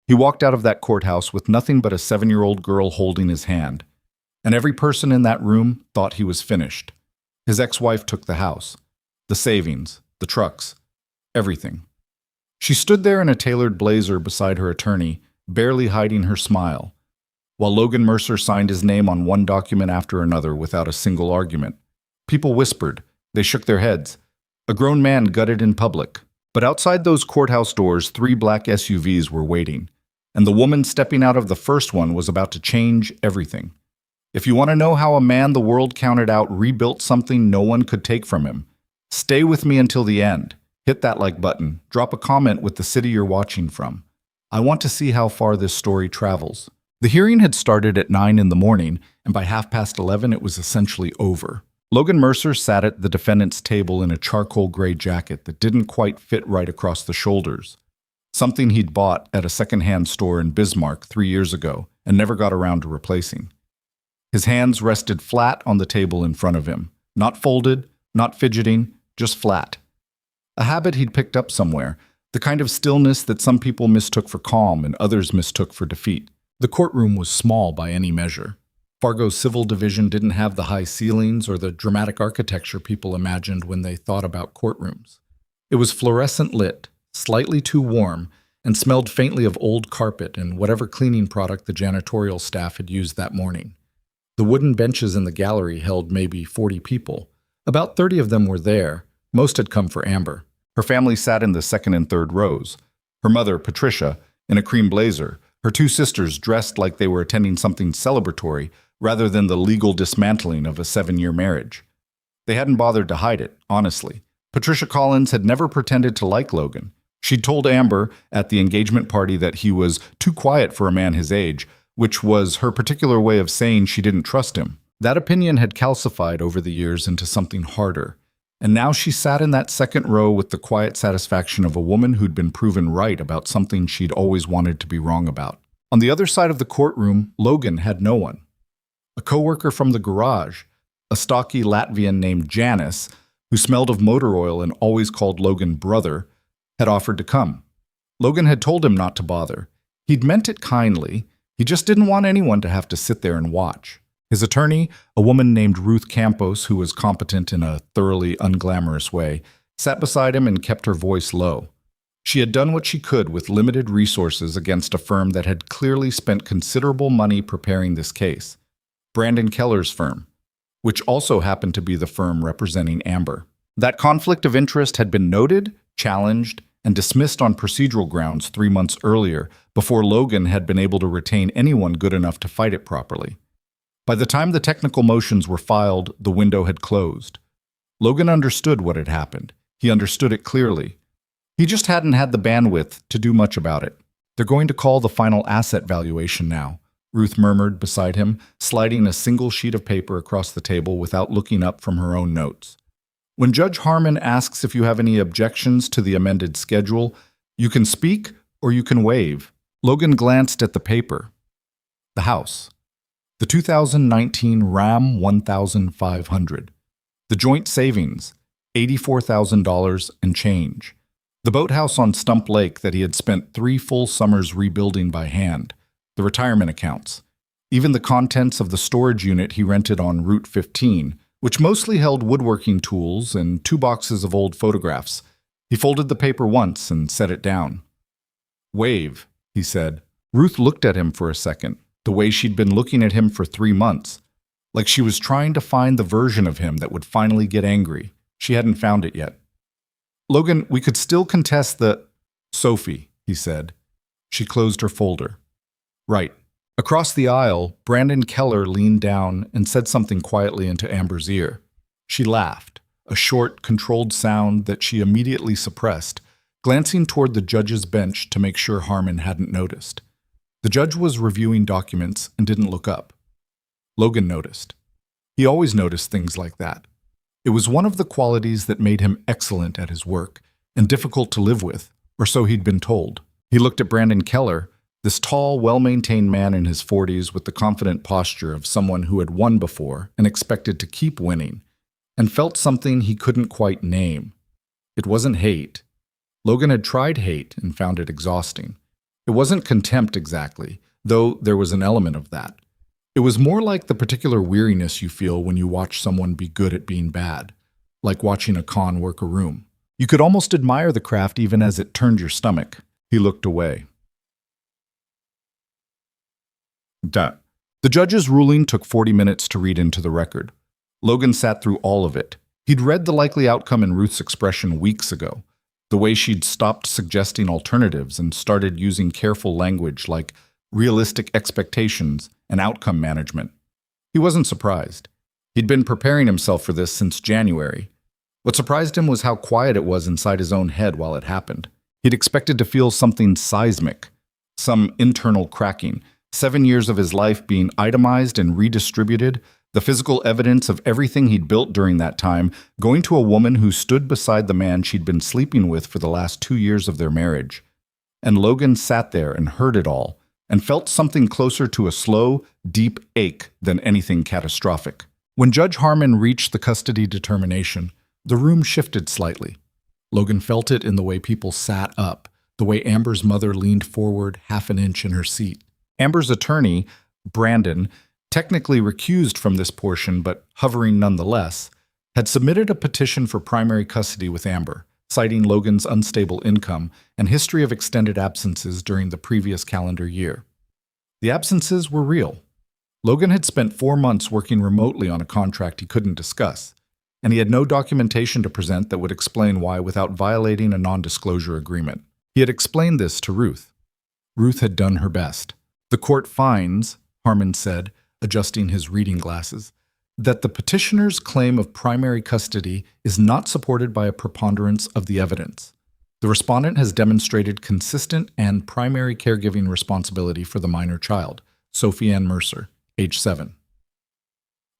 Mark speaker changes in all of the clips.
Speaker 1: He walked out of that courthouse with nothing but a 7-year-old girl holding his hand. And every person in that room thought he was finished. His ex-wife took the house, the savings, the trucks, everything. She stood there in a tailored blazer beside her attorney, barely hiding her smile, while Logan Mercer signed his name on one document after another without a single argument. People whispered. They shook their heads. A grown man gutted in public. But outside those courthouse doors, 3 black SUVs were waiting, and the woman stepping out of the first one was about to change everything. If you want to know how a man the world counted out rebuilt something no one could take from him, stay with me until the end. Hit that like button. Drop a comment with the city you're watching from. I want to see how far this story travels. The hearing had started at 9 in the morning, and by 11:30 it was essentially over. Logan Mercer sat at the defendant's table in a charcoal gray jacket that didn't quite fit right across the shoulders, something he'd bought at a second-hand store in Bismarck 3 years ago and never got around to replacing. His hands rested flat on the table in front of him, not folded, not fidgeting, just flat. A habit he'd picked up somewhere, the kind of stillness that some people mistook for calm and others mistook for defeat. The courtroom was small by any measure. Fargo's civil division didn't have the high ceilings or the dramatic architecture people imagined when they thought about courtrooms. It was fluorescent lit, slightly too warm, and smelled faintly of old carpet and whatever cleaning product the janitorial staff had used that morning. The wooden benches in the gallery held maybe 40 people. About 30 of them were there. Most had come for Amber. Her family sat in the second and third rows. Her mother, Patricia, in a cream blazer. Her 2 sisters dressed like they were attending something celebratory rather than the legal dismantling of a 7-year marriage. They hadn't bothered to hide it, honestly. Patricia Collins had never pretended to like Logan. She'd told Amber at the engagement party that he was too quiet for a man his age, which was her particular way of saying she didn't trust him. That opinion had calcified over the years into something harder, and now she sat in that second row with the quiet satisfaction of a woman who'd been proven right about something she'd always wanted to be wrong about. On the other side of the courtroom, Logan had no one. A coworker from the garage, a stocky Latvian named Janice, who smelled of motor oil and always called Logan brother, had offered to come. Logan had told him not to bother. He'd meant it kindly. He just didn't want anyone to have to sit there and watch. His attorney, a woman named Ruth Campos, who was competent in a thoroughly unglamorous way, sat beside him and kept her voice low. She had done what she could with limited resources against a firm that had clearly spent considerable money preparing this case. Brandon Keller's firm, which also happened to be the firm representing Amber. That conflict of interest had been noted, challenged, and dismissed on procedural grounds 3 months earlier, before Logan had been able to retain anyone good enough to fight it properly. By the time the technical motions were filed, the window had closed. Logan understood what had happened. He understood it clearly. He just hadn't had the bandwidth to do much about it. "They're going to call the final asset valuation now," Ruth murmured beside him, sliding a single sheet of paper across the table without looking up from her own notes. "When Judge Harmon asks if you have any objections to the amended schedule, you can speak or you can waive." Logan glanced at the paper. The house. The 2019 Ram 1500. The joint savings, $84,000 and change. The boathouse on Stump Lake that he had spent 3 full summers rebuilding by hand. The retirement accounts. Even the contents of the storage unit he rented on Route 15, which mostly held woodworking tools and 2 boxes of old photographs. He folded the paper once and set it down. "Waive," he said. Ruth looked at him for a second, the way she'd been looking at him for 3 months, like she was trying to find the version of him that would finally get angry. She hadn't found it yet. "Logan, we could still contest the—" "Sophie," he said. She closed her folder. "Right." Across the aisle, Brandon Keller leaned down and said something quietly into Amber's ear. She laughed, a short, controlled sound that she immediately suppressed, glancing toward the judge's bench to make sure Harmon hadn't noticed. The judge was reviewing documents and didn't look up. Logan noticed. He always noticed things like that. It was one of the qualities that made him excellent at his work and difficult to live with, or so he'd been told. He looked at Brandon Keller, this tall, well-maintained man in his 40s with the confident posture of someone who had won before and expected to keep winning, and felt something he couldn't quite name. It wasn't hate. Logan had tried hate and found it exhausting. It wasn't contempt exactly, though there was an element of that. It was more like the particular weariness you feel when you watch someone be good at being bad, like watching a con work a room. You could almost admire the craft even as it turned your stomach. He looked away. Duh. The judge's ruling took 40 minutes to read into the record. Logan sat through all of it. He'd read the likely outcome in Ruth's expression weeks ago, the way she'd stopped suggesting alternatives and started using careful language like realistic expectations and outcome management. He wasn't surprised. He'd been preparing himself for this since January. What surprised him was how quiet it was inside his own head while it happened. He'd expected to feel something seismic, some internal cracking, 7 years of his life being itemized and redistributed, the physical evidence of everything he'd built during that time, going to a woman who stood beside the man she'd been sleeping with for the last 2 years of their marriage. And Logan sat there and heard it all, and felt something closer to a slow, deep ache than anything catastrophic. When Judge Harmon reached the custody determination, the room shifted slightly. Logan felt it in the way people sat up, the way Amber's mother leaned forward half an inch in her seat. Amber's attorney, Brandon, technically recused from this portion but hovering nonetheless, had submitted a petition for primary custody with Amber, citing Logan's unstable income and history of extended absences during the previous calendar year. The absences were real. Logan had spent 4 months working remotely on a contract he couldn't discuss, and he had no documentation to present that would explain why without violating a non-disclosure agreement. He had explained this to Ruth. Ruth had done her best. The court finds, Harmon said, adjusting his reading glasses, that the petitioner's claim of primary custody is not supported by a preponderance of the evidence. The respondent has demonstrated consistent and primary caregiving responsibility for the minor child, Sophie Ann Mercer, age 7.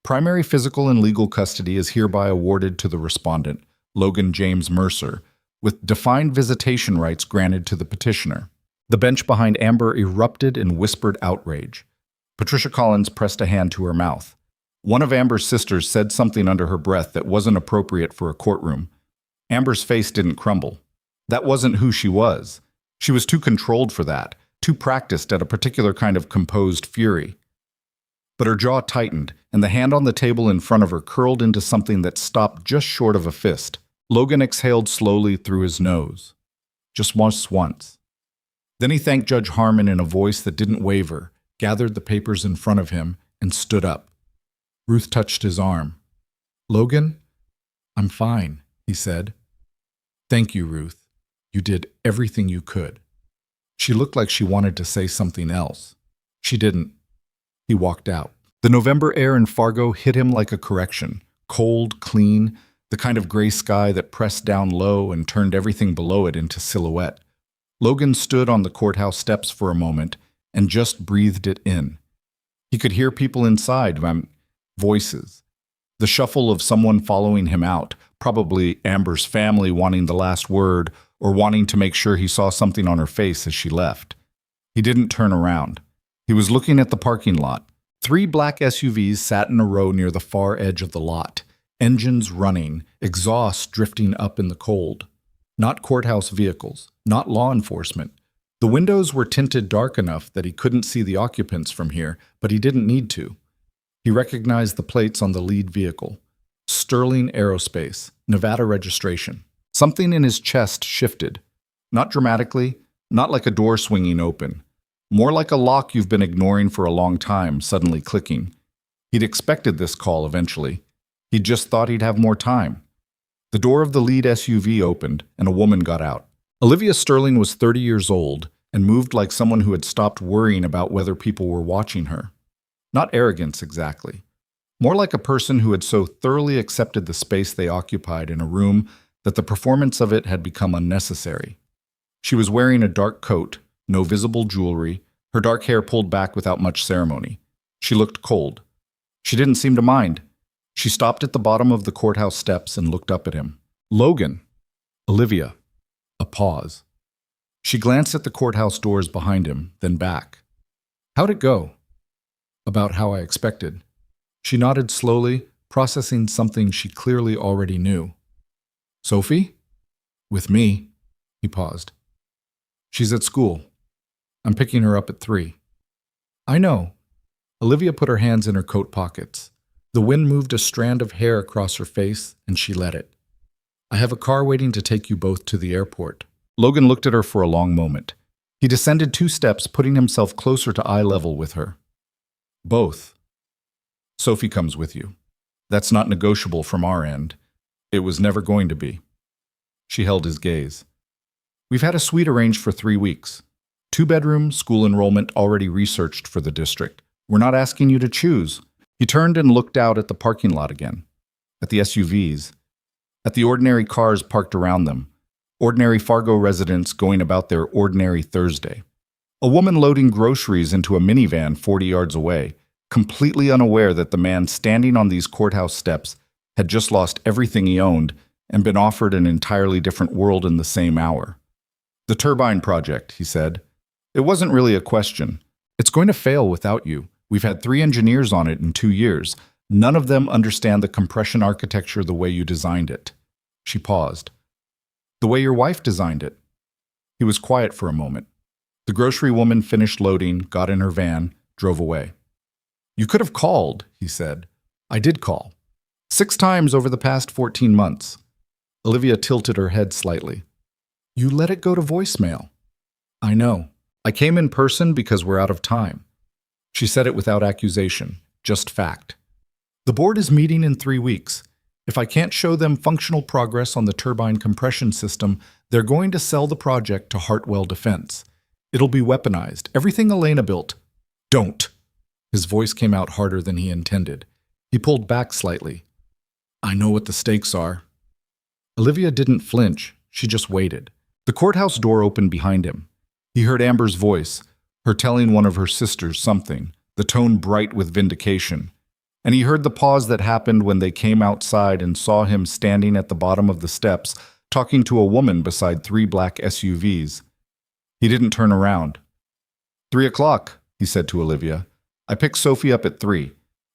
Speaker 1: Primary physical and legal custody is hereby awarded to the respondent, Logan James Mercer, with defined visitation rights granted to the petitioner. The bench behind Amber erupted in whispered outrage. Patricia Collins pressed a hand to her mouth. One of Amber's sisters said something under her breath that wasn't appropriate for a courtroom. Amber's face didn't crumble. That wasn't who she was. She was too controlled for that, too practiced at a particular kind of composed fury. But her jaw tightened, and the hand on the table in front of her curled into something that stopped just short of a fist. Logan exhaled slowly through his nose. Just once. Then he thanked Judge Harmon in a voice that didn't waver, gathered the papers in front of him, and stood up. Ruth touched his arm. "Logan, I'm fine," he said. "Thank you, Ruth. You did everything you could." She looked like she wanted to say something else. She didn't. He walked out. The November air in Fargo hit him like a correction. Cold, clean, the kind of gray sky that pressed down low and turned everything below it into silhouette. Logan stood on the courthouse steps for a moment and just breathed it in. He could hear people inside, voices. The shuffle of someone following him out, probably Amber's family wanting the last word or wanting to make sure he saw something on her face as she left. He didn't turn around. He was looking at the parking lot. 3 black SUVs sat in a row near the far edge of the lot, engines running, exhaust drifting up in the cold. Not courthouse vehicles, not law enforcement. The windows were tinted dark enough that he couldn't see the occupants from here, but he didn't need to. He recognized the plates on the lead vehicle. Sterling Aerospace, Nevada registration. Something in his chest shifted. Not dramatically, not like a door swinging open. More like a lock you've been ignoring for a long time, suddenly clicking. He'd expected this call eventually. He'd just thought he'd have more time. The door of the lead SUV opened, and a woman got out. Olivia Sterling was 30 years old and moved like someone who had stopped worrying about whether people were watching her. Not arrogance exactly. More like a person who had so thoroughly accepted the space they occupied in a room that the performance of it had become unnecessary. She was wearing a dark coat, no visible jewelry, her dark hair pulled back without much ceremony. She looked cold. She didn't seem to mind. She stopped at the bottom of the courthouse steps and looked up at him. "Logan." "Olivia." A pause. She glanced at the courthouse doors behind him, then back. "How'd it go?" "About how I expected." She nodded slowly, processing something she clearly already knew. "Sophie?" "With me." He paused. "She's at school." I'm picking her up at 3. I know. Olivia put her hands in her coat pockets. The wind moved a strand of hair across her face, and she let it. I have a car waiting to take you both to the airport. Logan looked at her for a long moment. He descended 2 steps, putting himself closer to eye level with her. Both. Sophie comes with you. That's not negotiable from our end. It was never going to be. She held his gaze. We've had a suite arranged for 3 weeks. 2-bedroom, school enrollment already researched for the district. We're not asking you to choose. He turned and looked out at the parking lot again. At the SUVs. At the ordinary cars parked around them. Ordinary Fargo residents going about their ordinary Thursday. A woman loading groceries into a minivan 40 yards away, completely unaware that the man standing on these courthouse steps had just lost everything he owned and been offered an entirely different world in the same hour. The turbine project, he said. It wasn't really a question. It's going to fail without you. We've had 3 engineers on it in 2 years. None of them understand the compression architecture the way you designed it. She paused. The way your wife designed it. He was quiet for a moment. The grocery woman finished loading, got in her van, drove away. You could have called, he said. I did call. 6 times over the past 14 months. Olivia tilted her head slightly. You let it go to voicemail. I know. I came in person because we're out of time. She said it without accusation, just fact. The board is meeting in 3 weeks. If I can't show them functional progress on the turbine compression system, they're going to sell the project to Hartwell Defense. It'll be weaponized. Everything Elena built. Don't. His voice came out harder than he intended. He pulled back slightly. I know what the stakes are. Olivia didn't flinch. She just waited. The courthouse door opened behind him. He heard Amber's voice, her telling one of her sisters something, the tone bright with vindication. And he heard the pause that happened when they came outside and saw him standing at the bottom of the steps, talking to a woman beside 3 black SUVs. He didn't turn around. 3 o'clock, he said to Olivia. I picked Sophie up at 3.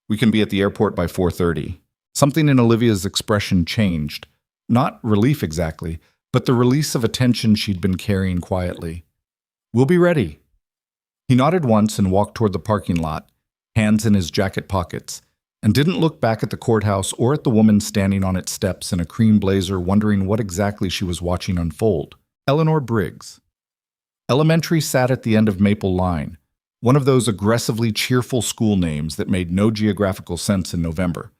Speaker 1: We can be at the airport by 4:30. Something in Olivia's expression changed. Not relief exactly, but the release of a tension she'd been carrying quietly. We'll be ready. He nodded once and walked toward the parking lot, hands in his jacket pockets, and didn't look back at the courthouse or at the woman standing on its steps in a cream blazer wondering what exactly she was watching unfold. Eleanor Briggs. Elementary sat at the end of Maple Line, one of those aggressively cheerful school names that made no geographical sense in November.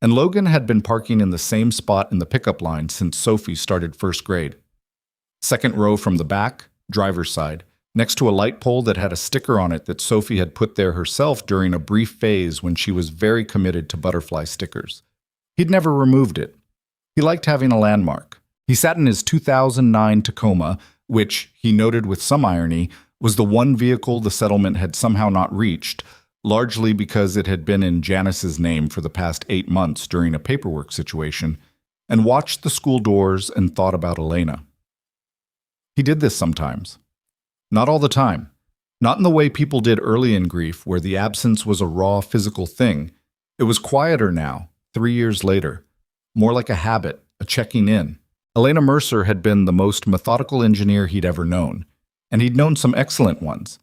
Speaker 1: And Logan had been parking in the same spot in the pickup line since Sophie started 1st grade. 2nd row from the back, driver's side, next to a light pole that had a sticker on it that Sophie had put there herself during a brief phase when she was very committed to butterfly stickers. He'd never removed it. He liked having a landmark. He sat in his 2009 Tacoma, which, he noted with some irony, was the one vehicle the settlement had somehow not reached, largely because it had been in Janice's name for the past 8 months during a paperwork situation, and watched the school doors and thought about Elena. He did this sometimes. Not all the time. Not in the way people did early in grief, where the absence was a raw physical thing. It was quieter now, 3 years later. More like a habit, a checking in. Elena Mercer had been the most methodical engineer he'd ever known, and he'd known some excellent ones.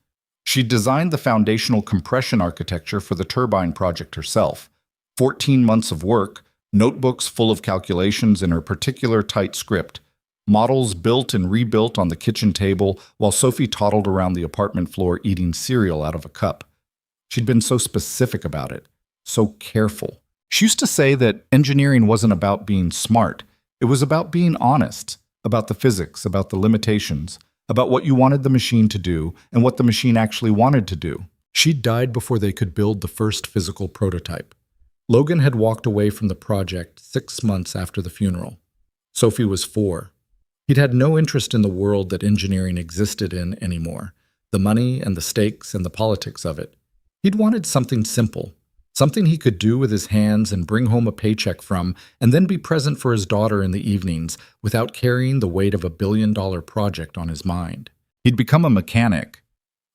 Speaker 1: She'd designed the foundational compression architecture for the turbine project herself. 14 months of work, notebooks full of calculations in her particular tight script, models built and rebuilt on the kitchen table while Sophie toddled around the apartment floor eating cereal out of a cup. She'd been so specific about it, so careful. She used to say that engineering wasn't about being smart. It was about being honest, about the physics, about the limitations, about what you wanted the machine to do and what the machine actually wanted to do. She'd died before they could build the first physical prototype. Logan had walked away from the project 6 months after the funeral. Sophie was 4. He'd had no interest in the world that engineering existed in anymore, the money and the stakes and the politics of it. He'd wanted something simple, something he could do with his hands and bring home a paycheck from, and then be present for his daughter in the evenings without carrying the weight of a billion-dollar project on his mind. He'd become a mechanic.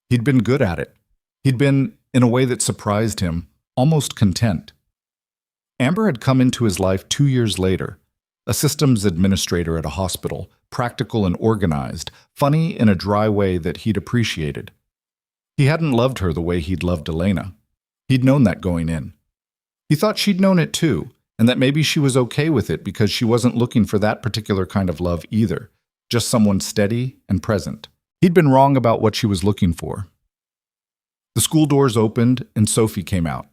Speaker 1: He'd been good at it. He'd been, in a way that surprised him, almost content. Amber had come into his life 2 years later, a systems administrator at a hospital, practical and organized, funny in a dry way that he'd appreciated. He hadn't loved her the way he'd loved Elena. He'd known that going in. He thought she'd known it too, and that maybe she was okay with it because she wasn't looking for that particular kind of love either, just someone steady and present. He'd been wrong about what she was looking for. The school doors opened and Sophie came out.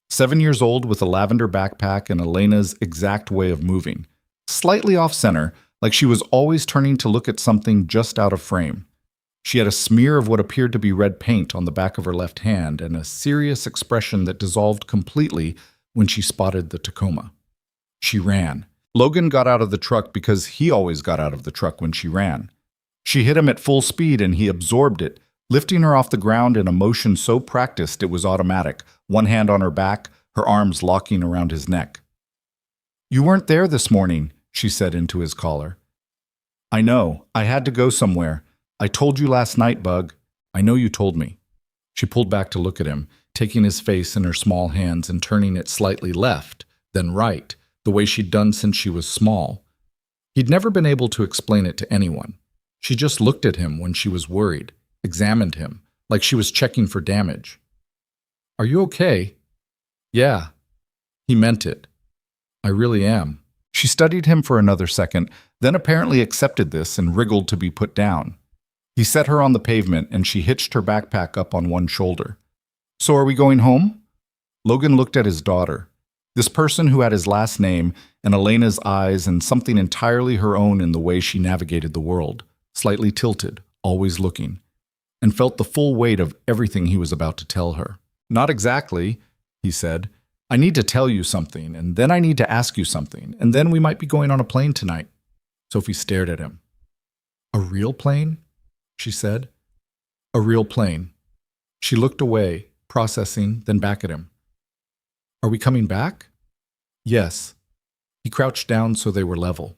Speaker 1: 7 years old with a lavender backpack and Elena's exact way of moving. Slightly off-center, like she was always turning to look at something just out of frame. She had a smear of what appeared to be red paint on the back of her left hand and a serious expression that dissolved completely when she spotted the Tacoma. She ran. Logan got out of the truck because he always got out of the truck when she ran. She hit him at full speed and he absorbed it, lifting her off the ground in a motion so practiced it was automatic, one hand on her back, her arms locking around his neck. "You weren't there this morning," she said into his collar. "I know. I had to go somewhere. I told you last night, Bug. I know you told me." She pulled back to look at him, taking his face in her small hands and turning it slightly left, then right, the way she'd done since she was small. He'd never been able to explain it to anyone. She just looked at him when she was worried, examined him, like she was checking for damage. "Are you okay?" "Yeah." He meant it. "I really am." She studied him for another second, then apparently accepted this and wriggled to be put down. He set her on the pavement and she hitched her backpack up on one shoulder. "So are we going home?" Logan looked at his daughter, this person who had his last name and Elena's eyes and something entirely her own in the way she navigated the world, slightly tilted, always looking, and felt the full weight of everything he was about to tell her. "Not exactly," he said. "I need to tell you something, and then I need to ask you something, and then we might be going on a plane tonight." Sophie stared at him. "A real plane?" she said. "A real plane." She looked away, processing, then back at him. "Are we coming back?" "Yes." He crouched down so they were level.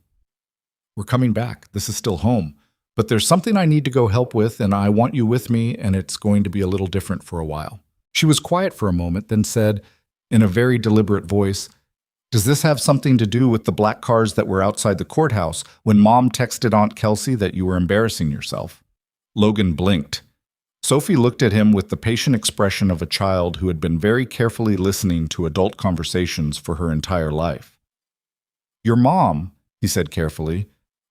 Speaker 1: "We're coming back. This is still home. But there's something I need to go help with, and I want you with me, and it's going to be a little different for a while." She was quiet for a moment, then said, in a very deliberate voice, "Does this have something to do with the black cars that were outside the courthouse when Mom texted Aunt Kelsey that you were embarrassing yourself?" Logan blinked. Sophie looked at him with the patient expression of a child who had been very carefully listening to adult conversations for her entire life. "Your mom," he said carefully,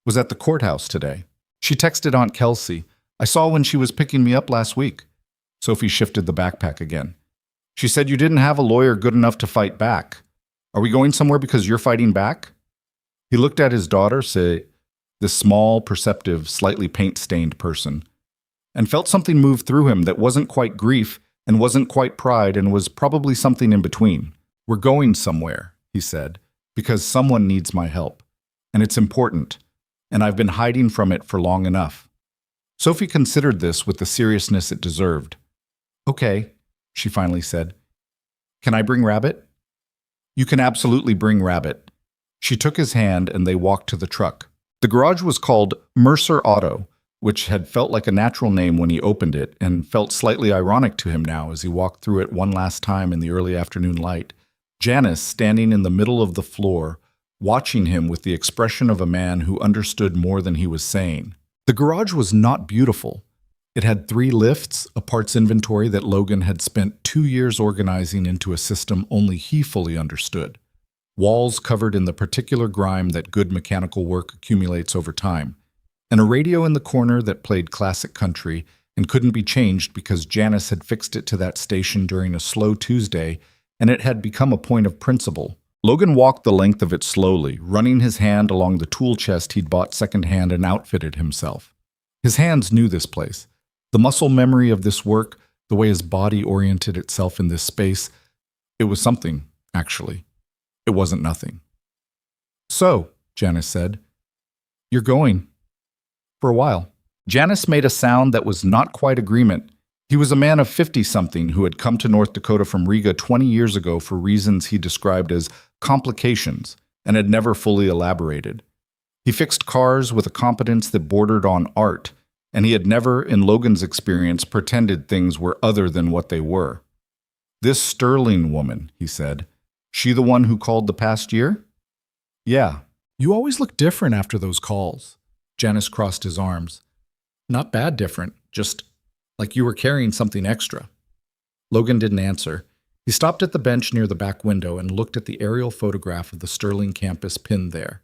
Speaker 1: "was at the courthouse today. She texted Aunt Kelsey. I saw when she was picking me up last week." Sophie shifted the backpack again. "She said you didn't have a lawyer good enough to fight back. Are we going somewhere because you're fighting back?" He looked at his daughter, this small, perceptive, slightly paint-stained person, and felt something move through him that wasn't quite grief and wasn't quite pride and was probably something in between. "We're going somewhere," he said, "because someone needs my help. And it's important. And I've been hiding from it for long enough." Sophie considered this with the seriousness it deserved. "Okay," she finally said. "Can I bring Rabbit?" "You can absolutely bring Rabbit." She took his hand and they walked to the truck. The garage was called Mercer Auto, which had felt like a natural name when he opened it and felt slightly ironic to him now as he walked through it one last time in the early afternoon light. Janice standing in the middle of the floor, watching him with the expression of a man who understood more than he was saying. The garage was not beautiful. It had 3 lifts, a parts inventory that Logan had spent 2 years organizing into a system only he fully understood. Walls covered in the particular grime that good mechanical work accumulates over time, and a radio in the corner that played classic country and couldn't be changed because Janice had fixed it to that station during a slow Tuesday, and it had become a point of principle. Logan walked the length of it slowly, running his hand along the tool chest he'd bought secondhand and outfitted himself. His hands knew this place. The muscle memory of this work, the way his body oriented itself in this space, it was something, actually. It wasn't nothing. "So," Janice said, "you're going." "For a while." Janice made a sound that was not quite agreement. He was a man of 50-something who had come to North Dakota from Riga 20 years ago for reasons he described as complications and had never fully elaborated. He fixed cars with a competence that bordered on art, and he had never, in Logan's experience, pretended things were other than what they were. "This Sterling woman," he said, "she the one who called the past year?" "Yeah. You always look different after those calls." Janice crossed his arms. "Not bad different, just like you were carrying something extra. Logan didn't answer. He stopped at the bench near the back window and looked at the aerial photograph of the Sterling campus pinned there.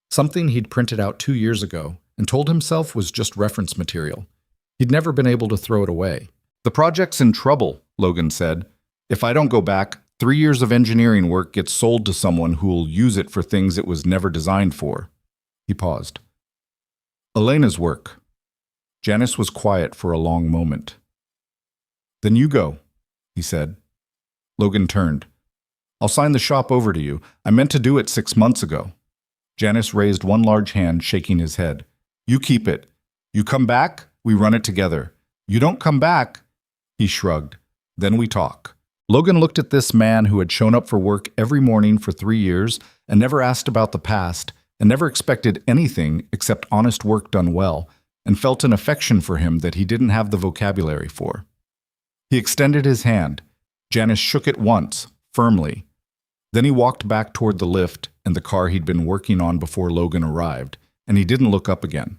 Speaker 1: Something he'd printed out 2 years ago and told himself was just reference material. He'd never been able to throw it away. "The project's in trouble," Logan said. "If I don't go back, 3 years of engineering work gets sold to someone who'll use it for things it was never designed for." He paused. "Elena's work." Janice was quiet for a long moment. "Then you go," he said. Logan turned. "I'll sign the shop over to you. I meant to do it 6 months ago." Janice raised one large hand, shaking his head. "You keep it. You come back, we run it together. You don't come back." He shrugged. "Then we talk." Logan looked at this man who had shown up for work every morning for 3 years and never asked about the past and never expected anything except honest work done well, and felt an affection for him that he didn't have the vocabulary for. He extended his hand. Janice shook it once, firmly. Then he walked back toward the lift and the car he'd been working on before Logan arrived, and he didn't look up again,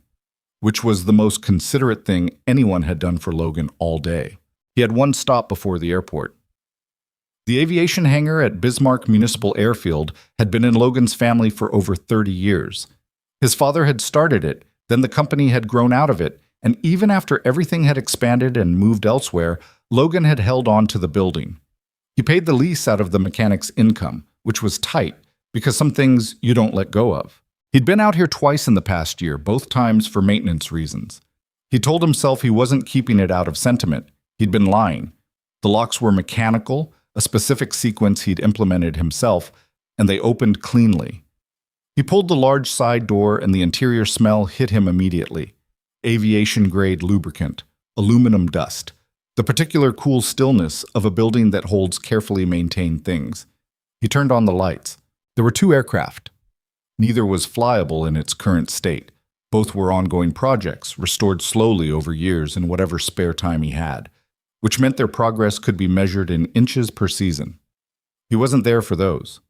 Speaker 1: which was the most considerate thing anyone had done for Logan all day. He had one stop before the airport. The aviation hangar at Bismarck Municipal Airfield had been in Logan's family for over 30 years. His father had started it, then the company had grown out of it, and even after everything had expanded and moved elsewhere, Logan had held on to the building. He paid the lease out of the mechanic's income, which was tight, because some things you don't let go of. He'd been out here twice in the past year, both times for maintenance reasons. He told himself he wasn't keeping it out of sentiment. He'd been lying. The locks were mechanical, a specific sequence he'd implemented himself, and they opened cleanly. He pulled the large side door and the interior smell hit him immediately. Aviation-grade lubricant, aluminum dust, the particular cool stillness of a building that holds carefully maintained things. He turned on the lights. There were 2 aircraft. Neither was flyable in its current state. Both were ongoing projects, restored slowly over years in whatever spare time he had, which meant their progress could be measured in inches per season. He wasn't there for those.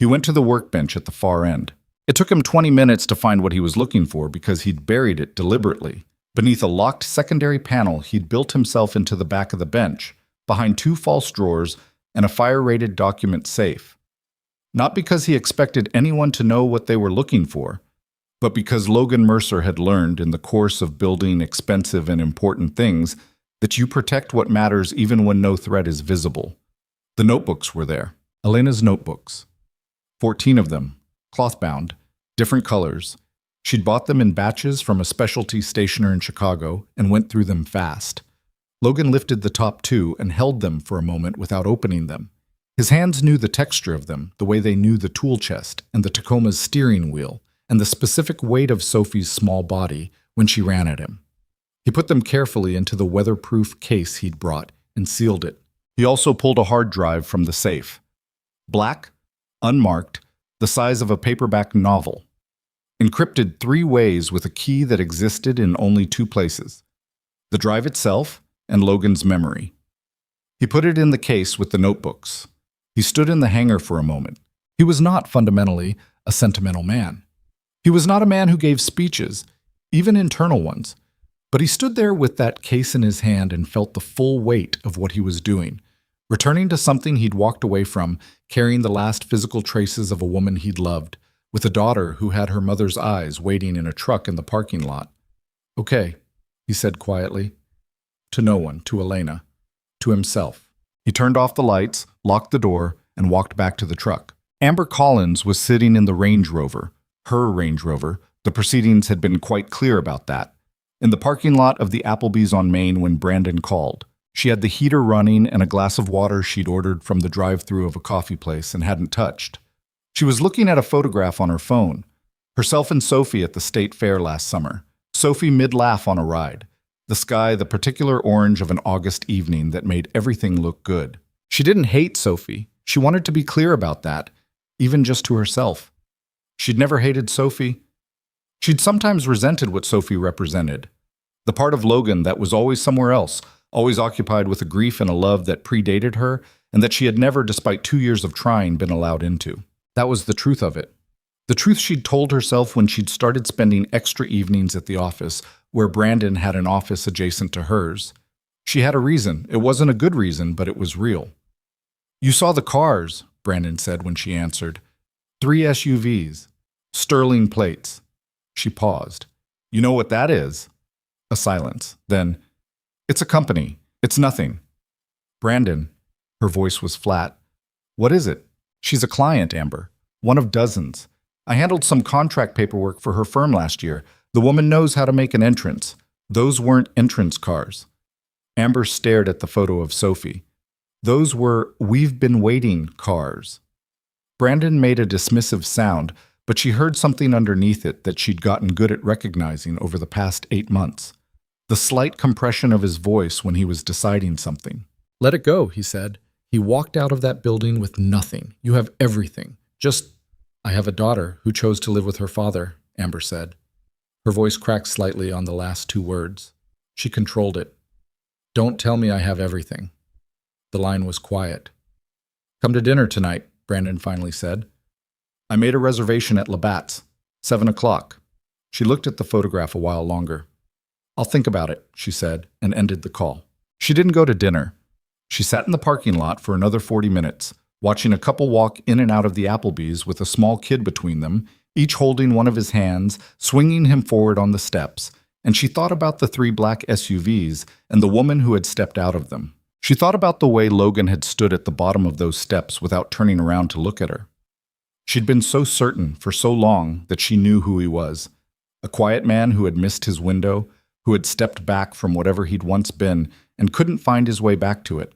Speaker 1: He went to the workbench at the far end. It took him 20 minutes to find what he was looking for because he'd buried it deliberately. Beneath a locked secondary panel, he'd built himself into the back of the bench, behind 2 false drawers and a fire-rated document safe. Not because he expected anyone to know what they were looking for, but because Logan Mercer had learned in the course of building expensive and important things that you protect what matters even when no threat is visible. The notebooks were there. Elena's notebooks. 14 of them, cloth-bound, different colors. She'd bought them in batches from a specialty stationer in Chicago and went through them fast. Logan lifted the top 2 and held them for a moment without opening them. His hands knew the texture of them, the way they knew the tool chest and the Tacoma's steering wheel, and the specific weight of Sophie's small body when she ran at him. He put them carefully into the weatherproof case he'd brought and sealed it. He also pulled a hard drive from the safe. Black, unmarked, the size of a paperback novel. Encrypted 3 ways with a key that existed in only 2 places: the drive itself and Logan's memory. He put it in the case with the notebooks. He stood in the hangar for a moment. He was not fundamentally a sentimental man. He was not a man who gave speeches, even internal ones. But he stood there with that case in his hand and felt the full weight of what he was doing, returning to something he'd walked away from, carrying the last physical traces of a woman he'd loved, with a daughter who had her mother's eyes waiting in a truck in the parking lot. "Okay," he said quietly. To no one, to Elena, to himself. He turned off the lights, locked the door, and walked back to the truck. Amber Collins was sitting in the Range Rover, her Range Rover. The proceedings had been quite clear about that. In the parking lot of the Applebee's on Main when Brandon called. She had the heater running and a glass of water she'd ordered from the drive-thru of a coffee place and hadn't touched. She was looking at a photograph on her phone. Herself and Sophie at the state fair last summer. Sophie mid-laugh on a ride. The sky the particular orange of an August evening that made everything look good. She didn't hate Sophie. She wanted to be clear about that, even just to herself. She'd never hated Sophie. She'd sometimes resented what Sophie represented. The part of Logan that was always somewhere else, always occupied with a grief and a love that predated her, and that she had never, despite 2 years of trying, been allowed into. That was the truth of it. The truth she'd told herself when she'd started spending extra evenings at the office, where Brandon had an office adjacent to hers. She had a reason. It wasn't a good reason, but it was real. You saw the cars, Brandon said when she answered. 3 SUVs. Sterling plates. She paused. You know what that is? A silence. Then, it's a company. It's nothing. Brandon. Her voice was flat. What is it? She's a client, Amber. One of dozens. I handled some contract paperwork for her firm last year. The woman knows how to make an entrance. Those weren't entrance cars. Amber stared at the photo of Sophie. Those were "we've been waiting" cars. Brandon made a dismissive sound, but she heard something underneath it that she'd gotten good at recognizing over the past 8 months. The slight compression of his voice when he was deciding something. Let it go, he said. He walked out of that building with nothing. You have everything. Just, I have a daughter who chose to live with her father, Amber said. Her voice cracked slightly on the last 2 words. She controlled it. Don't tell me I have everything. The line was quiet. Come to dinner tonight, Brandon finally said. I made a reservation at Labatt's, 7 o'clock. She looked at the photograph a while longer. I'll think about it, she said, and ended the call. She didn't go to dinner. She sat in the parking lot for another 40 minutes, watching a couple walk in and out of the Applebee's with a small kid between them, each holding one of his hands, swinging him forward on the steps, and she thought about the 3 black SUVs and the woman who had stepped out of them. She thought about the way Logan had stood at the bottom of those steps without turning around to look at her. She'd been so certain for so long that she knew who he was. A quiet man who had missed his window, who had stepped back from whatever he'd once been and couldn't find his way back to it.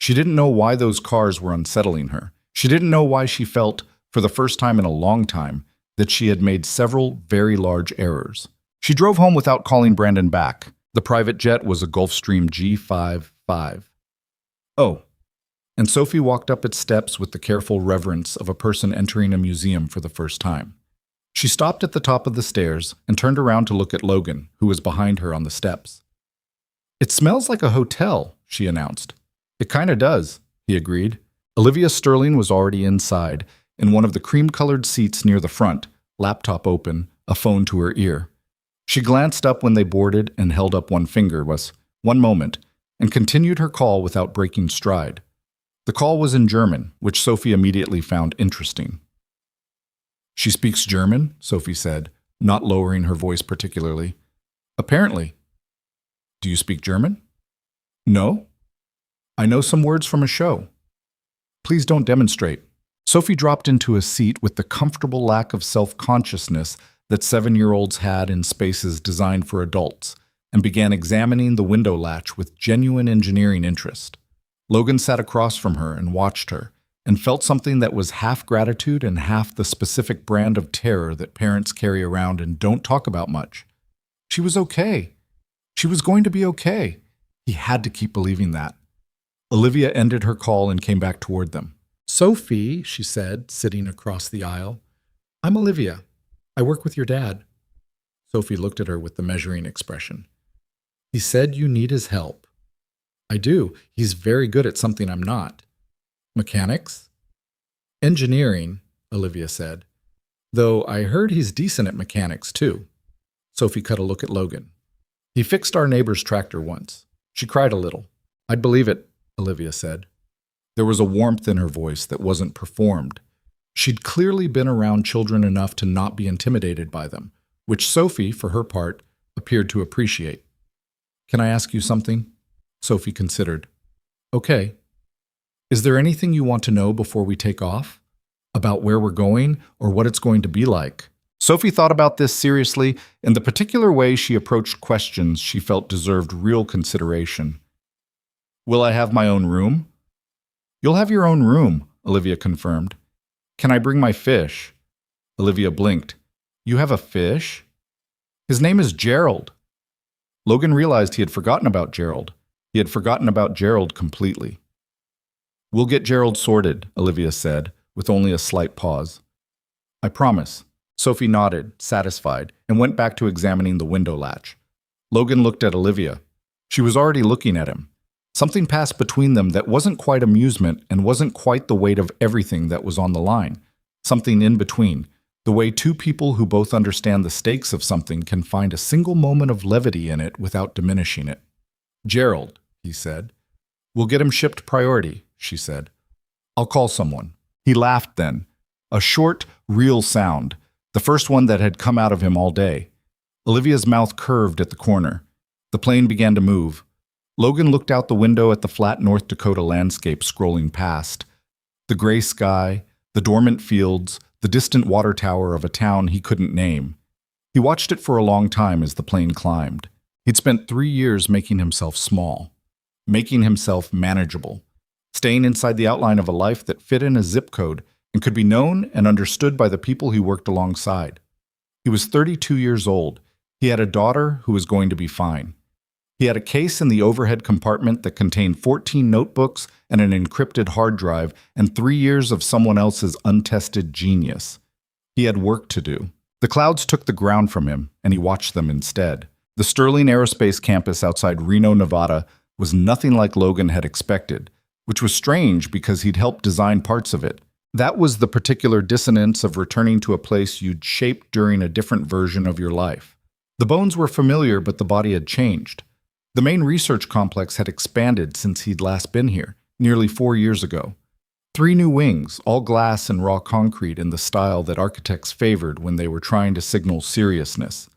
Speaker 1: She didn't know why those cars were unsettling her. She didn't know why she felt, for the first time in a long time, that she had made several very large errors. She drove home without calling Brandon back. The private jet was a Gulfstream G55. Oh, and Sophie walked up its steps with the careful reverence of a person entering a museum for the first time. She stopped at the top of the stairs and turned around to look at Logan, who was behind her on the steps. It smells like a hotel, she announced. It kinda does, he agreed. Olivia Sterling was already inside, in one of the cream-colored seats near the front, laptop open, a phone to her ear. She glanced up when they boarded and held up one finger, was one moment, and continued her call without breaking stride. The call was in German, which Sophie immediately found interesting. She speaks German, Sophie said, not lowering her voice particularly. Apparently. Do you speak German? No. I know some words from a show. Please don't demonstrate. Sophie dropped into a seat with the comfortable lack of self-consciousness that 7-year-olds had in spaces designed for adults, and began examining the window latch with genuine engineering interest. Logan sat across from her and watched her, and felt something that was half gratitude and half the specific brand of terror that parents carry around and don't talk about much. She was okay. She was going to be okay. He had to keep believing that. Olivia ended her call and came back toward them. Sophie, she said, sitting across the aisle. I'm Olivia. I work with your dad. Sophie looked at her with the measuring expression. He said you need his help. I do. He's very good at something I'm not. Mechanics? Engineering, Olivia said. Though I heard he's decent at mechanics, too. Sophie cut a look at Logan. He fixed our neighbor's tractor once. She cried a little. I'd believe it, Olivia said. There was a warmth in her voice that wasn't performed. She'd clearly been around children enough to not be intimidated by them, which Sophie, for her part, appeared to appreciate. Can I ask you something? Sophie considered. Okay. Is there anything you want to know before we take off? About where we're going or what it's going to be like? Sophie thought about this seriously, and the particular way she approached questions she felt deserved real consideration. Will I have my own room? You'll have your own room, Olivia confirmed. Can I bring my fish? Olivia blinked. You have a fish? His name is Gerald. Logan realized he had forgotten about Gerald. He had forgotten about Gerald completely. We'll get Gerald sorted, Olivia said, with only a slight pause. I promise. Sophie nodded, satisfied, and went back to examining the window latch. Logan looked at Olivia. She was already looking at him. Something passed between them that wasn't quite amusement and wasn't quite the weight of everything that was on the line. Something in between, the way 2 people who both understand the stakes of something can find a single moment of levity in it without diminishing it. Gerald, he said. We'll get him shipped priority, she said. I'll call someone. He laughed then, a short, real sound, the first one that had come out of him all day. Olivia's mouth curved at the corner. The plane began to move. Logan looked out the window at the flat North Dakota landscape scrolling past. The gray sky, the dormant fields, the distant water tower of a town he couldn't name. He watched it for a long time as the plane climbed. He'd spent 3 years making himself small, making himself manageable, staying inside the outline of a life that fit in a zip code and could be known and understood by the people he worked alongside. He was 32 years old. He had a daughter who was going to be fine. He had a case in the overhead compartment that contained 14 notebooks and an encrypted hard drive and 3 years of someone else's untested genius. He had work to do. The clouds took the ground from him, and he watched them instead. The Sterling Aerospace campus outside Reno, Nevada, was nothing like Logan had expected, which was strange because he'd helped design parts of it. That was the particular dissonance of returning to a place you'd shaped during a different version of your life. The bones were familiar, but the body had changed. The main research complex had expanded since he'd last been here, nearly 4 years ago. 3 new wings, all glass and raw concrete in the style that architects favored when they were trying to signal seriousness.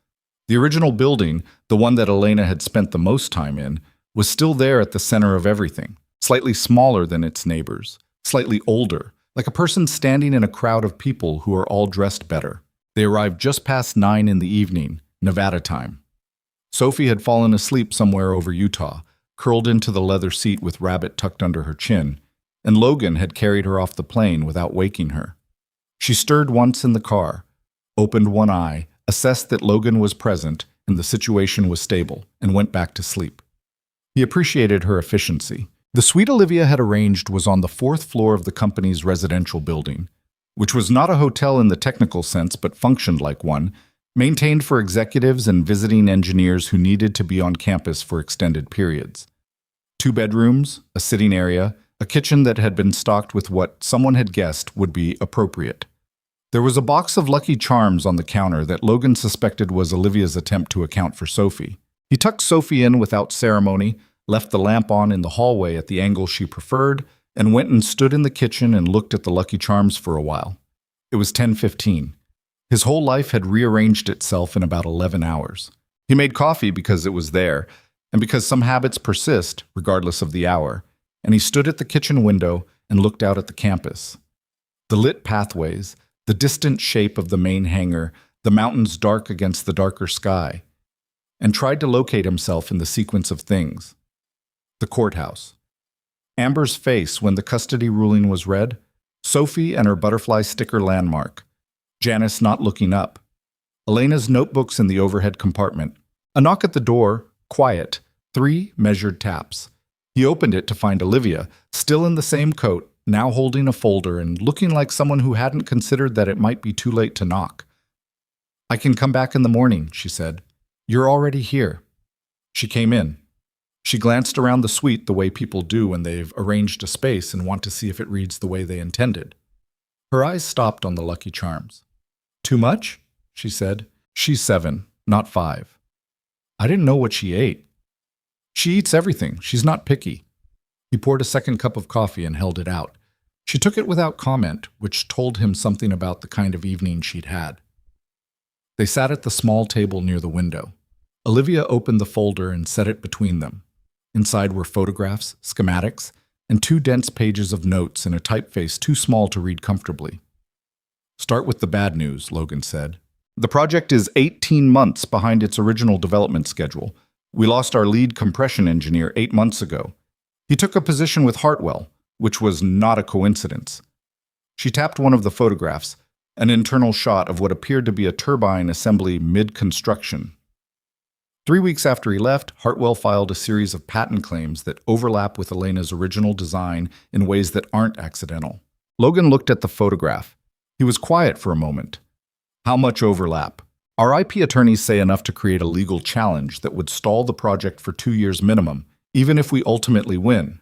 Speaker 1: The original building, the one that Elena had spent the most time in, was still there at the center of everything, slightly smaller than its neighbors, slightly older, like a person standing in a crowd of people who are all dressed better. They arrived just past 9 in the evening, Nevada time. Sophie had fallen asleep somewhere over Utah, curled into the leather seat with Rabbit tucked under her chin, and Logan had carried her off the plane without waking her. She stirred once in the car, opened one eye, assessed that Logan was present and the situation was stable, and went back to sleep. He appreciated her efficiency. The suite Olivia had arranged was on the 4th floor of the company's residential building, which was not a hotel in the technical sense but functioned like one, maintained for executives and visiting engineers who needed to be on campus for extended periods. 2 bedrooms, a sitting area, a kitchen that had been stocked with what someone had guessed would be appropriate. There was a box of Lucky Charms on the counter that Logan suspected was Olivia's attempt to account for Sophie. He tucked Sophie in without ceremony, left the lamp on in the hallway at the angle she preferred, and went and stood in the kitchen and looked at the Lucky Charms for a while. It was 10:15. His whole life had rearranged itself in about 11 hours. He made coffee because it was there, and because some habits persist, regardless of the hour, and he stood at the kitchen window and looked out at the campus. The lit pathways, the distant shape of the main hangar, the mountains dark against the darker sky, and tried to locate himself in the sequence of things. The courthouse. Amber's face when the custody ruling was read, Sophie and her butterfly sticker landmark, Janice not looking up, Elena's notebooks in the overhead compartment, a knock at the door, quiet, 3 measured taps. He opened it to find Olivia, still in the same coat, now holding a folder and looking like someone who hadn't considered that it might be too late to knock. "I can come back in the morning," she said. "You're already here." She came in. She glanced around the suite the way people do when they've arranged a space and want to see if it reads the way they intended. Her eyes stopped on the Lucky Charms. "Too much?" she said. "She's 7, not 5. I didn't know what she ate." "She eats everything. She's not picky." He poured a second cup of coffee and held it out. She took it without comment, which told him something about the kind of evening she'd had. They sat at the small table near the window. Olivia opened the folder and set it between them. Inside were photographs, schematics, and 2 dense pages of notes in a typeface too small to read comfortably. "Start with the bad news," Logan said. "The project is 18 months behind its original development schedule. We lost our lead compression engineer 8 months ago. He took a position with Hartwell, which was not a coincidence." She tapped one of the photographs, an internal shot of what appeared to be a turbine assembly mid-construction. 3 weeks after he left, Hartwell filed a series of patent claims that overlap with Elena's original design in ways that aren't accidental. Logan looked at the photograph. He was quiet for a moment. "How much overlap?" "Our IP attorneys say enough to create a legal challenge that would stall the project for 2 years minimum, even if we ultimately win."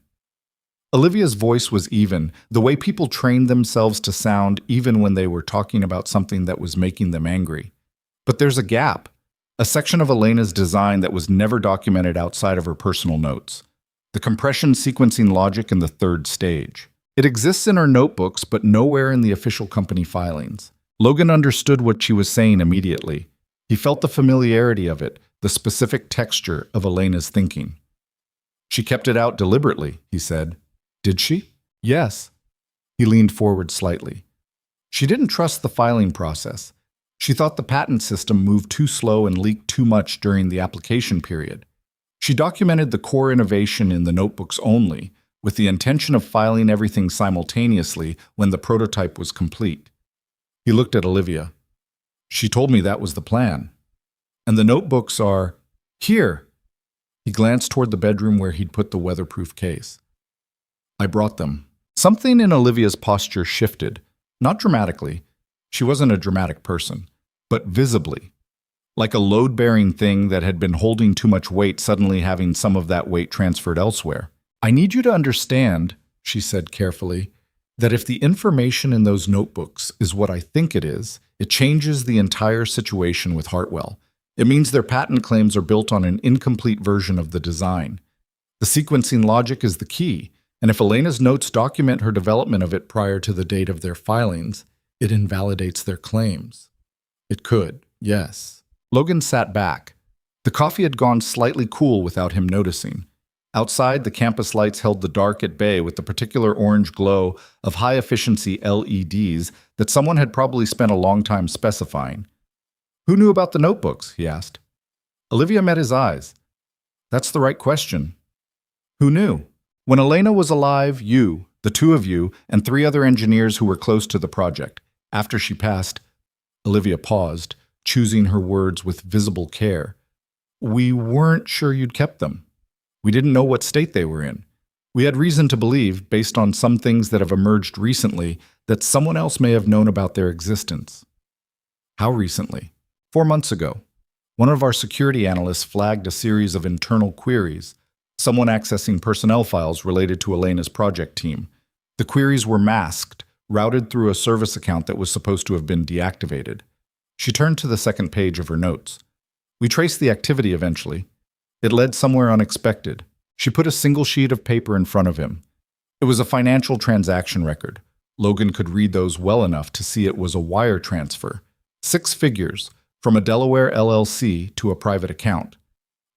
Speaker 1: Olivia's voice was even, the way people trained themselves to sound even when they were talking about something that was making them angry. "But there's a gap. A section of Elena's design that was never documented outside of her personal notes. The compression sequencing logic in the third stage. It exists in her notebooks, but nowhere in the official company filings. Logan understood what she was saying immediately. He felt the familiarity of it, the specific texture of Elena's thinking. She kept it out deliberately, he said. Did she? Yes. He leaned forward slightly. She didn't trust the filing process. She thought the patent system moved too slow and leaked too much during the application period. She documented the core innovation in the notebooks only, with the intention of filing everything simultaneously when the prototype was complete. He looked at Olivia. She told me that was the plan. And the notebooks are here. He glanced toward the bedroom where he'd put the weatherproof case. I brought them. Something in Olivia's posture shifted, not dramatically. She wasn't a dramatic person, but visibly. Like a load-bearing thing that had been holding too much weight suddenly having some of that weight transferred elsewhere. I need you to understand, she said carefully, that if the information in those notebooks is what I think it is, it changes the entire situation with Hartwell. It means their patent claims are built on an incomplete version of the design. The sequencing logic is the key, and if Elena's notes document her development of it prior to the date of their filings, it invalidates their claims. It could, yes. Logan sat back. The coffee had gone slightly cool without him noticing. Outside, the campus lights held the dark at bay with the particular orange glow of high-efficiency LEDs that someone had probably spent a long time specifying. Who knew about the notebooks? He asked. Olivia met his eyes. That's the right question. Who knew? When Elena was alive, you, the two of you, and 3 other engineers who were close to the project. After she passed, Olivia paused, choosing her words with visible care. We weren't sure you'd kept them. We didn't know what state they were in. We had reason to believe, based on some things that have emerged recently, that someone else may have known about their existence. How recently? 4 months ago. One of our security analysts flagged a series of internal queries, someone accessing personnel files related to Elena's project team. The queries were masked, routed through a service account that was supposed to have been deactivated. She turned to the second page of her notes. We traced the activity eventually. It led somewhere unexpected. She put a single sheet of paper in front of him. It was a financial transaction record. Logan could read those well enough to see it was a wire transfer. 6 figures, from a Delaware LLC to a private account.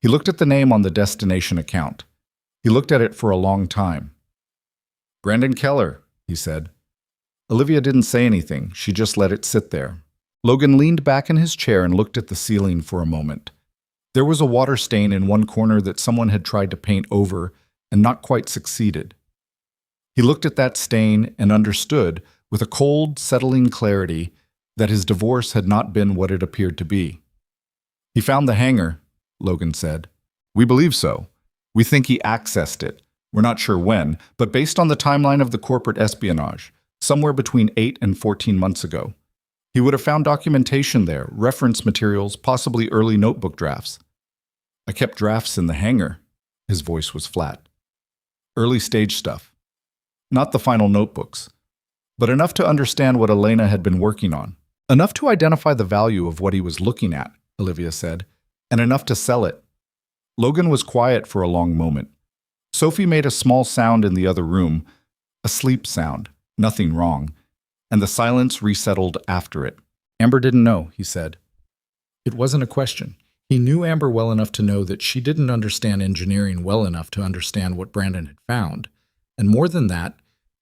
Speaker 1: He looked at the name on the destination account. He looked at it for a long time. Brandon Keller, he said. Olivia didn't say anything. She just let it sit there. Logan leaned back in his chair and looked at the ceiling for a moment. There was a water stain in one corner that someone had tried to paint over and not quite succeeded. He looked at that stain and understood, with a cold, settling clarity, that his divorce had not been what it appeared to be. He found the hangar, Logan said. We believe so. We think he accessed it. We're not sure when, but based on the timeline of the corporate espionage, somewhere between 8 and 14 months ago. He would have found documentation there, reference materials, possibly early notebook drafts. I kept drafts in the hangar. His voice was flat. Early stage stuff. Not the final notebooks, but enough to understand what Elena had been working on. Enough to identify the value of what he was looking at, Olivia said, and enough to sell it. Logan was quiet for a long moment. Sophie made a small sound in the other room, a sleep sound, nothing wrong, and the silence resettled after it. Amber didn't know, he said. It wasn't a question. He knew Amber well enough to know that she didn't understand engineering well enough to understand what Brandon had found. And more than that,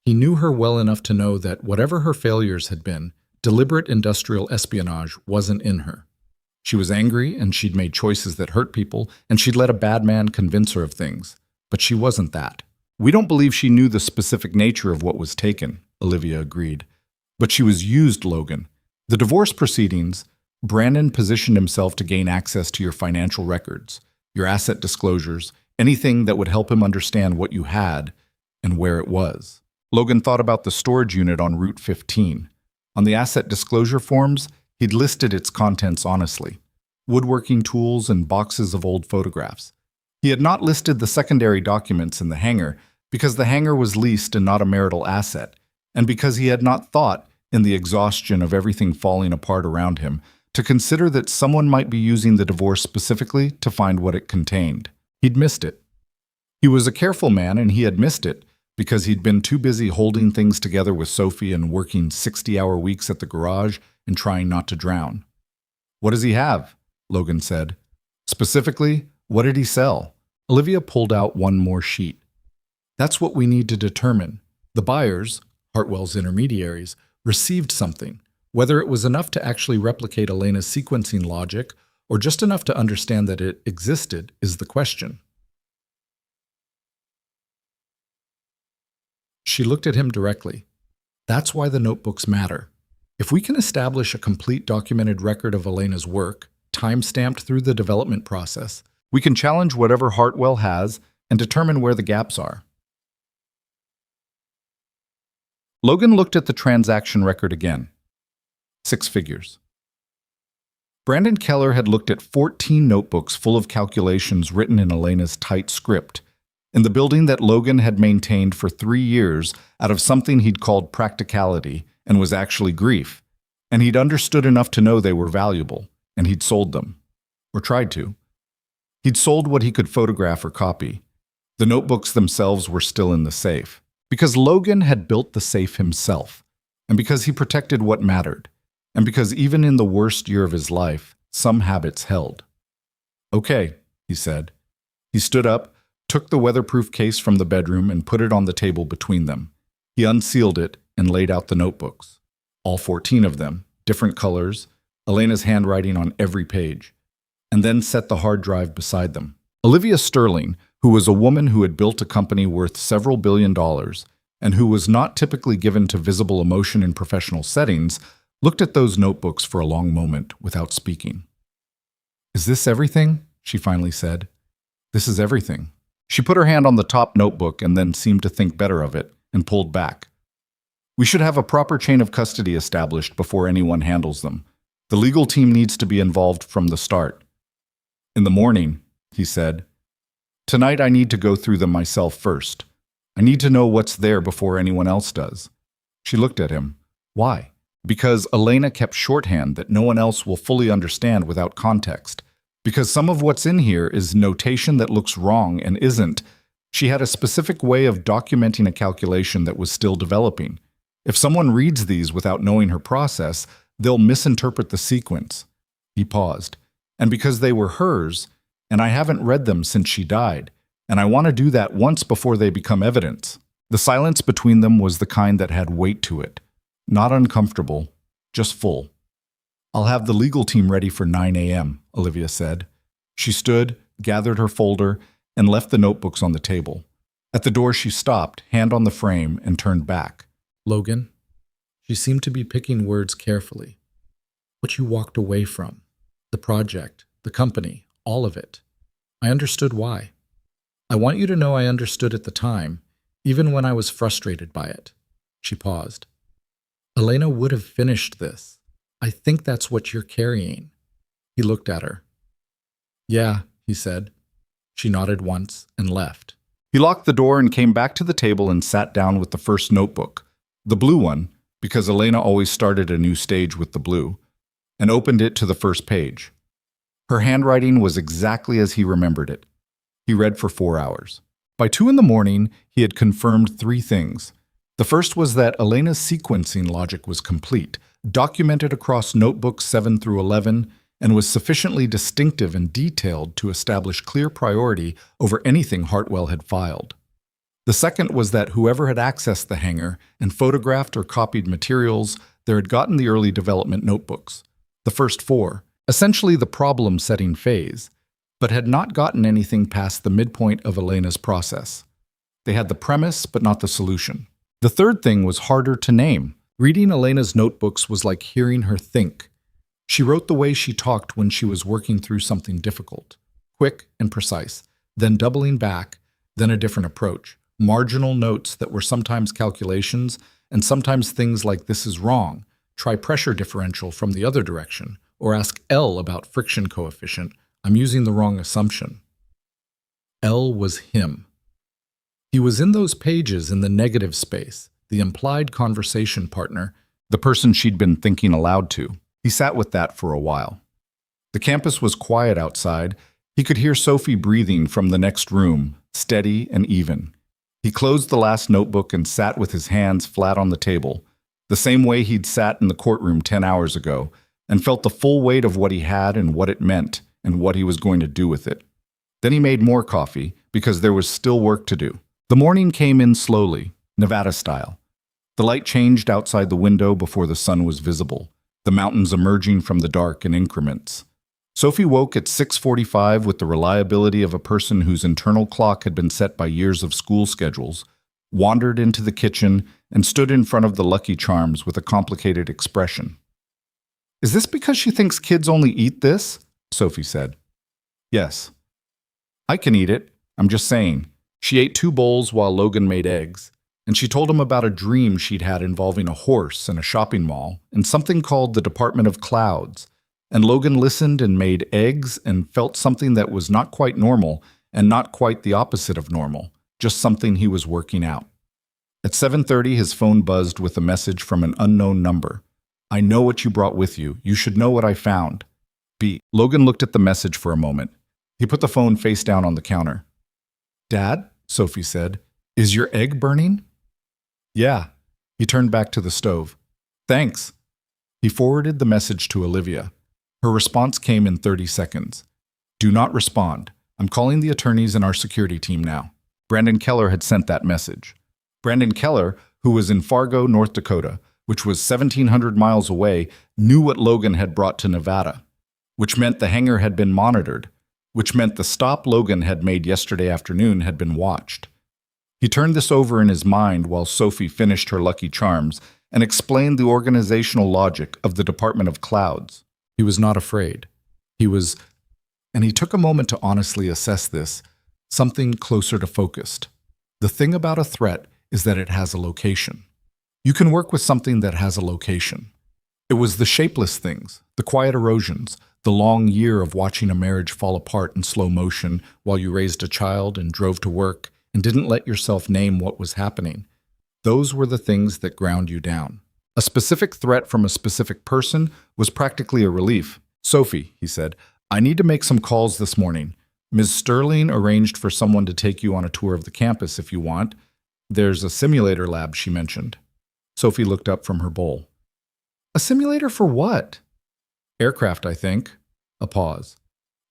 Speaker 1: he knew her well enough to know that whatever her failures had been, deliberate industrial espionage wasn't in her. She was angry, and she'd made choices that hurt people, and she'd let a bad man convince her of things. But she wasn't that. We don't believe she knew the specific nature of what was taken, Olivia agreed. But she was used, Logan. The divorce proceedings, Brandon positioned himself to gain access to your financial records, your asset disclosures, anything that would help him understand what you had and where it was. Logan thought about the storage unit on Route 15. On the asset disclosure forms, he'd listed its contents honestly. Woodworking tools and boxes of old photographs. He had not listed the secondary documents in the hangar because the hangar was leased and not a marital asset, and because he had not thought, in the exhaustion of everything falling apart around him, to consider that someone might be using the divorce specifically to find what it contained. He'd missed it. He was a careful man and he had missed it because he'd been too busy holding things together with Sophie and working 60-hour weeks at the garage and trying not to drown. "What does he have?" Logan said. "Specifically, what did he sell?" Olivia pulled out one more sheet. "That's what we need to determine. The buyers, Hartwell's intermediaries, received something. Whether it was enough to actually replicate Elena's sequencing logic or just enough to understand that it existed is the question." She looked at him directly. "That's why the notebooks matter. If we can establish a complete documented record of Elena's work, time-stamped through the development process, we can challenge whatever Hartwell has and determine where the gaps are." Logan looked at the transaction record again. 6 figures. Brandon Keller had looked at 14 notebooks full of calculations written in Elena's tight script, in the building that Logan had maintained for 3 years out of something he'd called practicality and was actually grief, and he'd understood enough to know they were valuable, and he'd sold them. Or tried to. He'd sold what he could photograph or copy. The notebooks themselves were still in the safe, because Logan had built the safe himself, and because he protected what mattered, and because even in the worst year of his life, some habits held. "Okay," he said. He stood up, took the weatherproof case from the bedroom and put it on the table between them. He unsealed it and laid out the notebooks. All 14 of them, different colors, Elena's handwriting on every page, and then set the hard drive beside them. Olivia Sterling, who was a woman who had built a company worth several $billion and who was not typically given to visible emotion in professional settings, looked at those notebooks for a long moment without speaking. "Is this everything?" she finally said. "This is everything." She put her hand on the top notebook and then seemed to think better of it and pulled back. "We should have a proper chain of custody established before anyone handles them. The legal team needs to be involved from the start." "In the morning," he said. "Tonight I need to go through them myself first. I need to know what's there before anyone else does." She looked at him. "Why?" "Because Elena kept shorthand that no one else will fully understand without context. Because some of what's in here is notation that looks wrong and isn't. She had a specific way of documenting a calculation that was still developing. If someone reads these without knowing her process, they'll misinterpret the sequence." He paused. "And because they were hers, and I haven't read them since she died, and I want to do that once before they become evidence." The silence between them was the kind that had weight to it. Not uncomfortable, just full. "I'll have the legal team ready for 9 a.m., Olivia said. She stood, gathered her folder, and left the notebooks on the table. At the door she stopped, hand on the frame, and turned back. "Logan?" She seemed to be picking words carefully. "What you walked away from. The project, the company, all of it. I understood why. I want you to know I understood at the time, even when I was frustrated by it." She paused. "Elena would have finished this. I think that's what you're carrying." He looked at her. "Yeah," he said. She nodded once and left. He locked the door and came back to the table and sat down with the first notebook, the blue one, because Elena always started a new stage with the blue, and opened it to the first page. Her handwriting was exactly as he remembered it. He read for 4 hours. By 2 in the morning, he had confirmed 3 things. The first was that Elena's sequencing logic was complete, documented across notebooks 7 through 11, and was sufficiently distinctive and detailed to establish clear priority over anything Hartwell had filed. The second was that whoever had accessed the hangar and photographed or copied materials there had gotten the early development notebooks, the first 4, essentially the problem-setting phase, but had not gotten anything past the midpoint of Elena's process. They had the premise, but not the solution. The third thing was harder to name. Reading Elena's notebooks was like hearing her think. She wrote the way she talked when she was working through something difficult, quick and precise, then doubling back, then a different approach, marginal notes that were sometimes calculations and sometimes things like "this is wrong," try pressure differential from the other direction, or ask L about friction coefficient, "I'm using the wrong assumption." L was him. He was in those pages in the negative space, the implied conversation partner, the person she'd been thinking aloud to. He sat with that for a while. The campus was quiet outside, He could hear Sophie breathing from the next room, steady and even. He closed the last notebook and sat with his hands flat on the table, the same way he'd sat in the courtroom 10 hours ago, and felt the full weight of what he had and what it meant and what he was going to do with it. Then he made more coffee, because there was still work to do. The morning came in slowly, Nevada style. The light changed outside the window before the sun was visible, the mountains emerging from the dark in increments. Sophie woke at 6:45 with the reliability of a person whose internal clock had been set by years of school schedules, wandered into the kitchen, and stood in front of the Lucky Charms with a complicated expression. "Is this because she thinks kids only eat this?" Sophie said. "Yes." "I can eat it. I'm just saying." She ate 2 bowls while Logan made eggs, and she told him about a dream she'd had involving a horse and a shopping mall and something called the Department of Clouds. And Logan listened and made eggs and felt something that was not quite normal and not quite the opposite of normal, just something he was working out. At 7:30, his phone buzzed with a message from an unknown number. "I know what you brought with you. You should know what I found." B. Logan looked at the message for a moment. He put the phone face down on the counter. "Dad," Sophie said, "is your egg burning?" "Yeah." He turned back to the stove. "Thanks." He forwarded the message to Olivia. Her response came in 30 seconds. "Do not respond. I'm calling the attorneys and our security team now." Brandon Keller had sent that message. Brandon Keller, who was in Fargo, North Dakota, which was 1,700 miles away, knew what Logan had brought to Nevada, which meant the hangar had been monitored, which meant the stop Logan had made yesterday afternoon had been watched. He turned this over in his mind while Sophie finished her Lucky Charms and explained the organizational logic of the Department of Clouds. He was not afraid. And he took a moment to honestly assess this, something closer to focused. The thing about a threat is that it has a location. You can work with something that has a location. It was the shapeless things, the quiet erosions, the long year of watching a marriage fall apart in slow motion while you raised a child and drove to work and didn't let yourself name what was happening. Those were the things that ground you down. A specific threat from a specific person was practically a relief. "Sophie," he said, "I need to make some calls this morning. Ms. Sterling arranged for someone to take you on a tour of the campus if you want. There's a simulator lab she mentioned." Sophie looked up from her bowl. "A simulator for what?" "Aircraft, I think." A pause.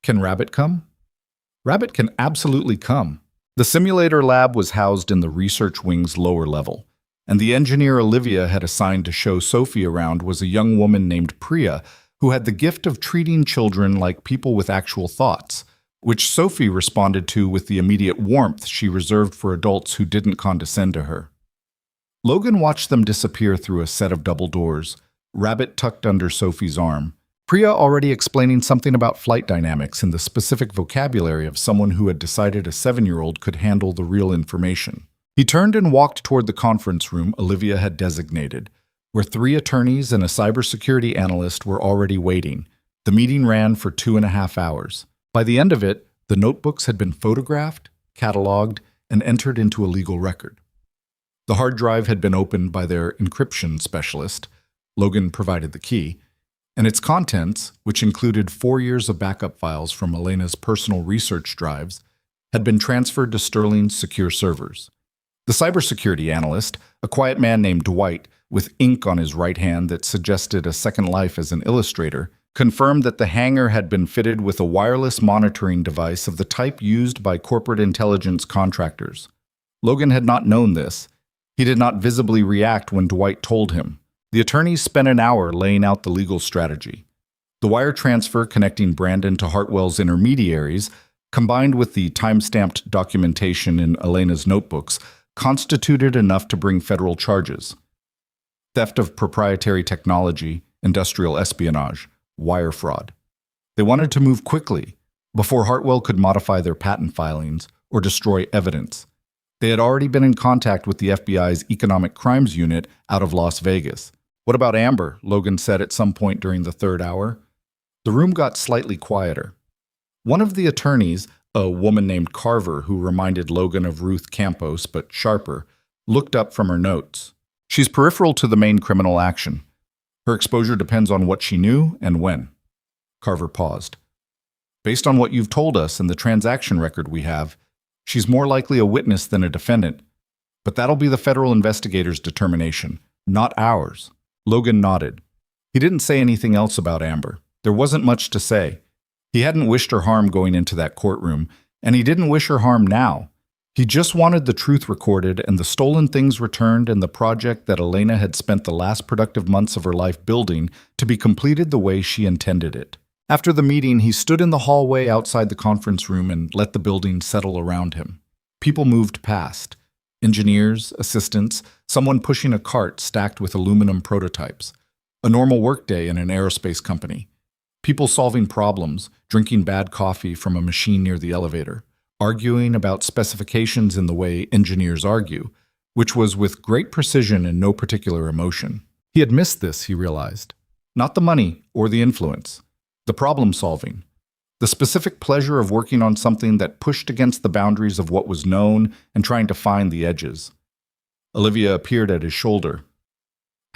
Speaker 1: "Can Rabbit come?" "Rabbit can absolutely come." The simulator lab was housed in the research wing's lower level, and the engineer Olivia had assigned to show Sophie around was a young woman named Priya, who had the gift of treating children like people with actual thoughts, which Sophie responded to with the immediate warmth she reserved for adults who didn't condescend to her. Logan watched them disappear through a set of double doors, Rabbit tucked under Sophie's arm, Priya already explaining something about flight dynamics in the specific vocabulary of someone who had decided a 7-year-old could handle the real information. He turned and walked toward the conference room Olivia had designated, where 3 attorneys and a cybersecurity analyst were already waiting. The meeting ran for 2.5 hours. By the end of it, the notebooks had been photographed, cataloged, and entered into a legal record. The hard drive had been opened by their encryption specialist. Logan provided the key. And its contents, which included 4 years of backup files from Elena's personal research drives, had been transferred to Sterling's secure servers. The cybersecurity analyst, a quiet man named Dwight, with ink on his right hand that suggested a second life as an illustrator, confirmed that the hangar had been fitted with a wireless monitoring device of the type used by corporate intelligence contractors. Logan had not known this. He did not visibly react when Dwight told him. The attorneys spent an hour laying out the legal strategy. The wire transfer connecting Brandon to Hartwell's intermediaries, combined with the time-stamped documentation in Elena's notebooks, constituted enough to bring federal charges. Theft of proprietary technology, industrial espionage, wire fraud. They wanted to move quickly, before Hartwell could modify their patent filings or destroy evidence. They had already been in contact with the FBI's Economic Crimes Unit out of Las Vegas. "What about Amber?" Logan said at some point during the 3rd hour. The room got slightly quieter. One of the attorneys, a woman named Carver who reminded Logan of Ruth Campos but sharper, looked up from her notes. "She's peripheral to the main criminal action. Her exposure depends on what she knew and when." Carver paused. Based on what you've told us and the transaction record we have, she's more likely a witness than a defendant. But that'll be the federal investigators' determination, not ours. Logan nodded. He didn't say anything else about Amber. There wasn't much to say. He hadn't wished her harm going into that courtroom, and he didn't wish her harm now. He just wanted the truth recorded and the stolen things returned and the project that Elena had spent the last productive months of her life building to be completed the way she intended it. After the meeting, he stood in the hallway outside the conference room and let the building settle around him. People moved past. Engineers, assistants, someone pushing a cart stacked with aluminum prototypes. A normal workday in an aerospace company. People solving problems, drinking bad coffee from a machine near the elevator, arguing about specifications in the way engineers argue, which was with great precision and no particular emotion. He had missed this, he realized. Not the money or the influence. The problem solving. The specific pleasure of working on something that pushed against the boundaries of what was known and trying to find the edges. Olivia appeared at his shoulder.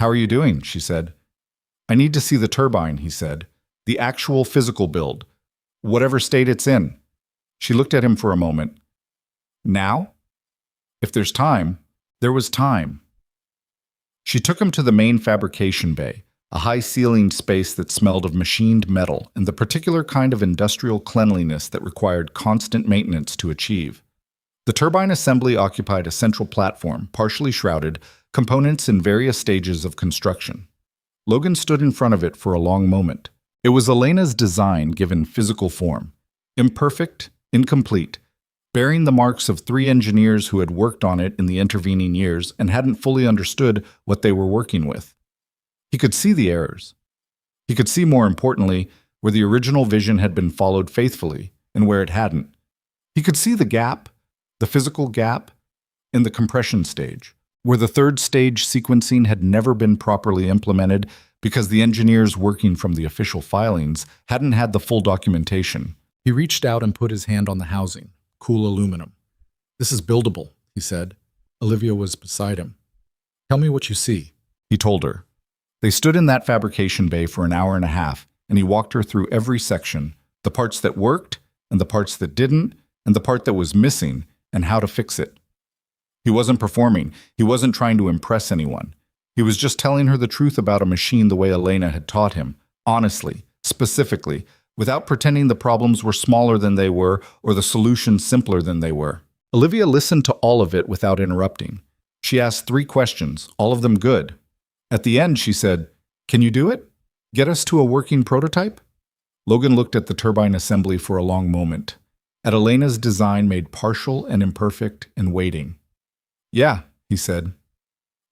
Speaker 1: "How are you doing?" she said. "I need to see the turbine," he said. "The actual physical build. Whatever state it's in." She looked at him for a moment. "Now?" If there's time, there was time. She took him to the main fabrication bay, a high-ceilinged space that smelled of machined metal and the particular kind of industrial cleanliness that required constant maintenance to achieve. The turbine assembly occupied a central platform, partially shrouded, components in various stages of construction. Logan stood in front of it for a long moment. It was Elena's design given physical form. Imperfect, incomplete, bearing the marks of 3 engineers who had worked on it in the intervening years and hadn't fully understood what they were working with. He could see the errors. He could see, more importantly, where the original vision had been followed faithfully and where it hadn't. He could see the gap, the physical gap, in the compression stage, where the 3rd stage sequencing had never been properly implemented because the engineers working from the official filings hadn't had the full documentation. He reached out and put his hand on the housing, cool aluminum. "This is buildable," he said. Olivia was beside him. "Tell me what you see," he told her. They stood in that fabrication bay for an hour and a half, and he walked her through every section, the parts that worked, and the parts that didn't, and the part that was missing, and how to fix it. He wasn't performing. He wasn't trying to impress anyone. He was just telling her the truth about a machine the way Elena had taught him, honestly, specifically, without pretending the problems were smaller than they were or the solutions simpler than they were. Olivia listened to all of it without interrupting. She asked 3 questions, all of them good. At the end, she said, "Can you do it? Get us to a working prototype?" Logan looked at the turbine assembly for a long moment, at Elena's design made partial and imperfect and waiting. "Yeah," he said.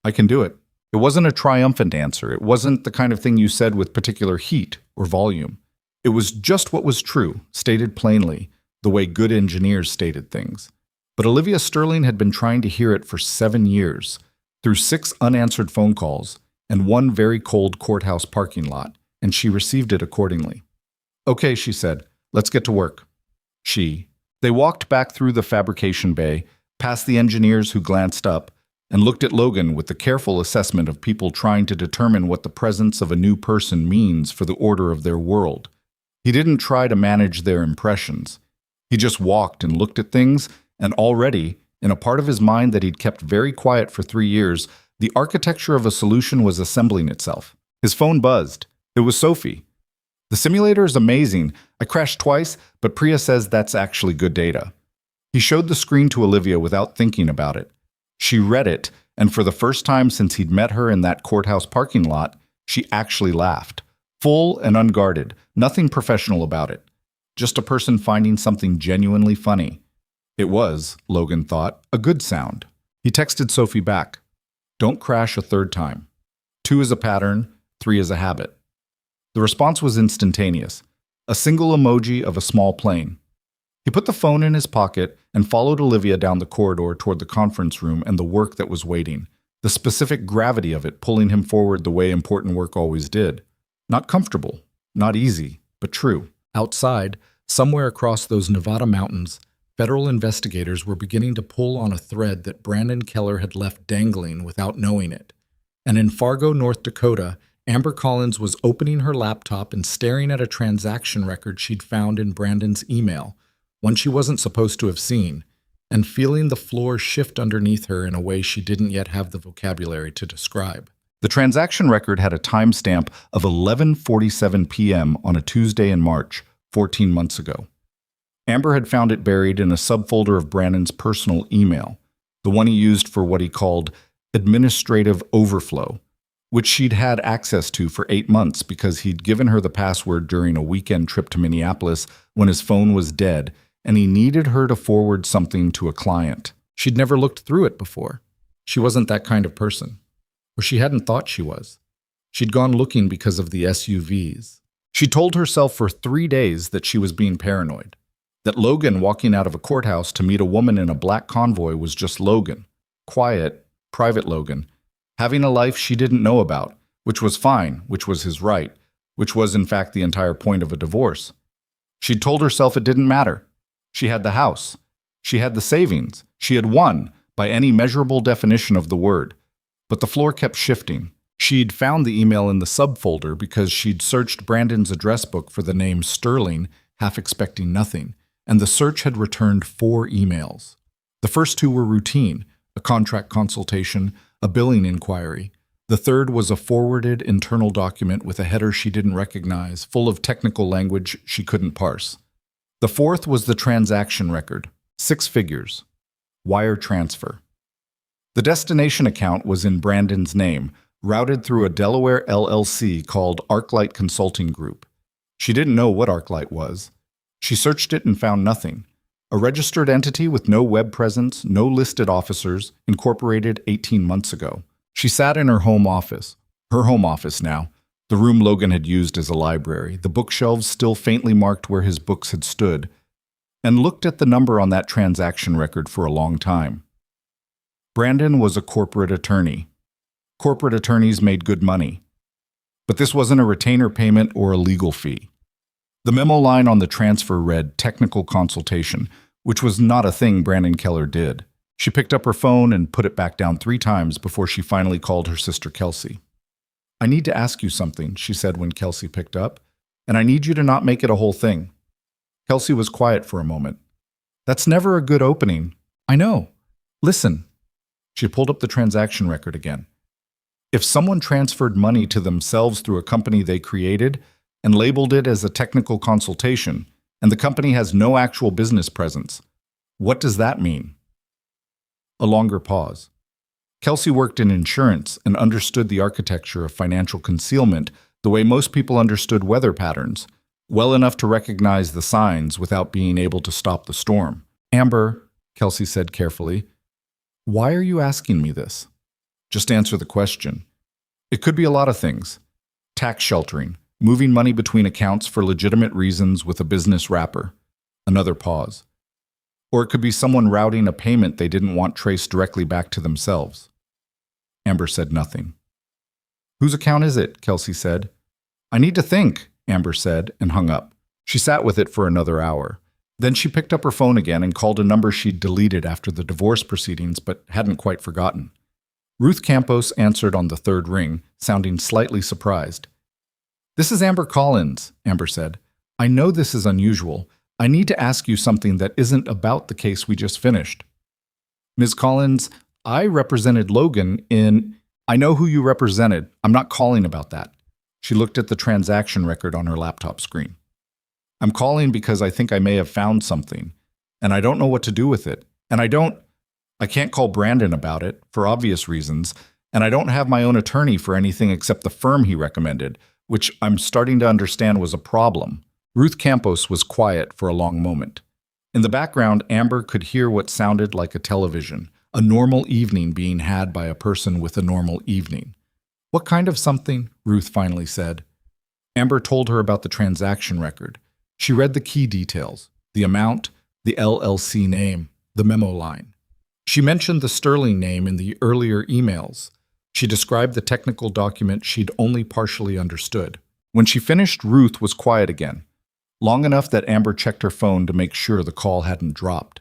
Speaker 1: "I can do it." It wasn't a triumphant answer. It wasn't the kind of thing you said with particular heat or volume. It was just what was true, stated plainly, the way good engineers stated things. But Olivia Sterling had been trying to hear it for 7 years, through 6 unanswered phone calls, and 1 very cold courthouse parking lot, and she received it accordingly. "Okay," she said, "let's get to work." They walked back through the fabrication bay, past the engineers who glanced up, and looked at Logan with the careful assessment of people trying to determine what the presence of a new person means for the order of their world. He didn't try to manage their impressions. He just walked and looked at things, and already, in a part of his mind that he'd kept very quiet for 3 years, the architecture of a solution was assembling itself. His phone buzzed. It was Sophie. "The simulator is amazing. I crashed twice, but Priya says that's actually good data." He showed the screen to Olivia without thinking about it. She read it, and for the first time since he'd met her in that courthouse parking lot, she actually laughed. Full and unguarded, nothing professional about it. Just a person finding something genuinely funny. It was, Logan thought, a good sound. He texted Sophie back. "Don't crash a 3rd time. 2 is a pattern, 3 is a habit." The response was instantaneous. A single emoji of a small plane. He put the phone in his pocket and followed Olivia down the corridor toward the conference room and the work that was waiting, the specific gravity of it pulling him forward the way important work always did. Not comfortable, not easy, but true. Outside, somewhere across those Nevada mountains, federal investigators were beginning to pull on a thread that Brandon Keller had left dangling without knowing it. And in Fargo, North Dakota, Amber Collins was opening her laptop and staring at a transaction record she'd found in Brandon's email, one she wasn't supposed to have seen, and feeling the floor shift underneath her in a way she didn't yet have the vocabulary to describe. The transaction record had a timestamp of 11:47 p.m. on a Tuesday in March, 14 months ago. Amber had found it buried in a subfolder of Brandon's personal email, the one he used for what he called administrative overflow, which she'd had access to for 8 months because he'd given her the password during a weekend trip to Minneapolis when his phone was dead and he needed her to forward something to a client. She'd never looked through it before. She wasn't that kind of person. Or she hadn't thought she was. She'd gone looking because of the SUVs. She told herself for 3 days that she was being paranoid, that Logan walking out of a courthouse to meet a woman in a black convoy was just Logan, quiet, private Logan, having a life she didn't know about, which was fine, which was his right, which was in fact the entire point of a divorce. She'd told herself it didn't matter. She had the house. She had the savings. She had won, by any measurable definition of the word. But the floor kept shifting. She'd found the email in the subfolder because she'd searched Brandon's address book for the name Sterling, half expecting nothing, and the search had returned 4 emails. The first 2 were routine, a contract consultation, a billing inquiry. The third was a forwarded internal document with a header she didn't recognize, full of technical language she couldn't parse. The fourth was the transaction record, 6 figures, wire transfer. The destination account was in Brandon's name, routed through a Delaware LLC called ArcLight Consulting Group. She didn't know what ArcLight was. She searched it and found nothing. A registered entity with no web presence, no listed officers, incorporated 18 months ago. She sat in her home office now, the room Logan had used as a library, the bookshelves still faintly marked where his books had stood, and looked at the number on that transaction record for a long time. Brandon was a corporate attorney. Corporate attorneys made good money. But this wasn't a retainer payment or a legal fee. The memo line on the transfer read technical consultation, which was not a thing Brandon Keller did. She picked up her phone and put it back down 3 times before she finally called her sister Kelsey. "I need to ask you something," she said when Kelsey picked up, "and I need you to not make it a whole thing." Kelsey was quiet for a moment. "That's never a good opening." "I know. Listen." She pulled up the transaction record again. If someone transferred money to themselves through a company they created and labeled it as a technical consultation, and the company has no actual business presence, what does that mean? A longer pause. Kelsey worked in insurance and understood the architecture of financial concealment the way most people understood weather patterns, well enough to recognize the signs without being able to stop the storm. "Amber," Kelsey said carefully, "why are you asking me this?" "Just answer the question." "It could be a lot of things. Tax sheltering, moving money between accounts for legitimate reasons with a business wrapper." Another pause. "Or it could be someone routing a payment they didn't want traced directly back to themselves." Amber said nothing. "Whose account is it?" Kelsey said. "I need to think," Amber said, and hung up. She sat with it for another hour. Then she picked up her phone again and called a number she'd deleted after the divorce proceedings but hadn't quite forgotten. Ruth Campos answered on the 3rd ring, sounding slightly surprised. "This is Amber Collins," Amber said. "I know this is unusual. I need to ask you something that isn't about the case we just finished." "Ms. Collins, I represented Logan in—" "I know who you represented. I'm not calling about that." She looked at the transaction record on her laptop screen. "I'm calling because I think I may have found something, and I don't know what to do with it. And I can't call Brandon about it, for obvious reasons, and I don't have my own attorney for anything except the firm he recommended, which I'm starting to understand was a problem." Ruth Campos was quiet for a long moment. In the background, Amber could hear what sounded like a television, a normal evening being had by a person with a normal evening. "What kind of something?" Ruth finally said. Amber told her about the transaction record. She read the key details, the amount, the LLC name, the memo line. She mentioned the Sterling name in the earlier emails. She described the technical document she'd only partially understood. When she finished, Ruth was quiet again, long enough that Amber checked her phone to make sure the call hadn't dropped.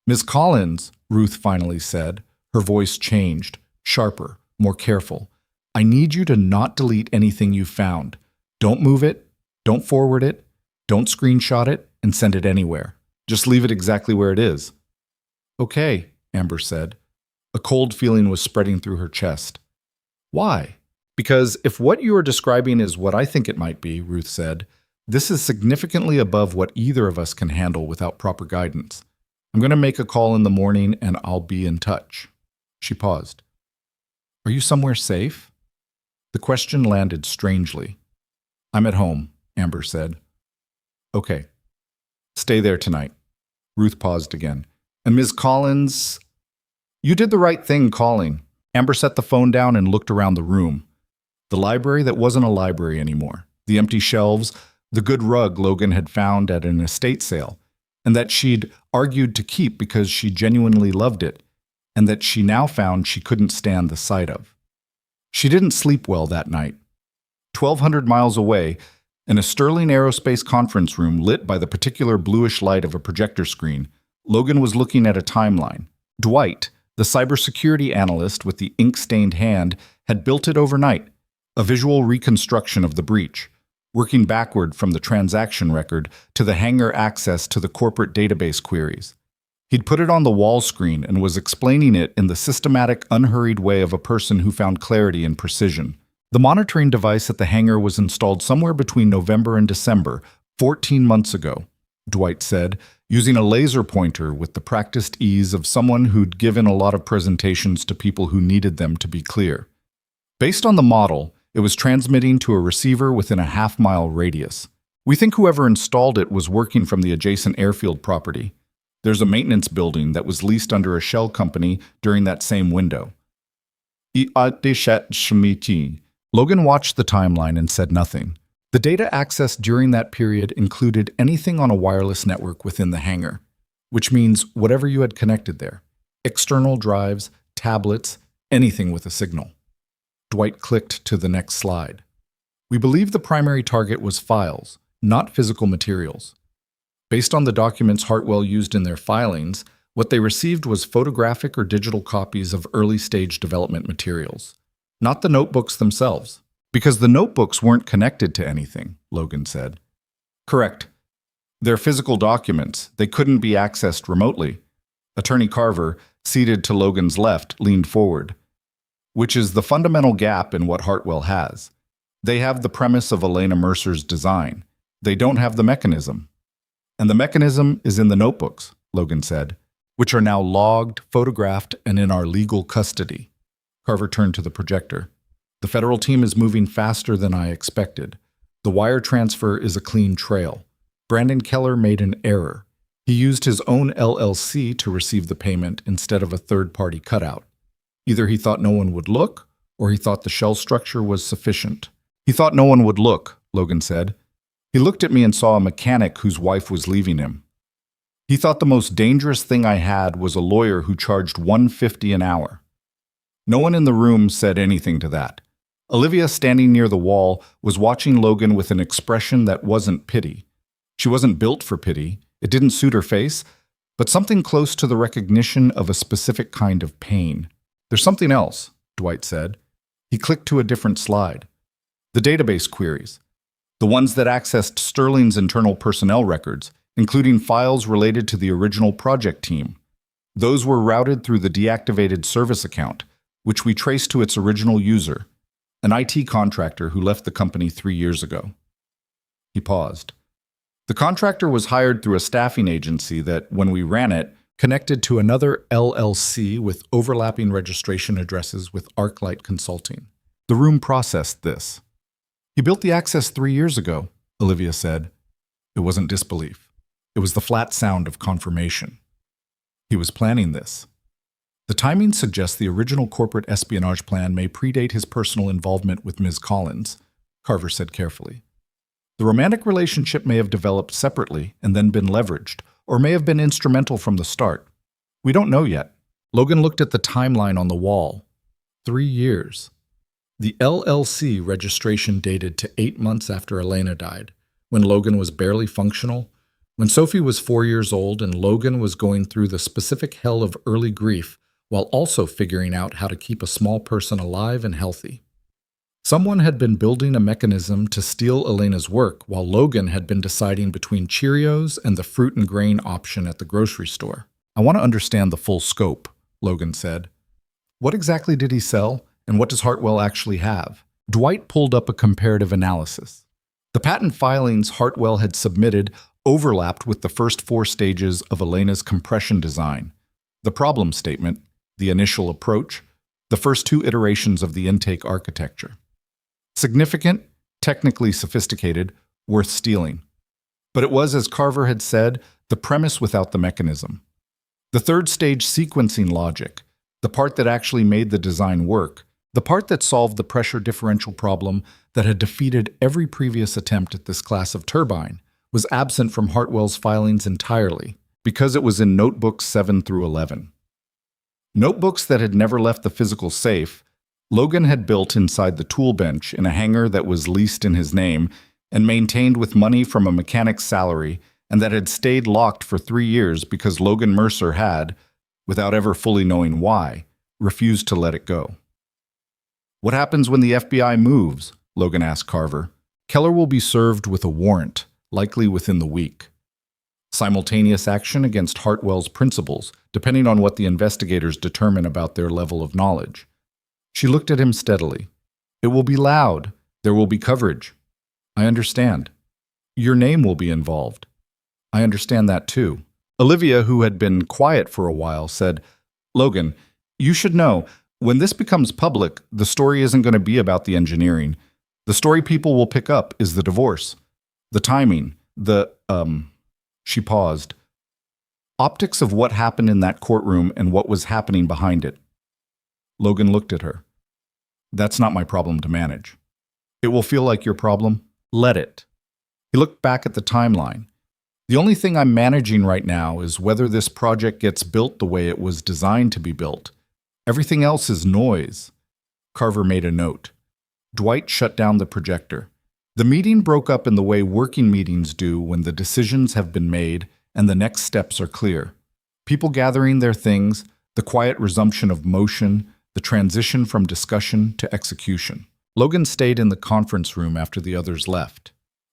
Speaker 1: "Ms. Collins," Ruth finally said. Her voice changed, sharper, more careful. I need you to not delete anything you found. Don't move it, don't forward it, don't screenshot it, and send it anywhere. Just leave it exactly where it is. Okay, Amber said. A cold feeling was spreading through her chest. Why? Because if what you are describing is what I think it might be, Ruth said, this is significantly above what either of us can handle without proper guidance. I'm going to make a call in the morning and I'll be in touch. She paused. Are you somewhere safe? The question landed strangely. I'm at home, Amber said. Okay. Stay there tonight. Ruth paused again. And Ms. Collins, you did the right thing calling. Amber set the phone down and looked around the room. The library that wasn't a library anymore. The empty shelves, the good rug Logan had found at an estate sale, and that she'd argued to keep because she genuinely loved it, and that she now found she couldn't stand the sight of. She didn't sleep well that night. 1,200 miles away, in a Sterling Aerospace conference room lit by the particular bluish light of a projector screen, Logan was looking at a timeline. Dwight, the cybersecurity analyst with the ink-stained hand, had built it overnight, a visual reconstruction of the breach, working backward from the transaction record to the hangar access to the corporate database queries. He'd put it on the wall screen and was explaining it in the systematic, unhurried way of a person who found clarity and precision. The monitoring device at the hangar was installed somewhere between November and December, 14 months ago, Dwight said, using a laser pointer with the practiced ease of someone who'd given a lot of presentations to people who needed them to be clear. Based on the model, it was transmitting to a receiver within a half-mile radius. We think whoever installed it was working from the adjacent airfield property. There's a maintenance building that was leased under a shell company during that same window. Logan watched the timeline and said nothing. The data accessed during that period included anything on a wireless network within the hangar, which means whatever you had connected there. External drives, tablets, anything with a signal. Dwight clicked to the next slide. We believe the primary target was files, not physical materials. Based on the documents Hartwell used in their filings, what they received was photographic or digital copies of early-stage development materials, not the notebooks themselves. Because the notebooks weren't connected to anything, Logan said. Correct. They're physical documents. They couldn't be accessed remotely. Attorney Carver, seated to Logan's left, leaned forward. Which is the fundamental gap in what Hartwell has. They have the premise of Elena Mercer's design. They don't have the mechanism. And the mechanism is in the notebooks, Logan said, which are now logged, photographed, and in our legal custody. Carver turned to the projector. The federal team is moving faster than I expected. The wire transfer is a clean trail. Brandon Keller made an error. He used his own LLC to receive the payment instead of a third-party cutout. Either he thought no one would look, or he thought the shell structure was sufficient. He thought no one would look, Logan said. He looked at me and saw a mechanic whose wife was leaving him. He thought the most dangerous thing I had was a lawyer who charged $150 an hour. No one in the room said anything to that. Olivia, standing near the wall, was watching Logan with an expression that wasn't pity. She wasn't built for pity. It didn't suit her face, but something close to the recognition of a specific kind of pain. There's something else, Dwight said. He clicked to a different slide. The database queries. The ones that accessed Sterling's internal personnel records, including files related to the original project team. Those were routed through the deactivated service account, which we traced to its original user, an IT contractor who left the company 3 years ago. He paused. The contractor was hired through a staffing agency that, when we ran it, connected to another LLC with overlapping registration addresses with ArcLight Consulting. The room processed this. He built the access 3 years ago, Olivia said. It wasn't disbelief. It was the flat sound of confirmation. He was planning this. The timing suggests the original corporate espionage plan may predate his personal involvement with Ms. Collins, Carver said carefully. The romantic relationship may have developed separately and then been leveraged, or may have been instrumental from the start. We don't know yet. Logan looked at the timeline on the wall. 3 years. The LLC registration dated to 8 months after Elena died, when Logan was barely functional, when Sophie was 4 years old and Logan was going through the specific hell of early grief while also figuring out how to keep a small person alive and healthy. Someone had been building a mechanism to steal Elena's work while Logan had been deciding between Cheerios and the fruit and grain option at the grocery store. I want to understand the full scope, Logan said. What exactly did he sell, and what does Hartwell actually have? Dwight pulled up a comparative analysis. The patent filings Hartwell had submitted overlapped with the first 4 stages of Elena's compression design: the problem statement, the initial approach, the first 2 iterations of the intake architecture. Significant, technically sophisticated, worth stealing. But it was, as Carver had said, the premise without the mechanism. The 3rd stage sequencing logic, the part that actually made the design work, the part that solved the pressure differential problem that had defeated every previous attempt at this class of turbine, was absent from Hartwell's filings entirely, because it was in notebooks 7 through 11. Notebooks that had never left the physical safe, Logan had built inside the tool bench in a hangar that was leased in his name and maintained with money from a mechanic's salary, and that had stayed locked for 3 years because Logan Mercer had, without ever fully knowing why, refused to let it go. What happens when the FBI moves? Logan asked Carver. Keller will be served with a warrant, likely within the week. Simultaneous action against Hartwell's principals, depending on what the investigators determine about their level of knowledge. She looked at him steadily. It will be loud. There will be coverage. I understand. Your name will be involved. I understand that too. Olivia, who had been quiet for a while, said, Logan, you should know, when this becomes public, the story isn't going to be about the engineering. The story people will pick up is the divorce, the timing, She paused. Optics of what happened in that courtroom and what was happening behind it. Logan looked at her. That's not my problem to manage. It will feel like your problem. Let it. He looked back at the timeline. The only thing I'm managing right now is whether this project gets built the way it was designed to be built. Everything else is noise. Carver made a note. Dwight shut down the projector. The meeting broke up in the way working meetings do when the decisions have been made and the next steps are clear. People gathering their things, the quiet resumption of motion, the transition from discussion to execution. Logan stayed in the conference room after the others left.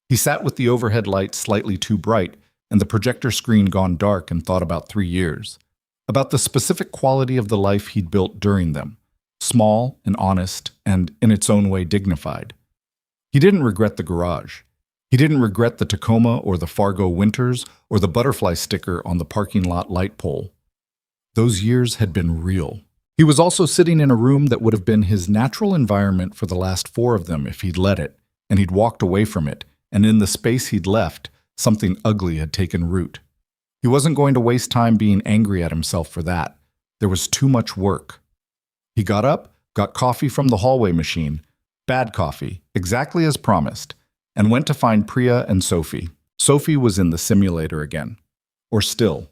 Speaker 1: He sat with the overhead lights slightly too bright and the projector screen gone dark and thought about 3 years. About the specific quality of the life he'd built during them. Small and honest and, in its own way, dignified. He didn't regret the garage. He didn't regret the Tacoma or the Fargo winters or the butterfly sticker on the parking lot light pole. Those years had been real. He was also sitting in a room that would have been his natural environment for the last 4 of them if he'd let it, and he'd walked away from it, and in the space he'd left, something ugly had taken root. He wasn't going to waste time being angry at himself for that. There was too much work. He got up, got coffee from the hallway machine, bad coffee, exactly as promised, and went to find Priya and Sophie. Sophie was in the simulator again. Or still.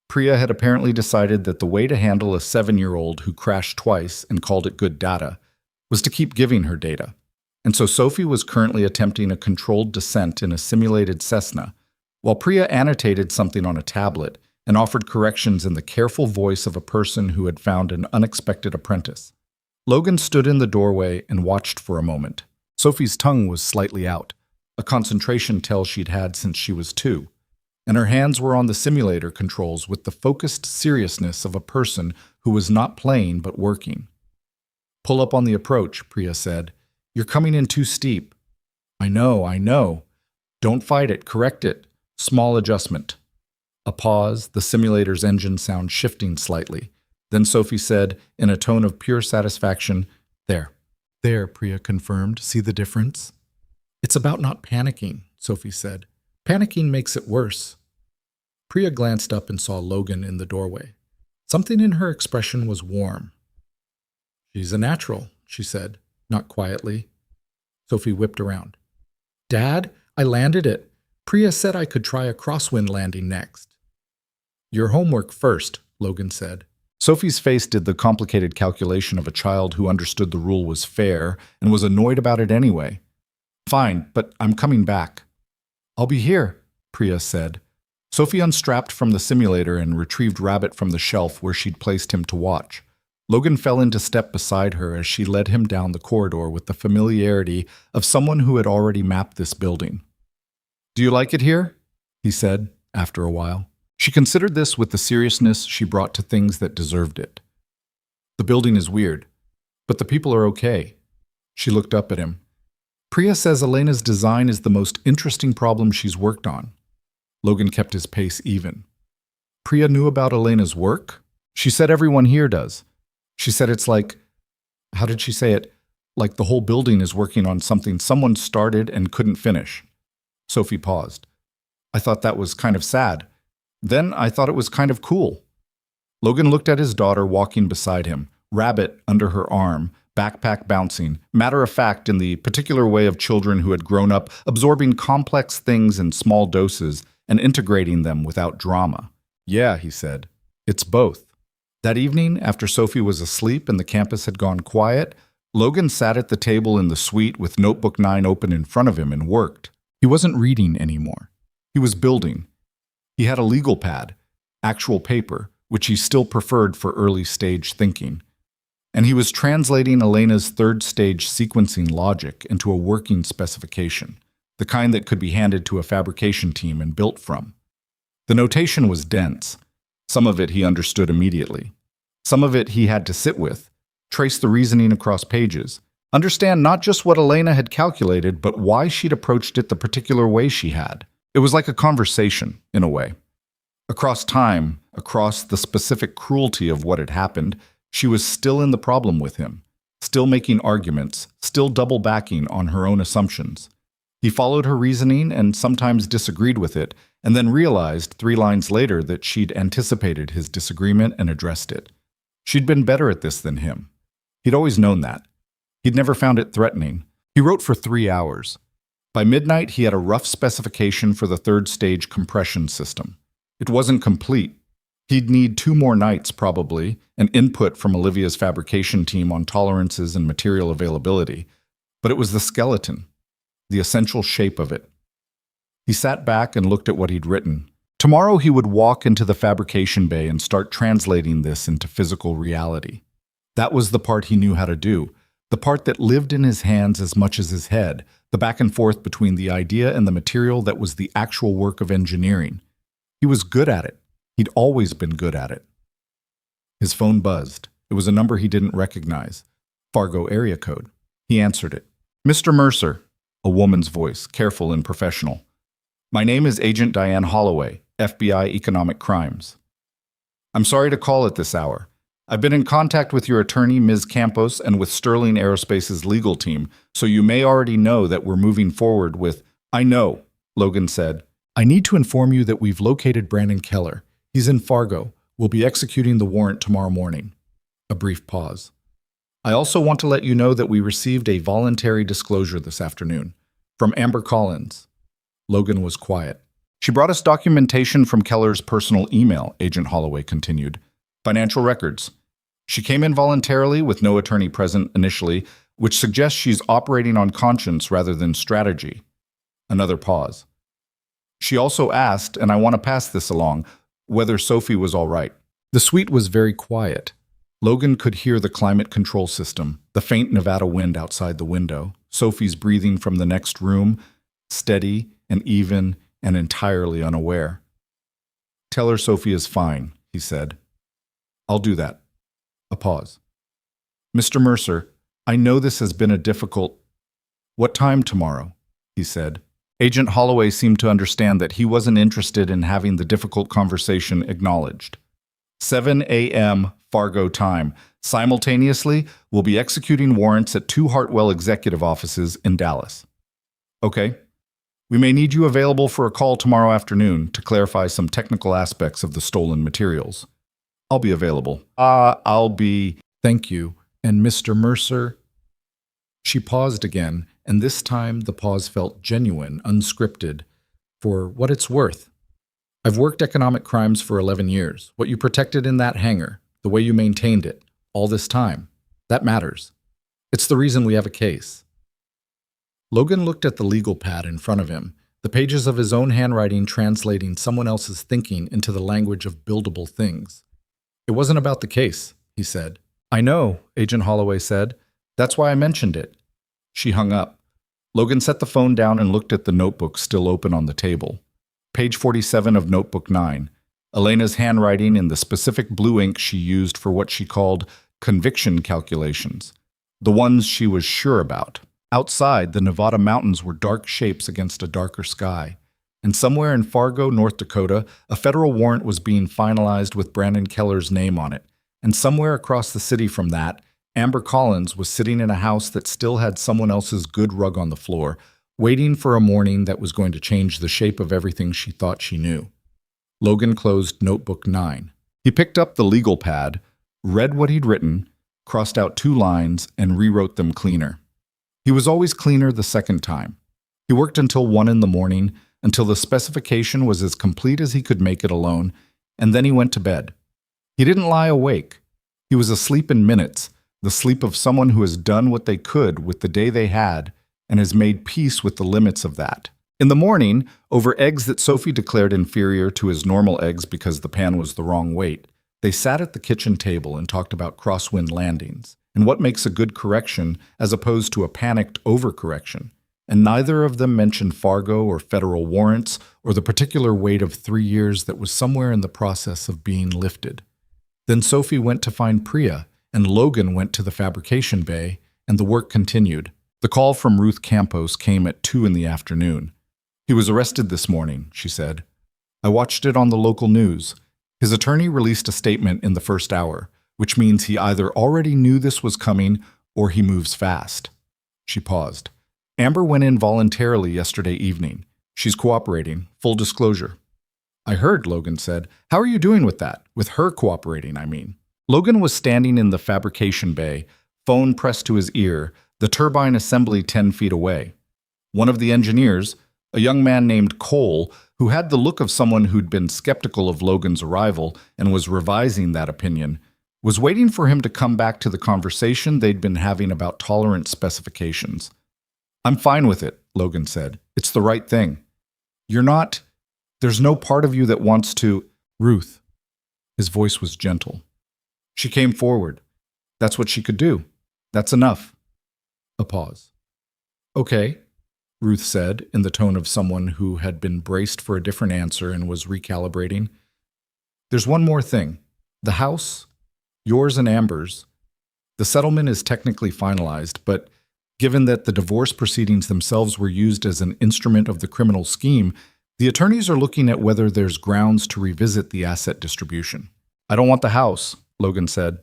Speaker 1: Priya had apparently decided that the way to handle a 7-year-old who crashed twice and called it good data was to keep giving her data. And so Sophie was currently attempting a controlled descent in a simulated Cessna, while Priya annotated something on a tablet and offered corrections in the careful voice of a person who had found an unexpected apprentice. Logan stood in the doorway and watched for a moment. Sophie's tongue was slightly out, a concentration tell she'd had since she was 2, and her hands were on the simulator controls with the focused seriousness of a person who was not playing but working. Pull up on the approach, Priya said. You're coming in too steep. I know. Don't fight it, correct it. Small adjustment. A pause, the simulator's engine sound shifting slightly. Then Sophie said, in a tone of pure satisfaction, There, Priya confirmed. See the difference? It's about not panicking, Sophie said. Panicking makes it worse. Priya glanced up and saw Logan in the doorway. Something in her expression was warm. She's a natural, she said, not quietly. Sophie whipped around. Dad, I landed it. Priya said I could try a crosswind landing next. Your homework first, Logan said. Sophie's face did the complicated calculation of a child who understood the rule was fair and was annoyed about it anyway. Fine, but I'm coming back. I'll be here, Priya said. Sophie unstrapped from the simulator and retrieved Rabbit from the shelf where she'd placed him to watch. Logan fell into step beside her as she led him down the corridor with the familiarity of someone who had already mapped this building. "Do you like it here?" he said, after a while. She considered this with the seriousness she brought to things that deserved it. "The building is weird, but the people are okay." She looked up at him. "Priya says Elena's design is the most interesting problem she's worked on." Logan kept his pace even. "Priya knew about Elena's work? She said everyone here does. She said it's like, how did she say it? Like the whole building is working on something someone started and couldn't finish." Sophie paused. "I thought that was kind of sad. Then I thought it was kind of cool." Logan looked at his daughter walking beside him, rabbit under her arm, backpack bouncing, matter-of-fact in the particular way of children who had grown up absorbing complex things in small doses and integrating them without drama. "Yeah," he said, "it's both." That evening, after Sophie was asleep and the campus had gone quiet, Logan sat at the table in the suite with Notebook 9 open in front of him and worked. He wasn't reading anymore. He was building. He had a legal pad, actual paper, which he still preferred for early-stage thinking. And he was translating Elena's third-stage sequencing logic into a working specification, the kind that could be handed to a fabrication team and built from. The notation was dense. Some of it he understood immediately. Some of it he had to sit with, trace the reasoning across pages, understand not just what Elena had calculated, but why she'd approached it the particular way she had. It was like a conversation, in a way. Across time, across the specific cruelty of what had happened, she was still in the problem with him, still making arguments, still double-backing on her own assumptions. He followed her reasoning and sometimes disagreed with it, and then realized 3 lines later that she'd anticipated his disagreement and addressed it. She'd been better at this than him. He'd always known that. He'd never found it threatening. He wrote for 3 hours. By midnight, he had a rough specification for the third-stage compression system. It wasn't complete. He'd need 2 more nights, probably, and input from Olivia's fabrication team on tolerances and material availability. But it was the skeleton, the essential shape of it. He sat back and looked at what he'd written. Tomorrow he would walk into the fabrication bay and start translating this into physical reality. That was the part he knew how to do, the part that lived in his hands as much as his head, the back and forth between the idea and the material that was the actual work of engineering. He was good at it. He'd always been good at it. His phone buzzed. It was a number he didn't recognize. Fargo area code. He answered it. "Mr. Mercer," a woman's voice, careful and professional. "My name is Agent Diane Holloway, FBI Economic Crimes. I'm sorry to call at this hour. I've been in contact with your attorney, Ms. Campos, and with Sterling Aerospace's legal team, so you may already know that we're moving forward with—" "I know," Logan said. "I need to inform you that we've located Brandon Keller. He's in Fargo. We'll be executing the warrant tomorrow morning." A brief pause. "I also want to let you know that we received a voluntary disclosure this afternoon from Amber Collins." Logan was quiet. "She brought us documentation from Keller's personal email," Agent Holloway continued. "Financial records. She came in voluntarily with no attorney present initially, which suggests she's operating on conscience rather than strategy." Another pause. "She also asked, and I want to pass this along, whether Sophie was all right." The suite was very quiet. Logan could hear the climate control system, the faint Nevada wind outside the window, Sophie's breathing from the next room, steady and even and entirely unaware. "Tell her Sophie is fine," he said. "I'll do that." A pause. "Mr. Mercer, I know this has been a difficult—" "What time tomorrow?" he said. Agent Holloway seemed to understand that he wasn't interested in having the difficult conversation acknowledged. 7 a.m. Fargo time. Simultaneously, we'll be executing warrants at 2 Hartwell executive offices in Dallas. Okay. We may need you available for a call tomorrow afternoon to clarify some technical aspects of the stolen materials. I'll be available. Thank you. And Mr. Mercer?" She paused again, and this time the pause felt genuine, unscripted. "For what it's worth. I've worked economic crimes for 11 years. What you protected in that hangar, the way you maintained it, all this time, that matters. It's the reason we have a case." Logan looked at the legal pad in front of him, the pages of his own handwriting translating someone else's thinking into the language of buildable things. "It wasn't about the case," he said. I know, Agent Holloway said. That's why I mentioned it. She hung up. Logan set the phone down and looked at the notebook still open on the table. Page 47 of Notebook 9. Elena's handwriting in the specific blue ink she used for what she called conviction calculations. The ones she was sure about. Outside, the Nevada mountains were dark shapes against a darker sky. And somewhere in Fargo, North Dakota, a federal warrant was being finalized with Brandon Keller's name on it. And somewhere across the city from that, Amber Collins was sitting in a house that still had someone else's good rug on the floor, waiting for a morning that was going to change the shape of everything she thought she knew. Logan closed Notebook 9. He picked up the legal pad, read what he'd written, crossed out 2 lines, and rewrote them cleaner. He was always cleaner the second time. He worked until 1 in the morning, until the specification was as complete as he could make it alone, and then he went to bed. He didn't lie awake. He was asleep in minutes, the sleep of someone who has done what they could with the day they had and has made peace with the limits of that. In the morning, over eggs that Sophie declared inferior to his normal eggs because the pan was the wrong weight, they sat at the kitchen table and talked about crosswind landings and what makes a good correction as opposed to a panicked overcorrection. And neither of them mentioned Fargo or federal warrants or the particular weight of 3 years that was somewhere in the process of being lifted. Then Sophie went to find Priya, and Logan went to the fabrication bay, and the work continued. The call from Ruth Campos came at 2 in the afternoon. He was arrested this morning, she said. I watched it on the local news. His attorney released a statement in the first hour, which means he either already knew this was coming or he moves fast. She paused. Amber went in voluntarily yesterday evening. She's cooperating, full disclosure. I heard, Logan said. How are you doing with that? With her cooperating, I mean. Logan was standing in the fabrication bay, phone pressed to his ear, the turbine assembly 10 feet away. One of the engineers, a young man named Cole, who had the look of someone who'd been skeptical of Logan's arrival and was revising that opinion, was waiting for him to come back to the conversation they'd been having about tolerance specifications. I'm fine with it, Logan said. It's the right thing. You're not... There's no part of you that wants to... Ruth. His voice was gentle. She came forward. That's what she could do. That's enough. A pause. Okay, Ruth said, in the tone of someone who had been braced for a different answer and was recalibrating. There's one more thing. The house, yours and Amber's, the settlement is technically finalized, but given that the divorce proceedings themselves were used as an instrument of the criminal scheme, the attorneys are looking at whether there's grounds to revisit the asset distribution. I don't want the house, Logan said.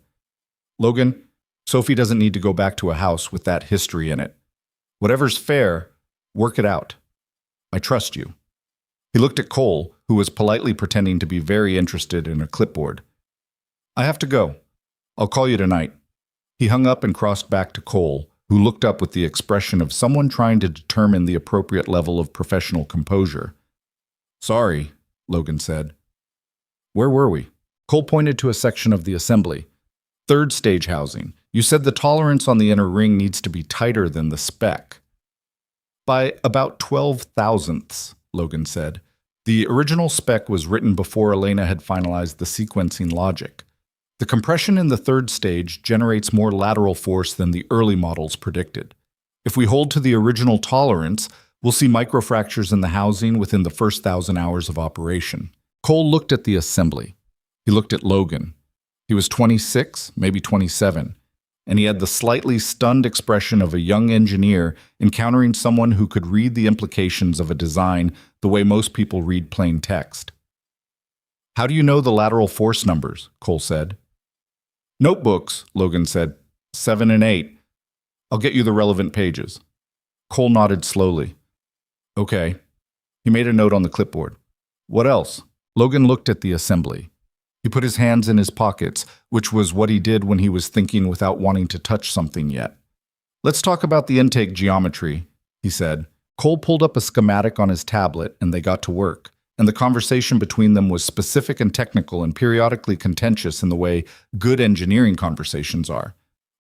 Speaker 1: Logan, Sophie doesn't need to go back to a house with that history in it. Whatever's fair, work it out. I trust you. He looked at Cole, who was politely pretending to be very interested in a clipboard. I have to go. I'll call you tonight. He hung up and crossed back to Cole, who looked up with the expression of someone trying to determine the appropriate level of professional composure. Sorry, Logan said. Where were we? Cole pointed to a section of the assembly. 3rd stage housing. You said the tolerance on the inner ring needs to be tighter than the spec. By about 12 thousandths, Logan said. The original spec was written before Elena had finalized the sequencing logic. The compression in the 3rd stage generates more lateral force than the early models predicted. If we hold to the original tolerance, we'll see microfractures in the housing within the first 1,000 hours of operation. Cole looked at the assembly. He looked at Logan. He was 26, maybe 27, and he had the slightly stunned expression of a young engineer encountering someone who could read the implications of a design the way most people read plain text. How do you know the lateral force numbers? Cole said. Notebooks, Logan said. 7 and 8. I'll get you the relevant pages. Cole nodded slowly. Okay. He made a note on the clipboard. What else? Logan looked at the assembly. He put his hands in his pockets, which was what he did when he was thinking without wanting to touch something yet. Let's talk about the intake geometry, he said. Cole pulled up a schematic on his tablet and they got to work, and the conversation between them was specific and technical and periodically contentious in the way good engineering conversations are.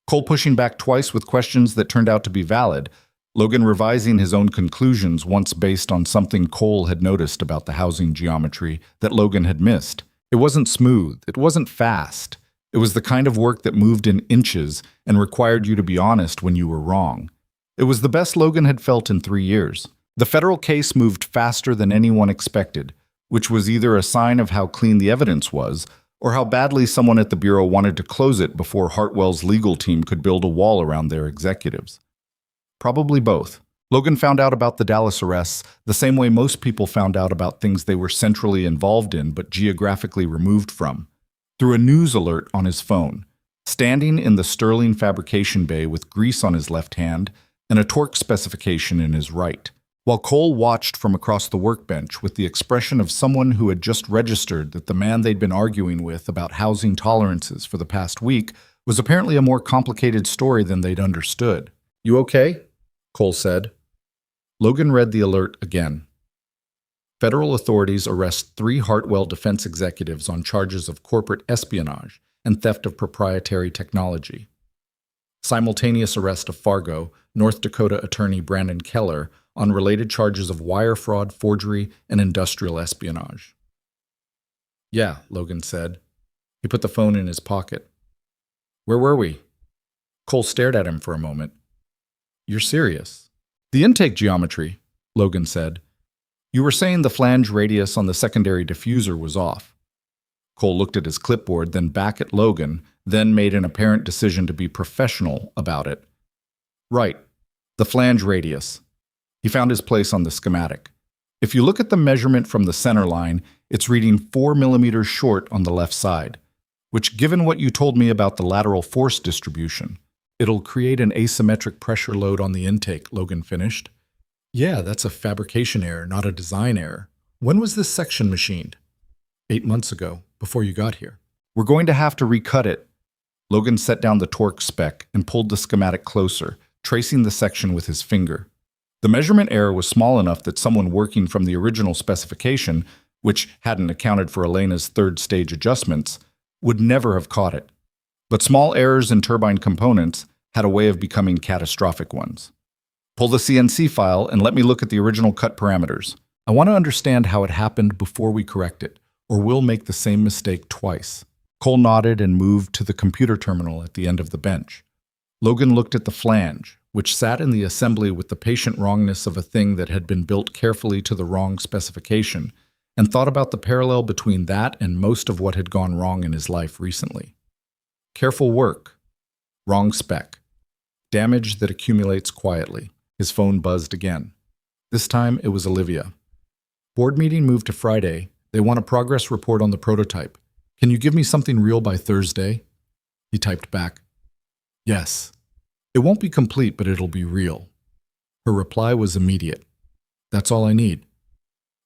Speaker 1: Cole pushing back twice with questions that turned out to be valid, Logan revising his own conclusions once based on something Cole had noticed about the housing geometry that Logan had missed. It wasn't smooth, it wasn't fast, It was the kind of work that moved in inches and required you to be honest when you were wrong. It was the best Logan had felt in 3 years. The federal case moved faster than anyone expected, which was either a sign of how clean the evidence was or how badly someone at the Bureau wanted to close it before Hartwell's legal team could build a wall around their executives. Probably both. Logan found out about the Dallas arrests the same way most people found out about things they were centrally involved in but geographically removed from, through a news alert on his phone, standing in the Sterling fabrication bay with grease on his left hand and a torque specification in his right, while Cole watched from across the workbench with the expression of someone who had just registered that the man they'd been arguing with about housing tolerances for the past week was apparently a more complicated story than they'd understood. "You okay?" Cole said. Logan read the alert again. Federal authorities arrest 3 Hartwell defense executives on charges of corporate espionage and theft of proprietary technology. Simultaneous arrest of Fargo, North Dakota attorney Brandon Keller on related charges of wire fraud, forgery, and industrial espionage. "Yeah," Logan said. He put the phone in his pocket. "Where were we?" Cole stared at him for a moment. "You're serious?" "The intake geometry," Logan said. "You were saying the flange radius on the secondary diffuser was off." Cole looked at his clipboard, then back at Logan, then made an apparent decision to be professional about it. "Right. The flange radius." He found his place on the schematic. "If you look at the measurement from the center line, it's reading 4 millimeters short on the left side, which, given what you told me about the lateral force distribution, it'll create an asymmetric pressure load on the intake," Logan finished. "Yeah, that's a fabrication error, not a design error. When was this section machined?" 8 months ago, before you got here." "We're going to have to recut it." Logan set down the torque spec and pulled the schematic closer, tracing the section with his finger. The measurement error was small enough that someone working from the original specification, which hadn't accounted for Elena's third-stage adjustments, would never have caught it. But small errors in turbine components had a way of becoming catastrophic ones. "Pull the CNC file and let me look at the original cut parameters. I want to understand how it happened before we correct it, or we'll make the same mistake twice." Cole nodded and moved to the computer terminal at the end of the bench. Logan looked at the flange, which sat in the assembly with the patient wrongness of a thing that had been built carefully to the wrong specification, and thought about the parallel between that and most of what had gone wrong in his life recently. Careful work. Wrong spec. Damage that accumulates quietly. His phone buzzed again. This time it was Olivia. "Board meeting moved to Friday. They want a progress report on the prototype. Can you give me something real by Thursday?" He typed back, "Yes. It won't be complete, but it'll be real." Her reply was immediate. "That's all I need."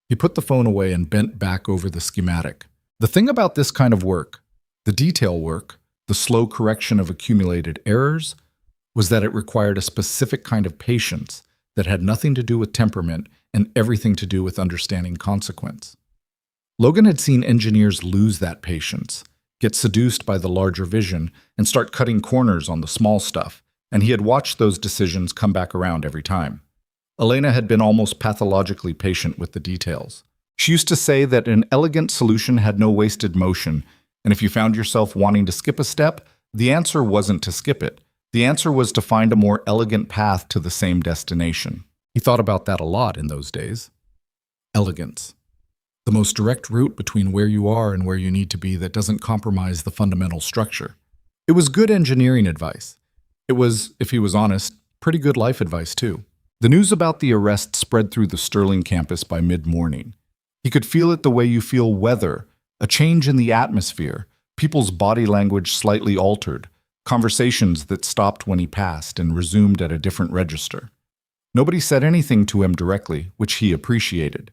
Speaker 1: He put the phone away and bent back over the schematic. The thing about this kind of work, the detail work, the slow correction of accumulated errors, was that it required a specific kind of patience that had nothing to do with temperament and everything to do with understanding consequence. Logan had seen engineers lose that patience, get seduced by the larger vision, and start cutting corners on the small stuff, and he had watched those decisions come back around every time. Elena had been almost pathologically patient with the details. She used to say that an elegant solution had no wasted motion, and if you found yourself wanting to skip a step, the answer wasn't to skip it. The answer was to find a more elegant path to the same destination. He thought about that a lot in those days. Elegance. The most direct route between where you are and where you need to be that doesn't compromise the fundamental structure. It was good engineering advice. It was, if he was honest, pretty good life advice too. The news about the arrest spread through the Sterling campus by mid-morning. He could feel it the way you feel weather, a change in the atmosphere, people's body language slightly altered, conversations that stopped when he passed and resumed at a different register. Nobody said anything to him directly, which he appreciated.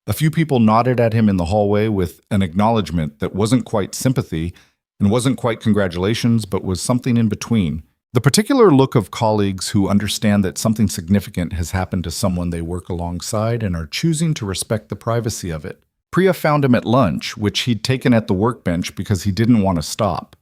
Speaker 1: A few people nodded at him in the hallway with an acknowledgement that wasn't quite sympathy and wasn't quite congratulations, but was something in between. The particular look of colleagues who understand that something significant has happened to someone they work alongside and are choosing to respect the privacy of it. Priya found him at lunch, which he'd taken at the workbench because he didn't want to stop.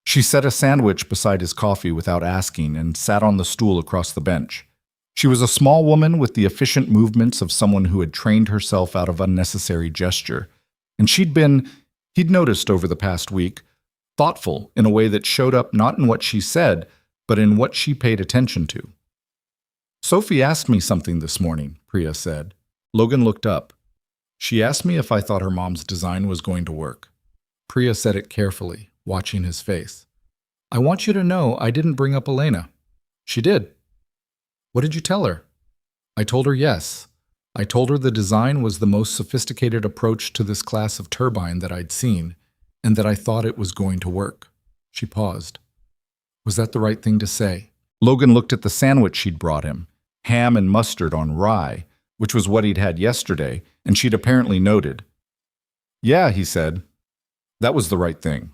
Speaker 1: She set a sandwich beside his coffee without asking and sat on the stool across the bench. She was a small woman with the efficient movements of someone who had trained herself out of unnecessary gesture, and he'd noticed over the past week, thoughtful in a way that showed up not in what she said, but in what she paid attention to. Sophie asked me something this morning, Priya said. Logan looked up. She asked me if I thought her mom's design was going to work. Priya said it carefully, watching his face. I want you to know I didn't bring up Elena. She did. What did you tell her? I told her yes. I told her the design was the most sophisticated approach to this class of turbine that I'd seen, and that I thought it was going to work. She paused. Was that the right thing to say? Logan looked at the sandwich she'd brought him, ham and mustard on rye, which was what he'd had yesterday, and she'd apparently noted. Yeah, he said. That was the right thing.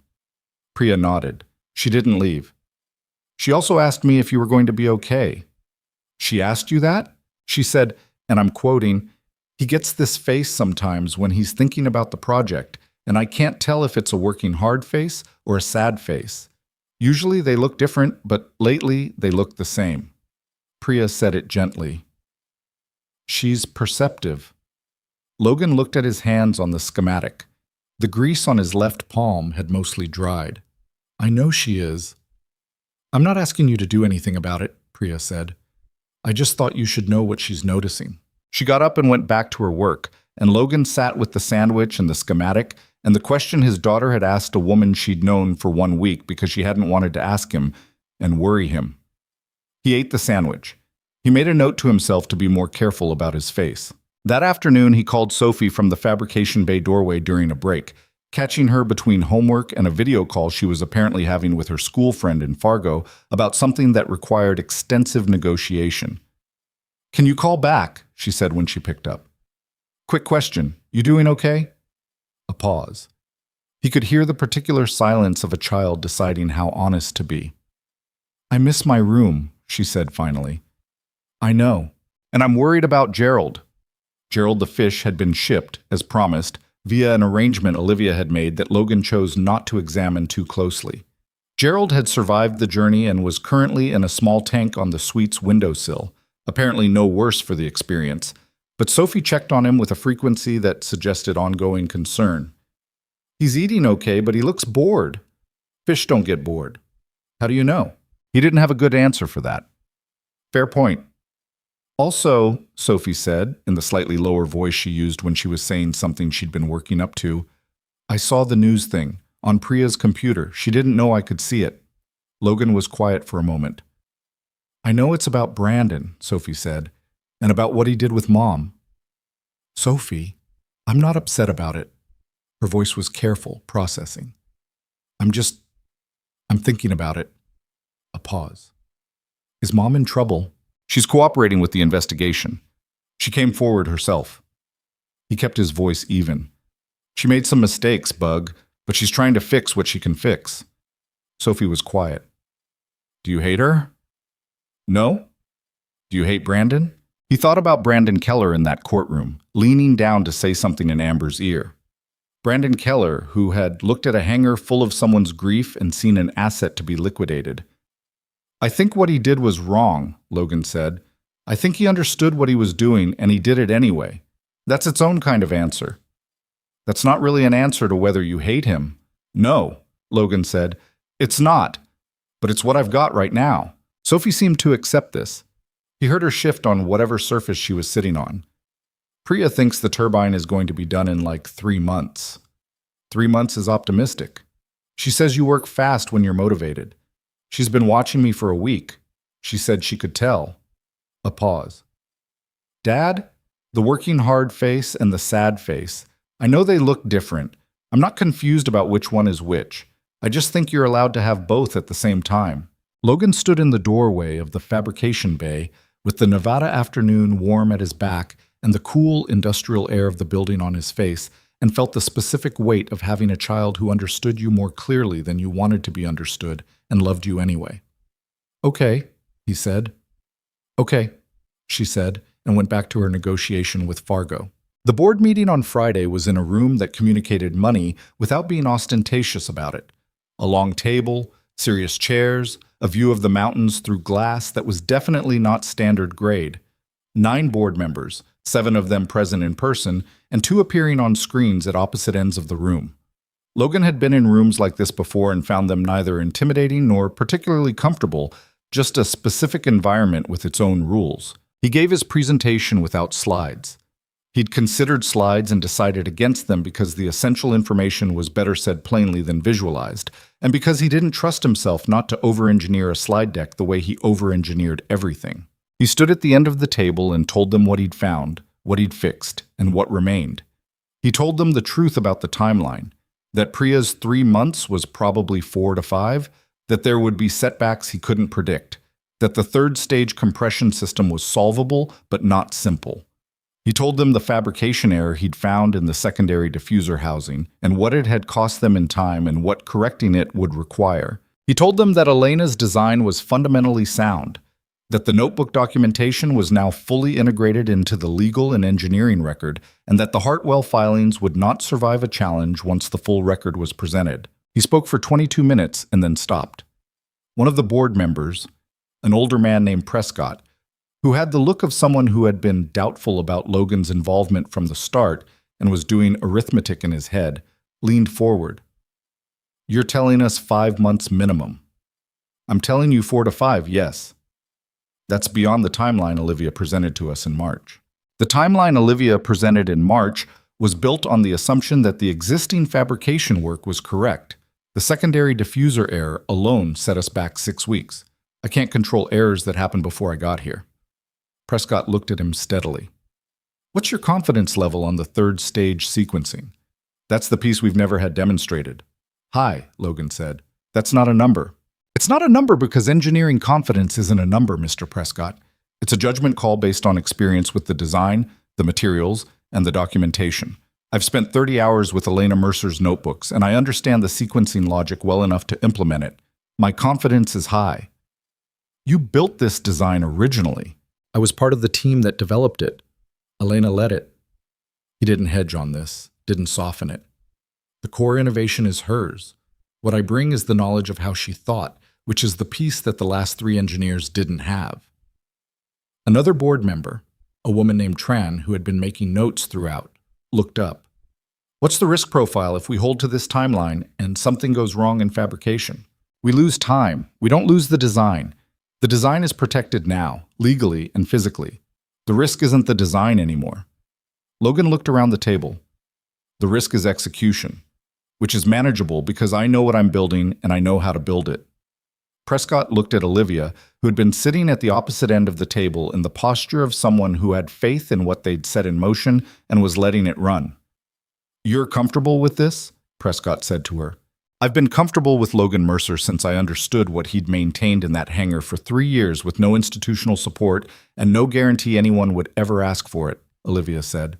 Speaker 1: Priya nodded. She didn't leave. She also asked me if you were going to be okay. She asked you that? She said, and I'm quoting, he gets this face sometimes when he's thinking about the project, and I can't tell if it's a working hard face or a sad face. Usually they look different, but lately they look the same. Priya said it gently. She's perceptive. Logan looked at his hands on the schematic. The grease on his left palm had mostly dried. I know she is. I'm not asking you to do anything about it, Priya said. I just thought you should know what she's noticing. She got up and went back to her work, and Logan sat with the sandwich and the schematic and the question his daughter had asked a woman she'd known for 1 week because she hadn't wanted to ask him and worry him. He ate the sandwich. He made a note to himself to be more careful about his face. That afternoon, he called Sophie from the fabrication bay doorway during a break, catching her between homework and a video call she was apparently having with her school friend in Fargo about something that required extensive negotiation. Can you call back? She said when she picked up. Quick question. You doing okay? A pause. He could hear the particular silence of a child deciding how honest to be. I miss my room, she said finally. I know. And I'm worried about Gerald. Gerald the fish had been shipped, as promised, via an arrangement Olivia had made that Logan chose not to examine too closely. Gerald had survived the journey and was currently in a small tank on the suite's windowsill, apparently no worse for the experience, but Sophie checked on him with a frequency that suggested ongoing concern. He's eating okay, but he looks bored. Fish don't get bored. How do you know? He didn't have a good answer for that. Fair point. Also, Sophie said, in the slightly lower voice she used when she was saying something she'd been working up to, I saw the news thing on Priya's computer. She didn't know I could see it. Logan was quiet for a moment. I know it's about Brandon, Sophie said, and about what he did with Mom. Sophie, I'm not upset about it. Her voice was careful, processing. I'm thinking about it. A pause. Is Mom in trouble? She's cooperating with the investigation. She came forward herself. He kept his voice even. She made some mistakes, Bug, but she's trying to fix what she can fix. Sophie was quiet. Do you hate her? No? Do you hate Brandon? He thought about Brandon Keller in that courtroom, leaning down to say something in Amber's ear. Brandon Keller, who had looked at a hangar full of someone's grief and seen an asset to be liquidated. I think what he did was wrong, Logan said. I think he understood what he was doing, and he did it anyway. That's its own kind of answer. That's not really an answer to whether you hate him. No, Logan said. It's not. But it's what I've got right now. Sophie seemed to accept this. He heard her shift on whatever surface she was sitting on. Priya thinks the turbine is going to be done in like 3 months. 3 months is optimistic. She says you work fast when you're motivated. She's been watching me for a week. She said she could tell. A pause. Dad, the working hard face and the sad face, I know they look different. I'm not confused about which one is which. I just think you're allowed to have both at the same time. Logan stood in the doorway of the fabrication bay with the Nevada afternoon warm at his back and the cool industrial air of the building on his face, and felt the specific weight of having a child who understood you more clearly than you wanted to be understood and loved you anyway. Okay, he said. Okay, she said, and went back to her negotiation with Fargo. The board meeting on Friday was in a room that communicated money without being ostentatious about it. A long table, serious chairs, a view of the mountains through glass that was definitely not standard grade. 9 board members, 7 of them present in person, and 2 appearing on screens at opposite ends of the room. Logan had been in rooms like this before and found them neither intimidating nor particularly comfortable, just a specific environment with its own rules. He gave his presentation without slides. He'd considered slides and decided against them because the essential information was better said plainly than visualized, and because he didn't trust himself not to over-engineer a slide deck the way he over-engineered everything. He stood at the end of the table and told them what he'd found, what he'd fixed, and what remained. He told them the truth about the timeline, that Priya's 3 months was probably 4 to 5, that there would be setbacks he couldn't predict, that the third-stage compression system was solvable but not simple. He told them the fabrication error he'd found in the secondary diffuser housing and what it had cost them in time and what correcting it would require. He told them that Elena's design was fundamentally sound, that the notebook documentation was now fully integrated into the legal and engineering record, and that the Hartwell filings would not survive a challenge once the full record was presented. He spoke for 22 minutes and then stopped. One of the board members, an older man named Prescott, who had the look of someone who had been doubtful about Logan's involvement from the start and was doing arithmetic in his head, leaned forward. "You're telling us 5 months minimum." "I'm telling you 4 to 5, yes." That's beyond the timeline Olivia presented to us in March. The timeline Olivia presented in March was built on the assumption that the existing fabrication work was correct. The secondary diffuser error alone set us back 6 weeks. I can't control errors that happened before I got here. Prescott looked at him steadily. "What's your confidence level on the third stage sequencing?" "That's the piece we've never had demonstrated." "High," Logan said. "That's not a number." "It's not a number because engineering confidence isn't a number, Mr. Prescott. It's a judgment call based on experience with the design, the materials, and the documentation. I've spent 30 hours with Logan Mercer's notebooks, and I understand the sequencing logic well enough to implement it. My confidence is high." "You built this design originally." "I was part of the team that developed it. Elena led it." He didn't hedge on this, didn't soften it. "The core innovation is hers. What I bring is the knowledge of how she thought, which is the piece that the last 3 engineers didn't have." Another board member, a woman named Tran, who had been making notes throughout, looked up. "What's the risk profile if we hold to this timeline and something goes wrong in fabrication? We lose time. We don't lose the design. The design is protected now, legally and physically. The risk isn't the design anymore." Logan looked around the table. "The risk is execution, which is manageable because I know what I'm building and I know how to build it." Prescott looked at Olivia, who had been sitting at the opposite end of the table in the posture of someone who had faith in what they'd set in motion and was letting it run. "You're comfortable with this?" Prescott said to her. "I've been comfortable with Logan Mercer since I understood what he'd maintained in that hangar for 3 years with no institutional support and no guarantee anyone would ever ask for it," Olivia said.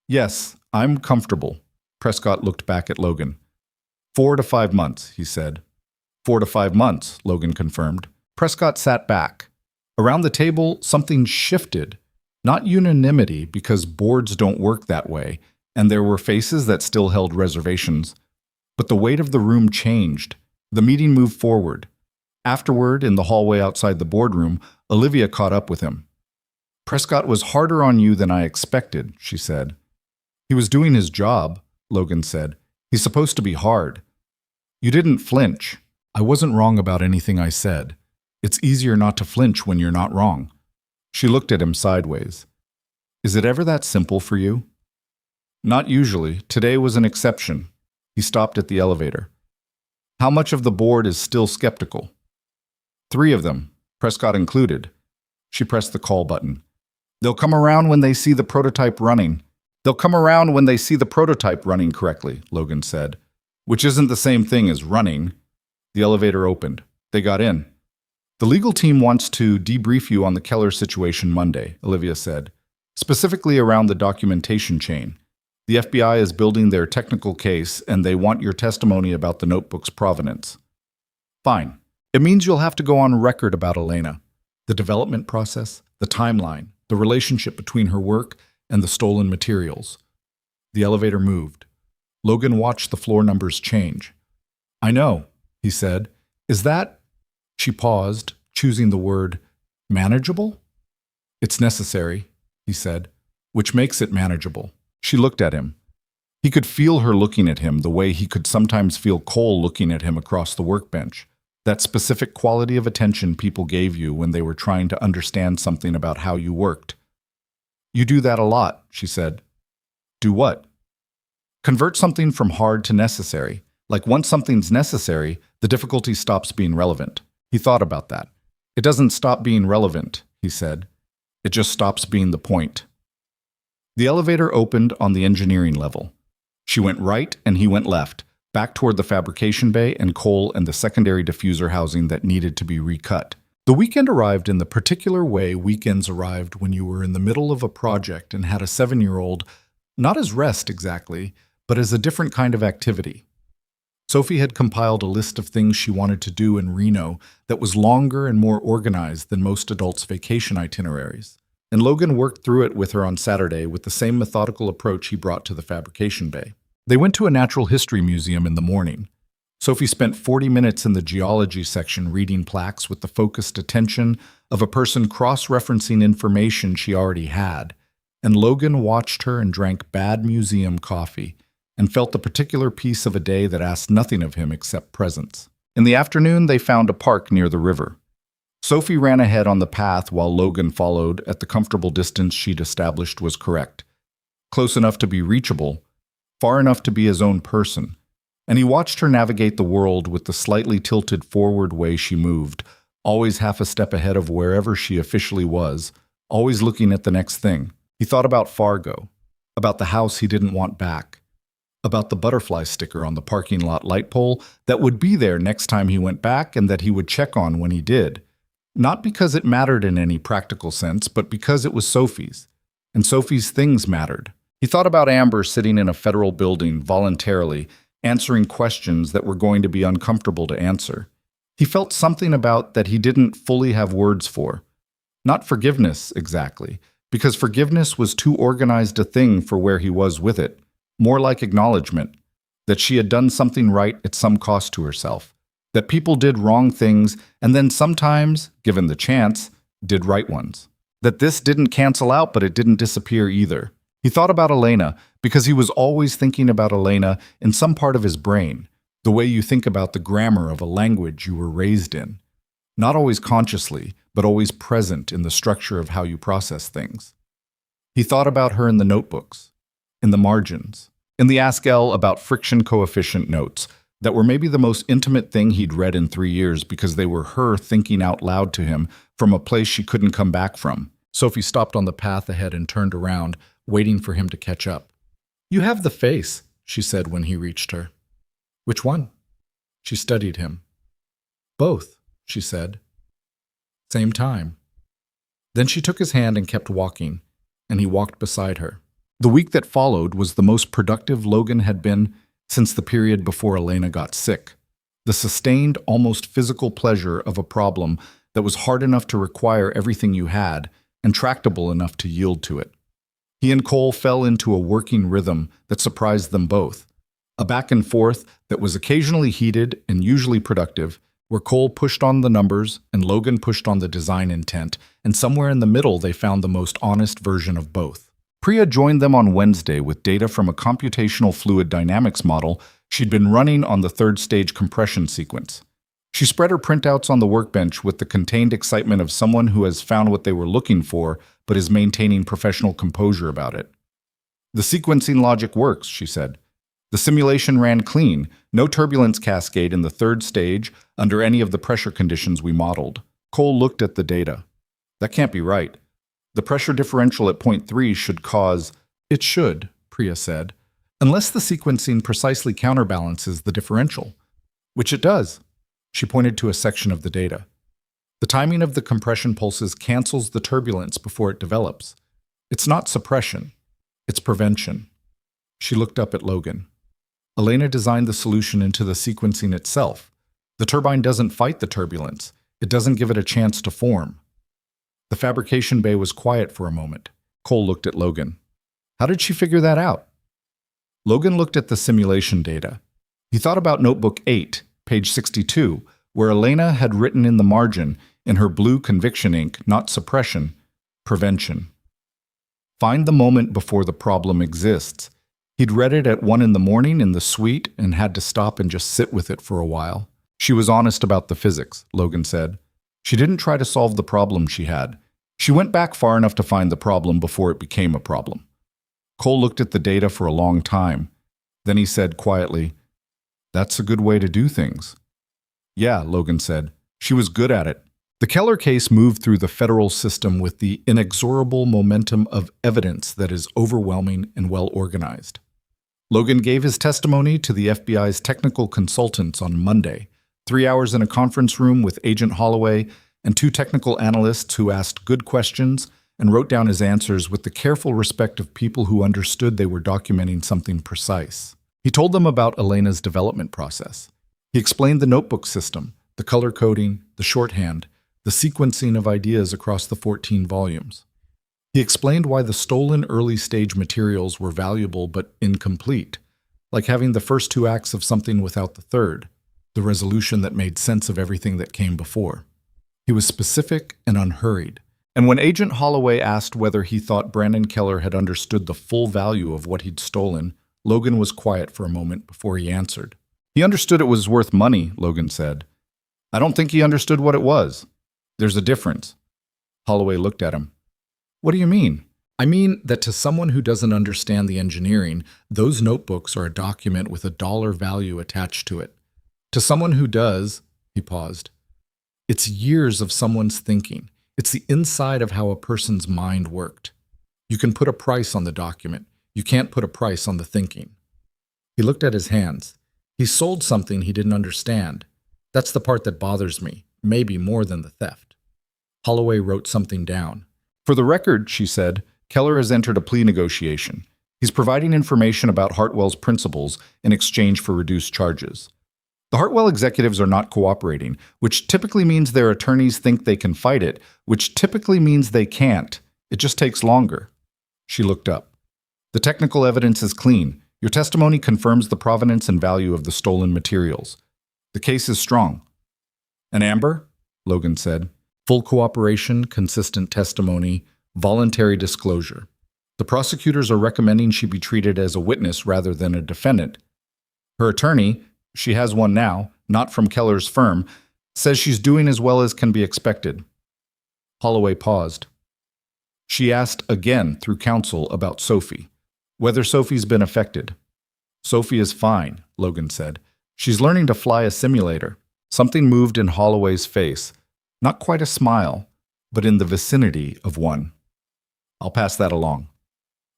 Speaker 1: "Yes, I'm comfortable." Prescott looked back at Logan. 4 to 5 months, he said. 4 to 5 months, Logan confirmed. Prescott sat back. Around the table, something shifted. Not unanimity, because boards don't work that way, and there were faces that still held reservations. But the weight of the room changed. The meeting moved forward. Afterward, in the hallway outside the boardroom, Olivia caught up with him. "Prescott was harder on you than I expected," she said. "He was doing his job," Logan said. "He's supposed to be hard." "You didn't flinch." "I wasn't wrong about anything I said. It's easier not to flinch when you're not wrong." She looked at him sideways. "Is it ever that simple for you?" "Not usually. Today was an exception." He stopped at the elevator. "How much of the board is still skeptical?" 3 of them, Prescott included. She pressed the call button. "They'll come around when they see the prototype running." "They'll come around when they see the prototype running correctly," Logan said. "Which isn't the same thing as running." The elevator opened. They got in. "The legal team wants to debrief you on the Keller situation Monday," Olivia said, "specifically around the documentation chain. The FBI is building their technical case, and they want your testimony about the notebook's provenance." "Fine. It means you'll have to go on record about Elena, the development process, the timeline, the relationship between her work and the stolen materials." The elevator moved. Logan watched the floor numbers change. "I know," he said. "Is that—" She paused, choosing the word manageable? "It's necessary," he said. "Which makes it manageable." She looked at him. He could feel her looking at him the way he could sometimes feel Cole looking at him across the workbench. That specific quality of attention people gave you when they were trying to understand something about how you worked. "You do that a lot," she said. "Do what?" "Convert something from hard to necessary. Like once something's necessary, the difficulty stops being relevant." He thought about that. "It doesn't stop being relevant," he said. "It just stops being the point." The elevator opened on the engineering level. She went right and he went left, back toward the fabrication bay and Cole and the secondary diffuser housing that needed to be recut. The weekend arrived in the particular way weekends arrived when you were in the middle of a project and had a 7-year-old, not as rest exactly, but as a different kind of activity. Sophie had compiled a list of things she wanted to do in Reno that was longer and more organized than most adults' vacation itineraries. And Logan worked through it with her on Saturday with the same methodical approach he brought to the fabrication bay. They went to a natural history museum in the morning. Sophie spent 40 minutes in the geology section reading plaques with the focused attention of a person cross-referencing information she already had, and Logan watched her and drank bad museum coffee and felt the particular piece of a day that asked nothing of him except presence. In the afternoon, they found a park near the river. Sophie ran ahead on the path while Logan followed at the comfortable distance she'd established was correct. Close enough to be reachable, far enough to be his own person, and he watched her navigate the world with the slightly tilted forward way she moved, always half a step ahead of wherever she officially was, always looking at the next thing. He thought about Fargo, about the house he didn't want back, about the butterfly sticker on the parking lot light pole that would be there next time he went back and that he would check on when he did. Not because it mattered in any practical sense, but because it was Sophie's, and Sophie's things mattered. He thought about Amber sitting in a federal building voluntarily, answering questions that were going to be uncomfortable to answer. He felt something about that he didn't fully have words for. Not forgiveness, exactly, because forgiveness was too organized a thing for where he was with it. More like acknowledgement, that she had done something right at some cost to herself, that people did wrong things and then sometimes, given the chance, did right ones. That this didn't cancel out, but it didn't disappear either. He thought about Elena because he was always thinking about Elena in some part of his brain, the way you think about the grammar of a language you were raised in. Not always consciously, but always present in the structure of how you process things. He thought about her in the notebooks, in the margins, in the Ask Elle about friction coefficient notes that were maybe the most intimate thing he'd read in 3 years because they were her thinking out loud to him from a place she couldn't come back from. Sophie stopped on the path ahead and turned around, waiting for him to catch up. "You have the face," she said when he reached her. "Which one?" She studied him. "Both," she said. "Same time." Then she took his hand and kept walking, and he walked beside her. The week that followed was the most productive Logan had been since the period before Elena got sick. The sustained, almost physical pleasure of a problem that was hard enough to require everything you had and tractable enough to yield to it. He and Cole fell into a working rhythm that surprised them both, a back and forth that was occasionally heated and usually productive, where Cole pushed on the numbers and Logan pushed on the design intent, and somewhere in the middle they found the most honest version of both. Priya joined them on Wednesday with data from a computational fluid dynamics model she'd been running on the third stage compression sequence. She spread her printouts on the workbench with the contained excitement of someone who has found what they were looking for but is maintaining professional composure about it. "The sequencing logic works," she said. "The simulation ran clean, no turbulence cascade in the third stage under any of the pressure conditions we modeled." Cole looked at the data. "That can't be right. The pressure differential at point 3 should cause—" "It should," Priya said, "unless the sequencing precisely counterbalances the differential." "Which it does." She pointed to a section of the data. "The timing of the compression pulses cancels the turbulence before it develops. It's not suppression. It's prevention." She looked up at Logan. "Elena designed the solution into the sequencing itself. The turbine doesn't fight the turbulence. It doesn't give it a chance to form." The fabrication bay was quiet for a moment. Cole looked at Logan. "How did she figure that out?" Logan looked at the simulation data. He thought about Notebook 8, page 62, where Elena had written in the margin, in her blue conviction ink, not suppression, prevention. "Find the moment before the problem exists." He'd read it at 1 in the morning in the suite and had to stop and just sit with it for a while. She was honest about the physics, Logan said. She didn't try to solve the problem she had. She went back far enough to find the problem before it became a problem. Cole looked at the data for a long time. Then he said quietly, "That's a good way to do things." "Yeah," Logan said. She was good at it. The Keller case moved through the federal system with the inexorable momentum of evidence that is overwhelming and well organized. Logan gave his testimony to the FBI's technical consultants on Monday, 3 hours in a conference room with Agent Holloway and 2 technical analysts who asked good questions and wrote down his answers with the careful respect of people who understood they were documenting something precise. He told them about Elena's development process. He explained the notebook system, the color coding, the shorthand, the sequencing of ideas across the 14 volumes. He explained why the stolen early-stage materials were valuable but incomplete, like having the first 2 acts of something without the third, the resolution that made sense of everything that came before. He was specific and unhurried. And when Agent Holloway asked whether he thought Brandon Keller had understood the full value of what he'd stolen, Logan was quiet for a moment before he answered. "He understood it was worth money," Logan said. "I don't think he understood what it was. There's a difference." Holloway looked at him. "What do you mean?" "I mean that to someone who doesn't understand the engineering, those notebooks are a document with a dollar value attached to it. To someone who does," he paused, "it's years of someone's thinking. It's the inside of how a person's mind worked. You can put a price on the document. You can't put a price on the thinking." He looked at his hands. He sold something he didn't understand. That's the part that bothers me, maybe more than the theft. Holloway wrote something down. "For the record," she said, "Keller has entered a plea negotiation. He's providing information about Hartwell's principles in exchange for reduced charges. The Hartwell executives are not cooperating, which typically means their attorneys think they can fight it, which typically means they can't. It just takes longer." She looked up. "The technical evidence is clean. Your testimony confirms the provenance and value of the stolen materials. The case is strong." "And Amber?" Logan said. "Full cooperation, consistent testimony, voluntary disclosure. The prosecutors are recommending she be treated as a witness rather than a defendant. Her attorney, she has one now, not from Keller's firm, says she's doing as well as can be expected." Holloway paused. She asked again through counsel about Sophie, whether Sophie's been affected. "Sophie is fine," Logan said. "She's learning to fly a simulator." Something moved in Holloway's face. Not quite a smile, but in the vicinity of one. "I'll pass that along."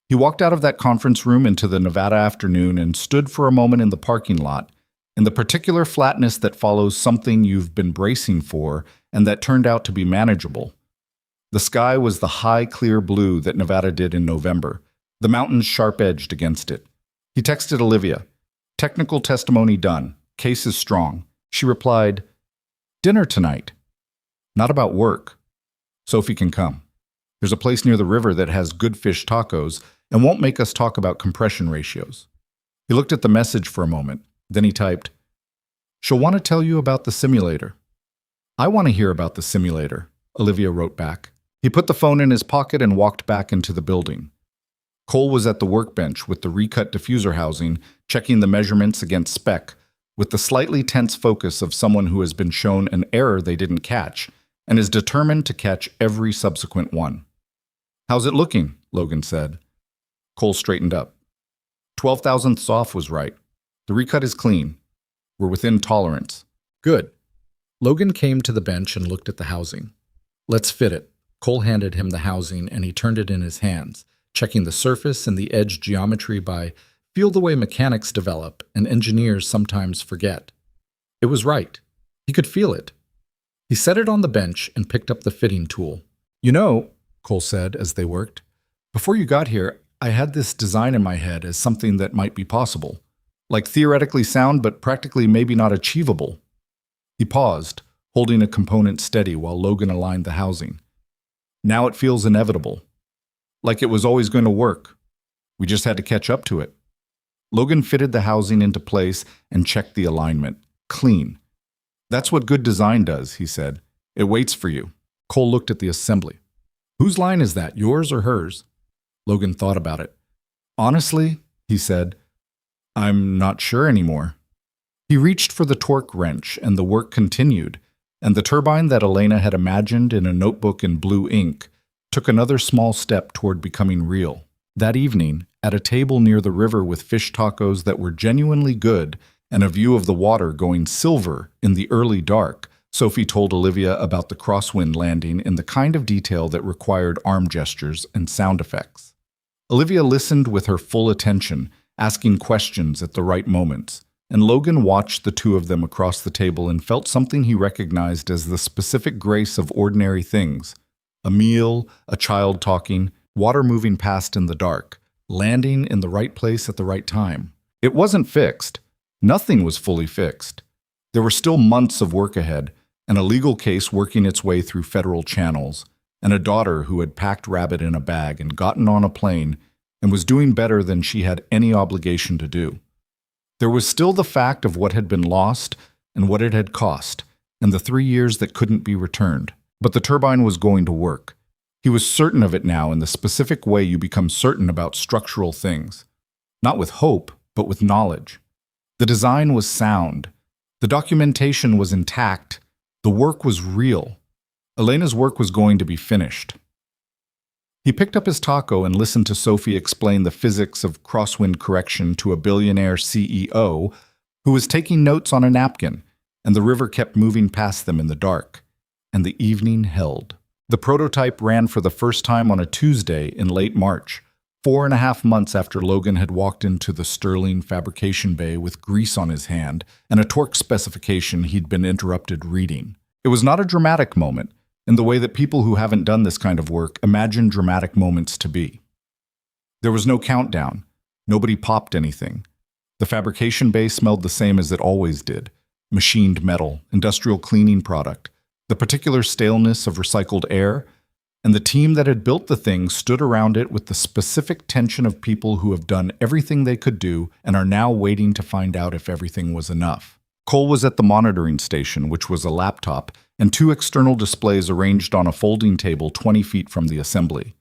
Speaker 1: He walked out of that conference room into the Nevada afternoon and stood for a moment in the parking lot, in the particular flatness that follows something you've been bracing for and that turned out to be manageable. The sky was the high, clear blue that Nevada did in November, the mountains sharp-edged against it. He texted Olivia, "Technical testimony done. Case is strong." She replied, "Dinner tonight. Not about work. Sophie can come. There's a place near the river that has good fish tacos and won't make us talk about compression ratios." He looked at the message for a moment. Then he typed, "She'll want to tell you about the simulator." "I want to hear about the simulator," Olivia wrote back. He put the phone in his pocket and walked back into the building. Cole was at the workbench with the recut diffuser housing, checking the measurements against spec, with the slightly tense focus of someone who has been shown an error they didn't catch and is determined to catch every subsequent one. "How's it looking?" Logan said. Cole straightened up. 12 thousandths off was right. The recut is clean. We're within tolerance. Good. Logan came to the bench and looked at the housing. "Let's fit it." Cole handed him the housing and he turned it in his hands, checking the surface and the edge geometry by feel the way mechanics develop and engineers sometimes forget. It was right. He could feel it. He set it on the bench and picked up the fitting tool. "You know," Cole said as they worked, "before you got here, I had this design in my head as something that might be possible. Like theoretically sound, but practically maybe not achievable." He paused, holding a component steady while Logan aligned the housing. "Now it feels inevitable. Like it was always going to work. We just had to catch up to it." Logan fitted the housing into place and checked the alignment. Clean. "That's what good design does," he said. "It waits for you." Cole looked at the assembly. "Whose line is that, yours or hers?" Logan thought about it. "Honestly, he said. I'm not sure anymore. He reached for the torque wrench, and the work continued, and the turbine that Elena had imagined in a notebook in blue ink took another small step toward becoming real. That evening, at a table near the river with fish tacos that were genuinely good and a view of the water going silver in the early dark, Sophie told Olivia about the crosswind landing in the kind of detail that required arm gestures and sound effects. Olivia listened with her full attention, asking questions at the right moments, and Logan watched the two of them across the table and felt something he recognized as the specific grace of ordinary things. A meal, a child talking, water moving past in the dark, landing in the right place at the right time. It wasn't fixed. Nothing was fully fixed. There were still months of work ahead, and a legal case working its way through federal channels, and a daughter who had packed Rabbit in a bag and gotten on a plane and was doing better than she had any obligation to do. There was still the fact of what had been lost and what it had cost, and the 3 years that couldn't be returned. But the turbine was going to work. He was certain of it now in the specific way you become certain about structural things. Not with hope, but with knowledge. The design was sound. The documentation was intact. The work was real. Elena's work was going to be finished. He picked up his taco and listened to Sophie explain the physics of crosswind correction to a billionaire CEO who was taking notes on a napkin, and the river kept moving past them in the dark. And the evening held. The prototype ran for the first time on a Tuesday in late March, 4.5 months after Logan had walked into the Sterling fabrication bay with grease on his hand and a torque specification he'd been interrupted reading. It was not a dramatic moment, in the way that people who haven't done this kind of work imagine dramatic moments to be. There was no countdown. Nobody popped anything. The fabrication bay smelled the same as it always did. Machined metal, industrial cleaning product, the particular staleness of recycled air, and the team that had built the thing stood around it with the specific tension of people who have done everything they could do and are now waiting to find out if everything was enough. Cole was at the monitoring station, which was a laptop, and 2 external displays arranged on a folding table 20 feet from the assembly.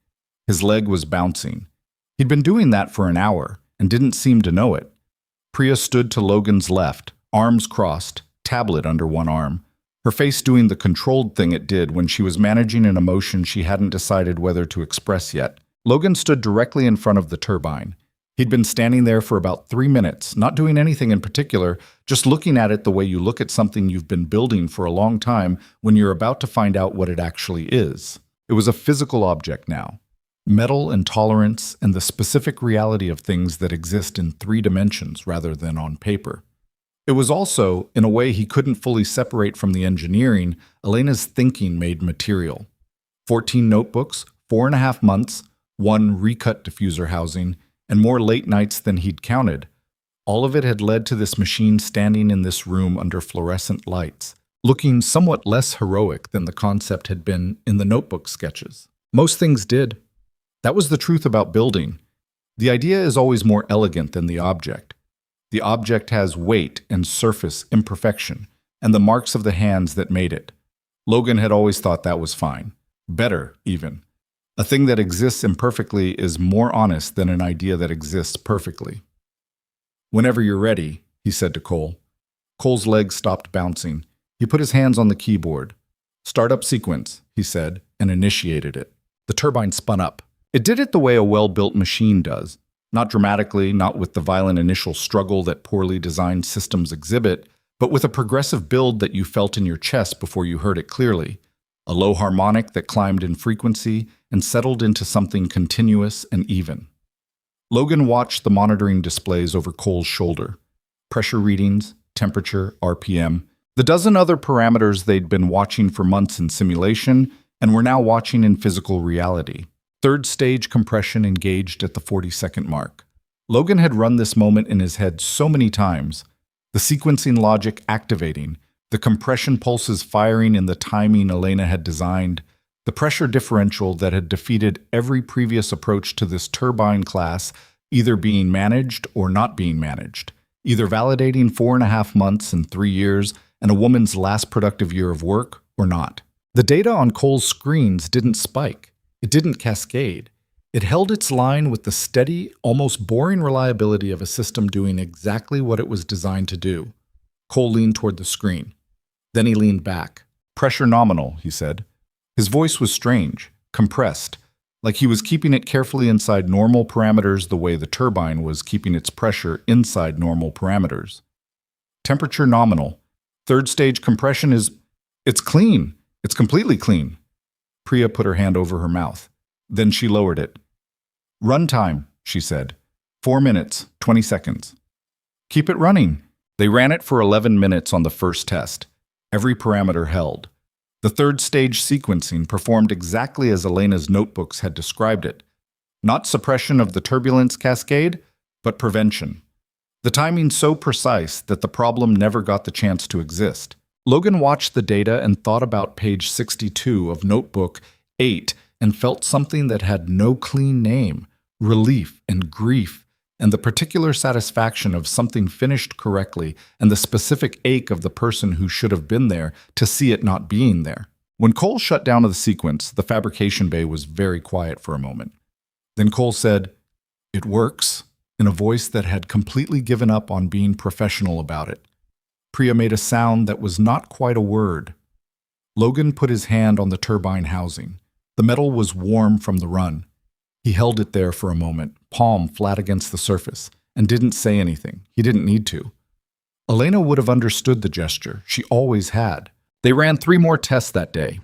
Speaker 1: His leg was bouncing. He'd been doing that for an hour and didn't seem to know it. Priya stood to Logan's left, arms crossed, tablet under one arm, her face doing the controlled thing it did when she was managing an emotion she hadn't decided whether to express yet. Logan stood directly in front of the turbine. He'd been standing there for about 3 minutes, not doing anything in particular, just looking at it the way you look at something you've been building for a long time when you're about to find out what it actually is. It was a physical object now. Metal and tolerance and the specific reality of things that exist in 3 dimensions rather than on paper. It was also, in a way he couldn't fully separate from the engineering, Elena's thinking made material. 14 notebooks, 4.5 months, 1 recut diffuser housing, and more late nights than he'd counted. All of it had led to this machine standing in this room under fluorescent lights, looking somewhat less heroic than the concept had been in the notebook sketches. Most things did. That was the truth about building. The idea is always more elegant than the object. The object has weight and surface imperfection, and the marks of the hands that made it. Logan had always thought that was fine. Better, even. A thing that exists imperfectly is more honest than an idea that exists perfectly. "Whenever you're ready," he said to Cole. Cole's legs stopped bouncing. He put his hands on the keyboard. "Startup sequence," he said, and initiated it. The turbine spun up. It did it the way a well-built machine does. Not dramatically, not with the violent initial struggle that poorly designed systems exhibit, but with a progressive build that you felt in your chest before you heard it clearly. A low harmonic that climbed in frequency and settled into something continuous and even. Logan watched the monitoring displays over Cole's shoulder. Pressure readings, temperature, RPM, the dozen other parameters they'd been watching for months in simulation and were now watching in physical reality. 3rd stage compression engaged at the 40-second mark. Logan had run this moment in his head so many times, the sequencing logic activating, the compression pulses firing in the timing Elena had designed, the pressure differential that had defeated every previous approach to this turbine class either being managed or not being managed, either validating 4.5 months and 3 years and a woman's last productive year of work or not. The data on Cole's screens didn't spike. It didn't cascade. It held its line with the steady, almost boring reliability of a system doing exactly what it was designed to do. Cole leaned toward the screen. Then he leaned back. "Pressure nominal," he said. His voice was strange, compressed, like he was keeping it carefully inside normal parameters the way the turbine was keeping its pressure inside normal parameters. "Temperature nominal. Third stage compression is... It's clean. It's completely clean." Priya put her hand over her mouth. Then she lowered it. "Runtime," she said. 4 minutes, 20 seconds. "Keep it running." They ran it for 11 minutes on the first test. Every parameter held. The third stage sequencing performed exactly as Elena's notebooks had described it. Not suppression of the turbulence cascade, but prevention. The timing so precise that the problem never got the chance to exist. Logan watched the data and thought about page 62 of Notebook 8 and felt something that had no clean name, relief and grief, and the particular satisfaction of something finished correctly and the specific ache of the person who should have been there to see it not being there. When Cole shut down the sequence, the fabrication bay was very quiet for a moment. Then Cole said, "It works," in a voice that had completely given up on being professional about it. Priya made a sound that was not quite a word. Logan put his hand on the turbine housing. The metal was warm from the run. He held it there for a moment, palm flat against the surface, and didn't say anything. He didn't need to. Elena would have understood the gesture. She always had. They ran 3 more tests that day.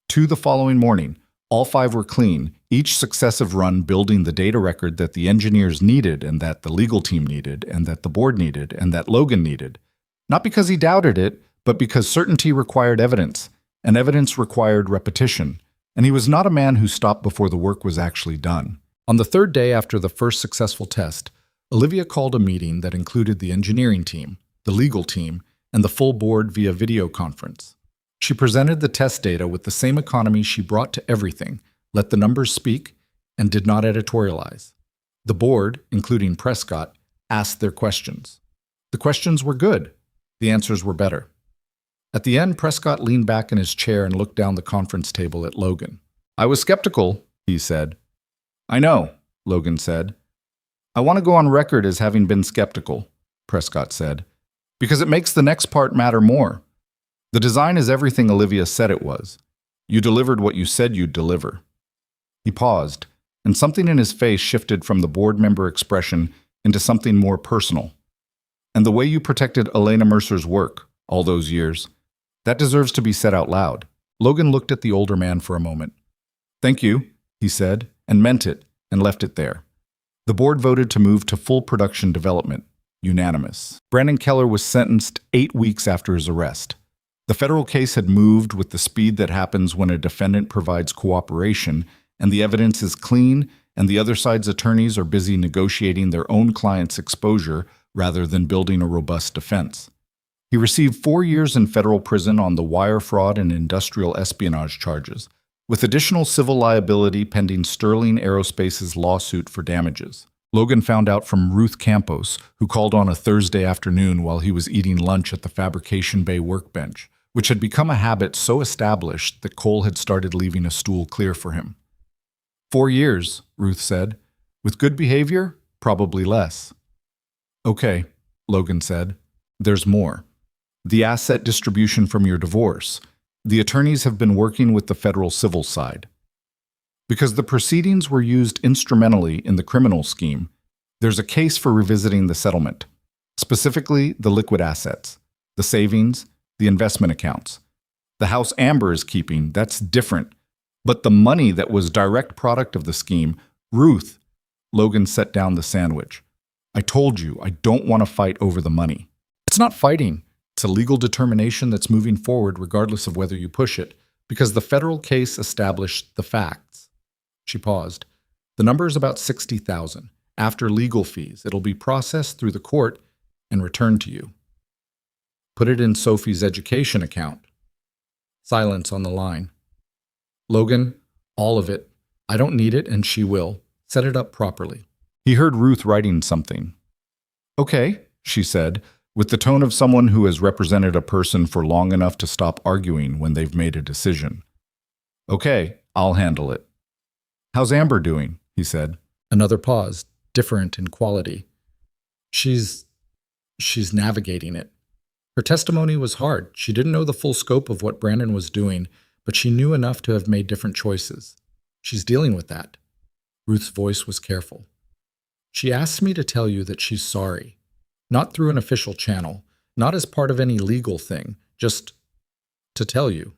Speaker 1: 2 the following morning. All 5 were clean, each successive run building the data record that the engineers needed and that the legal team needed and that the board needed and that Logan needed. Not because he doubted it, but because certainty required evidence, and evidence required repetition. And he was not a man who stopped before the work was actually done. On the 3rd day after the first successful test, Olivia called a meeting that included the engineering team, the legal team, and the full board via video conference. She presented the test data with the same economy she brought to everything, let the numbers speak, and did not editorialize. The board, including Prescott, asked their questions. The questions were good. The answers were better. At the end, Prescott leaned back in his chair and looked down the conference table at Logan. "I was skeptical," he said. "I know," Logan said. "I want to go on record as having been skeptical," Prescott said, "because it makes the next part matter more. The design is everything Olivia said it was. You delivered what you said you'd deliver." He paused, and something in his face shifted from the board member expression into something more personal. "And the way you protected Elena Mercer's work, all those years, that deserves to be said out loud." Logan looked at the older man for a moment. "Thank you," he said, and meant it, and left it there. The board voted to move to full production development. Unanimous. Brandon Keller was sentenced 8 weeks after his arrest. The federal case had moved with the speed that happens when a defendant provides cooperation, and the evidence is clean, and the other side's attorneys are busy negotiating their own client's exposure rather than building a robust defense. He received 4 years in federal prison on the wire fraud and industrial espionage charges, with additional civil liability pending Sterling Aerospace's lawsuit for damages. Logan found out from Ruth Campos, who called on a Thursday afternoon while he was eating lunch at the fabrication bay workbench, which had become a habit so established that Cole had started leaving a stool clear for him. 4 years, Ruth said. With good behavior, probably less. "Okay," Logan said. "There's more. The asset distribution from your divorce. The attorneys have been working with the federal civil side. Because the proceedings were used instrumentally in the criminal scheme, there's a case for revisiting the settlement, specifically the liquid assets, the savings, the investment accounts. The house Amber is keeping, that's different. But the money that was direct product of the scheme, Ruth," Logan set down the sandwich. "I told you, I don't want to fight over the money." "It's not fighting. It's a legal determination that's moving forward regardless of whether you push it, because the federal case established the facts." She paused. "The number is about 60,000. After legal fees, it'll be processed through the court and returned to you. Put it in Sophie's education account." Silence on the line. "Logan, all of it. I don't need it and she will. Set it up properly." He heard Ruth writing something. "Okay," she said, with the tone of someone who has represented a person for long enough to stop arguing when they've made a decision. "Okay, I'll handle it." "How's Amber doing?" he said. Another pause, different in quality. She's navigating it. Her testimony was hard. She didn't know the full scope of what Brandon was doing, but she knew enough to have made different choices. She's dealing with that. Ruth's voice was careful. She asked me to tell you that she's sorry. Not through an official channel, not as part of any legal thing, just to tell you.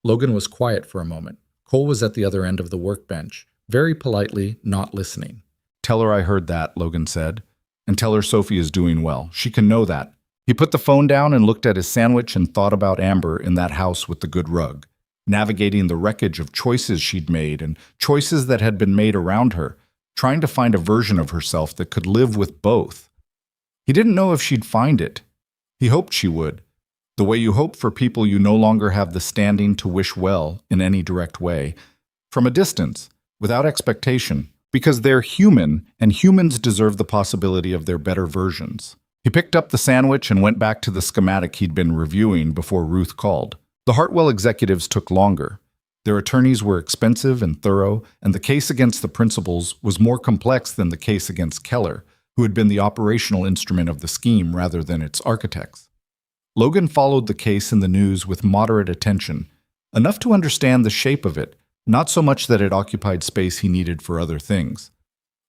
Speaker 1: Logan was quiet for a moment. Cole was at the other end of the workbench, very politely not listening. Tell her I heard that, Logan said. And tell her Sophie is doing well. She can know that. He put the phone down and looked at his sandwich and thought about Amber in that house with the good rug, navigating the wreckage of choices she'd made and choices that had been made around her, trying to find a version of herself that could live with both. He didn't know if she'd find it. He hoped she would, the way you hope for people you no longer have the standing to wish well in any direct way, from a distance, without expectation, because they're human and humans deserve the possibility of their better versions. He picked up the sandwich and went back to the schematic he'd been reviewing before Ruth called. The Hartwell executives took longer. Their attorneys were expensive and thorough, and the case against the principals was more complex than the case against Keller, who had been the operational instrument of the scheme rather than its architects. Logan followed the case in the news with moderate attention, enough to understand the shape of it, not so much that it occupied space he needed for other things.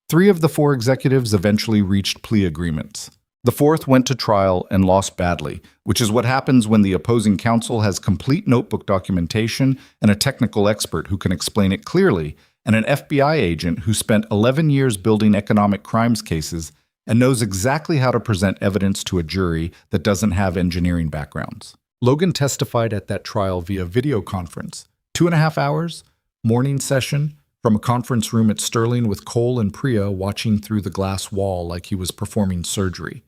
Speaker 1: 3 of the 4 executives eventually reached plea agreements. The 4th went to trial and lost badly, which is what happens when the opposing counsel has complete notebook documentation and a technical expert who can explain it clearly, and an FBI agent who spent 11 years building economic crimes cases and knows exactly how to present evidence to a jury that doesn't have engineering backgrounds. Logan testified at that trial via video conference, 2.5 hours, morning session, from a conference room at Sterling with Cole and Priya watching through the glass wall like he was performing surgery.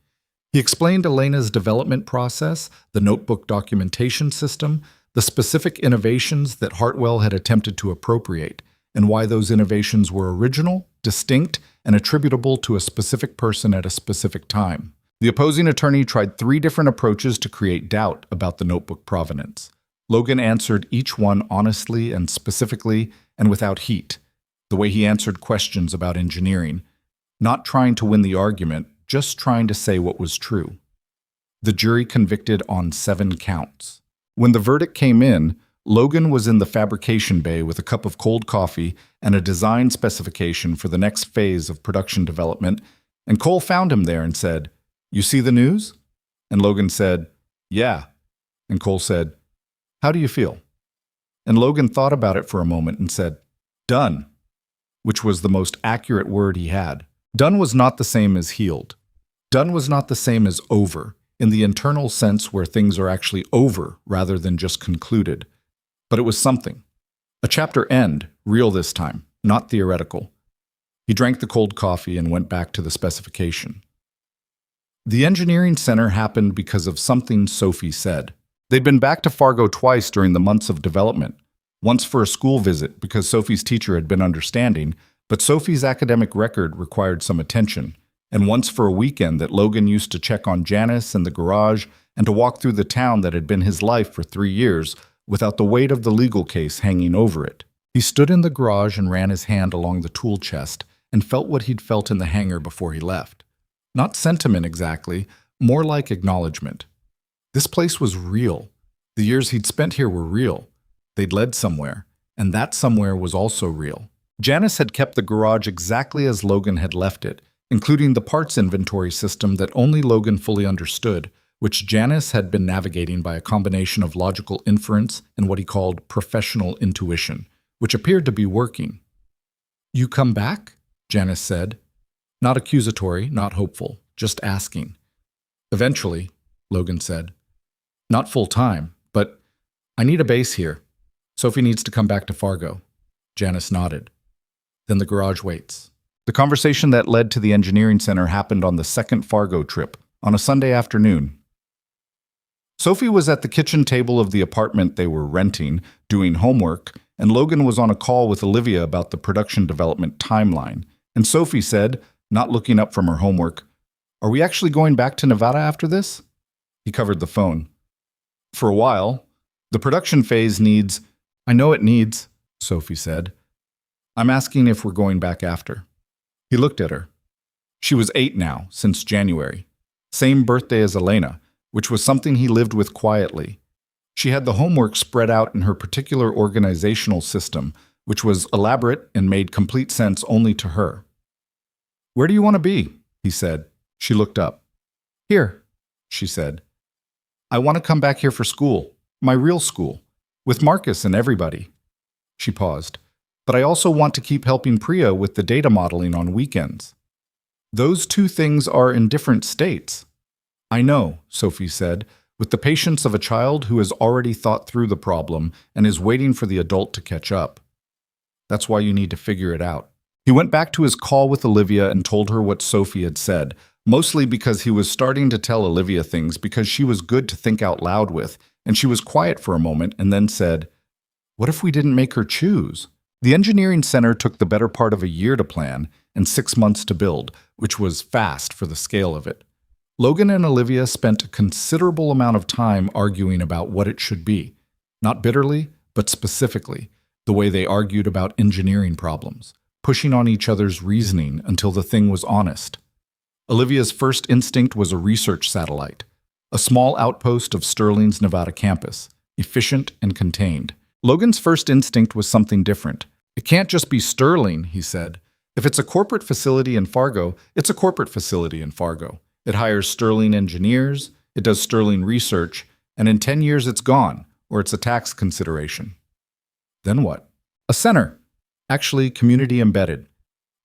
Speaker 1: He explained Elena's development process, the notebook documentation system, the specific innovations that Hartwell had attempted to appropriate, and why those innovations were original, distinct, and attributable to a specific person at a specific time. The opposing attorney tried 3 different approaches to create doubt about the notebook provenance. Logan answered each one honestly and specifically and without heat, the way he answered questions about engineering, not trying to win the argument, just trying to say what was true. The jury convicted on 7 counts. When the verdict came in, Logan was in the fabrication bay with a cup of cold coffee and a design specification for the next phase of production development, and Cole found him there and said, "You see the news?" And Logan said, "Yeah." And Cole said, "How do you feel?" And Logan thought about it for a moment and said, "Done," which was the most accurate word he had. Done was not the same as healed. Done was not the same as over, in the internal sense where things are actually over rather than just concluded. But it was something. A chapter end, real this time, not theoretical. He drank the cold coffee and went back to the specification. The engineering center happened because of something Sophie said. They'd been back to Fargo twice during the months of development. Once for a school visit because Sophie's teacher had been understanding, but Sophie's academic record required some attention, and once for a weekend that Logan used to check on Janice and the garage and to walk through the town that had been his life for 3 years without the weight of the legal case hanging over it. He stood in the garage and ran his hand along the tool chest and felt what he'd felt in the hangar before he left. Not sentiment exactly, more like acknowledgement. This place was real. The years he'd spent here were real. They'd led somewhere, and that somewhere was also real. Janice had kept the garage exactly as Logan had left it, including the parts inventory system that only Logan fully understood, which Janice had been navigating by a combination of logical inference and what he called professional intuition, which appeared to be working. "You come back?" Janice said. Not accusatory, not hopeful, just asking. "Eventually," Logan said. "Not full time, but I need a base here. Sophie needs to come back to Fargo." Janice nodded. Then the garage waits. The conversation that led to the engineering center happened on the second Fargo trip, on a Sunday afternoon. Sophie was at the kitchen table of the apartment they were renting, doing homework, and Logan was on a call with Olivia about the production development timeline. And Sophie said, not looking up from her homework, "Are we actually going back to Nevada after this?" He covered the phone. "For a while. The production phase needs—" "I know it needs," Sophie said. I'm asking if we're going back after. He looked at her. She was 8 now, since January. Same birthday as Elena, which was something he lived with quietly. She had the homework spread out in her particular organizational system, which was elaborate and made complete sense only to her. "Where do you want to be?" he said. She looked up. "Here," she said. "I want to come back here for school, my real school, with Marcus and everybody." She paused. "But I also want to keep helping Priya with the data modeling on weekends." "Those two things are in different states." "I know," Sophie said, with the patience of a child who has already thought through the problem and is waiting for the adult to catch up. "That's why you need to figure it out." He went back to his call with Olivia and told her what Sophie had said, mostly because he was starting to tell Olivia things because she was good to think out loud with, and she was quiet for a moment and then said, "What if we didn't make her choose?" The engineering center took the better part of a year to plan and 6 months to build, which was fast for the scale of it. Logan and Olivia spent a considerable amount of time arguing about what it should be, not bitterly, but specifically, the way they argued about engineering problems, pushing on each other's reasoning until the thing was honest. Olivia's first instinct was a research satellite, a small outpost of Sterling's Nevada campus, efficient and contained. Logan's first instinct was something different. "It can't just be Sterling," he said. "If it's a corporate facility in Fargo, it's a corporate facility in Fargo. It hires Sterling engineers, it does Sterling research, and in 10 years it's gone, or it's a tax consideration." "Then what?" "A center. Actually, community embedded.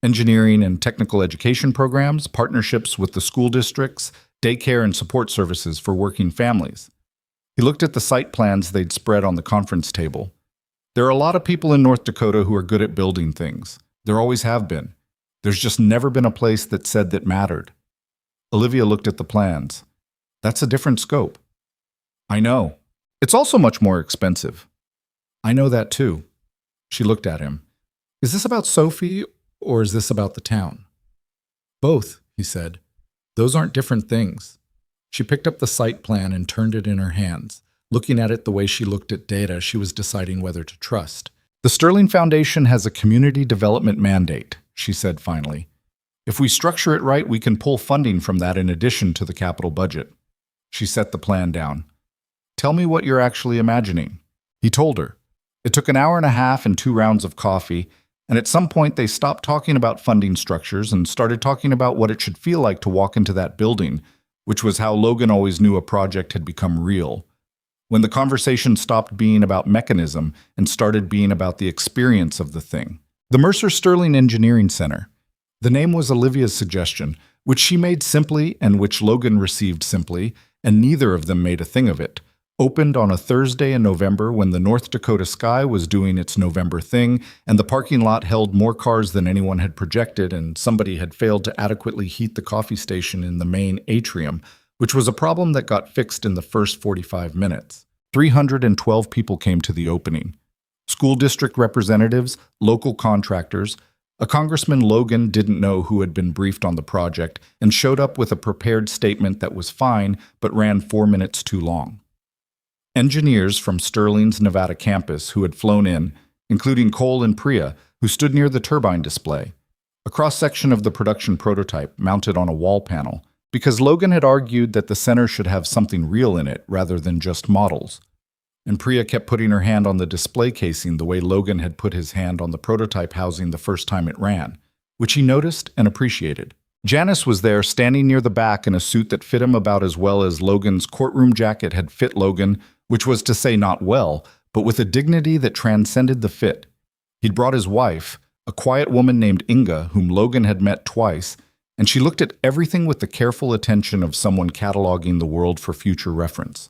Speaker 1: Engineering and technical education programs, partnerships with the school districts, daycare and support services for working families." He looked at the site plans they'd spread on the conference table. "There are a lot of people in North Dakota who are good at building things. There always have been. There's just never been a place that said that mattered." Olivia looked at the plans. "That's a different scope." "I know. It's also much more expensive." "I know that too." She looked at him. "Is this about Sophie, or is this about the town?" "Both," he said. "Those aren't different things." She picked up the site plan and turned it in her hands. Looking at it the way she looked at data, she was deciding whether to trust. "The Sterling Foundation has a community development mandate," she said finally. "If we structure it right, we can pull funding from that in addition to the capital budget." She set the plan down. "Tell me what you're actually imagining." He told her. It took an hour and a half and 2 rounds of coffee, and at some point they stopped talking about funding structures and started talking about what it should feel like to walk into that building, which was how Logan always knew a project had become real. When the conversation stopped being about mechanism and started being about the experience of the thing. The Mercer Sterling Engineering Center. The name was Olivia's suggestion, which she made simply and which Logan received simply, and neither of them made a thing of it. Opened on a Thursday in November when the North Dakota sky was doing its November thing, and the parking lot held more cars than anyone had projected, and somebody had failed to adequately heat the coffee station in the main atrium, which was a problem that got fixed in the first 45 minutes. 312 people came to the opening. School district representatives, local contractors. A Congressman Logan didn't know who had been briefed on the project and showed up with a prepared statement that was fine but ran 4 minutes too long. Engineers from Sterling's Nevada campus who had flown in, including Cole and Priya, who stood near the turbine display. A cross-section of the production prototype mounted on a wall panel, because Logan had argued that the center should have something real in it rather than just models. And Priya kept putting her hand on the display casing the way Logan had put his hand on the prototype housing the first time it ran, which he noticed and appreciated. Janice was there, standing near the back in a suit that fit him about as well as Logan's courtroom jacket had fit Logan, which was to say not well, but with a dignity that transcended the fit. He'd brought his wife, a quiet woman named Inga, whom Logan had met twice, and she looked at everything with the careful attention of someone cataloging the world for future reference.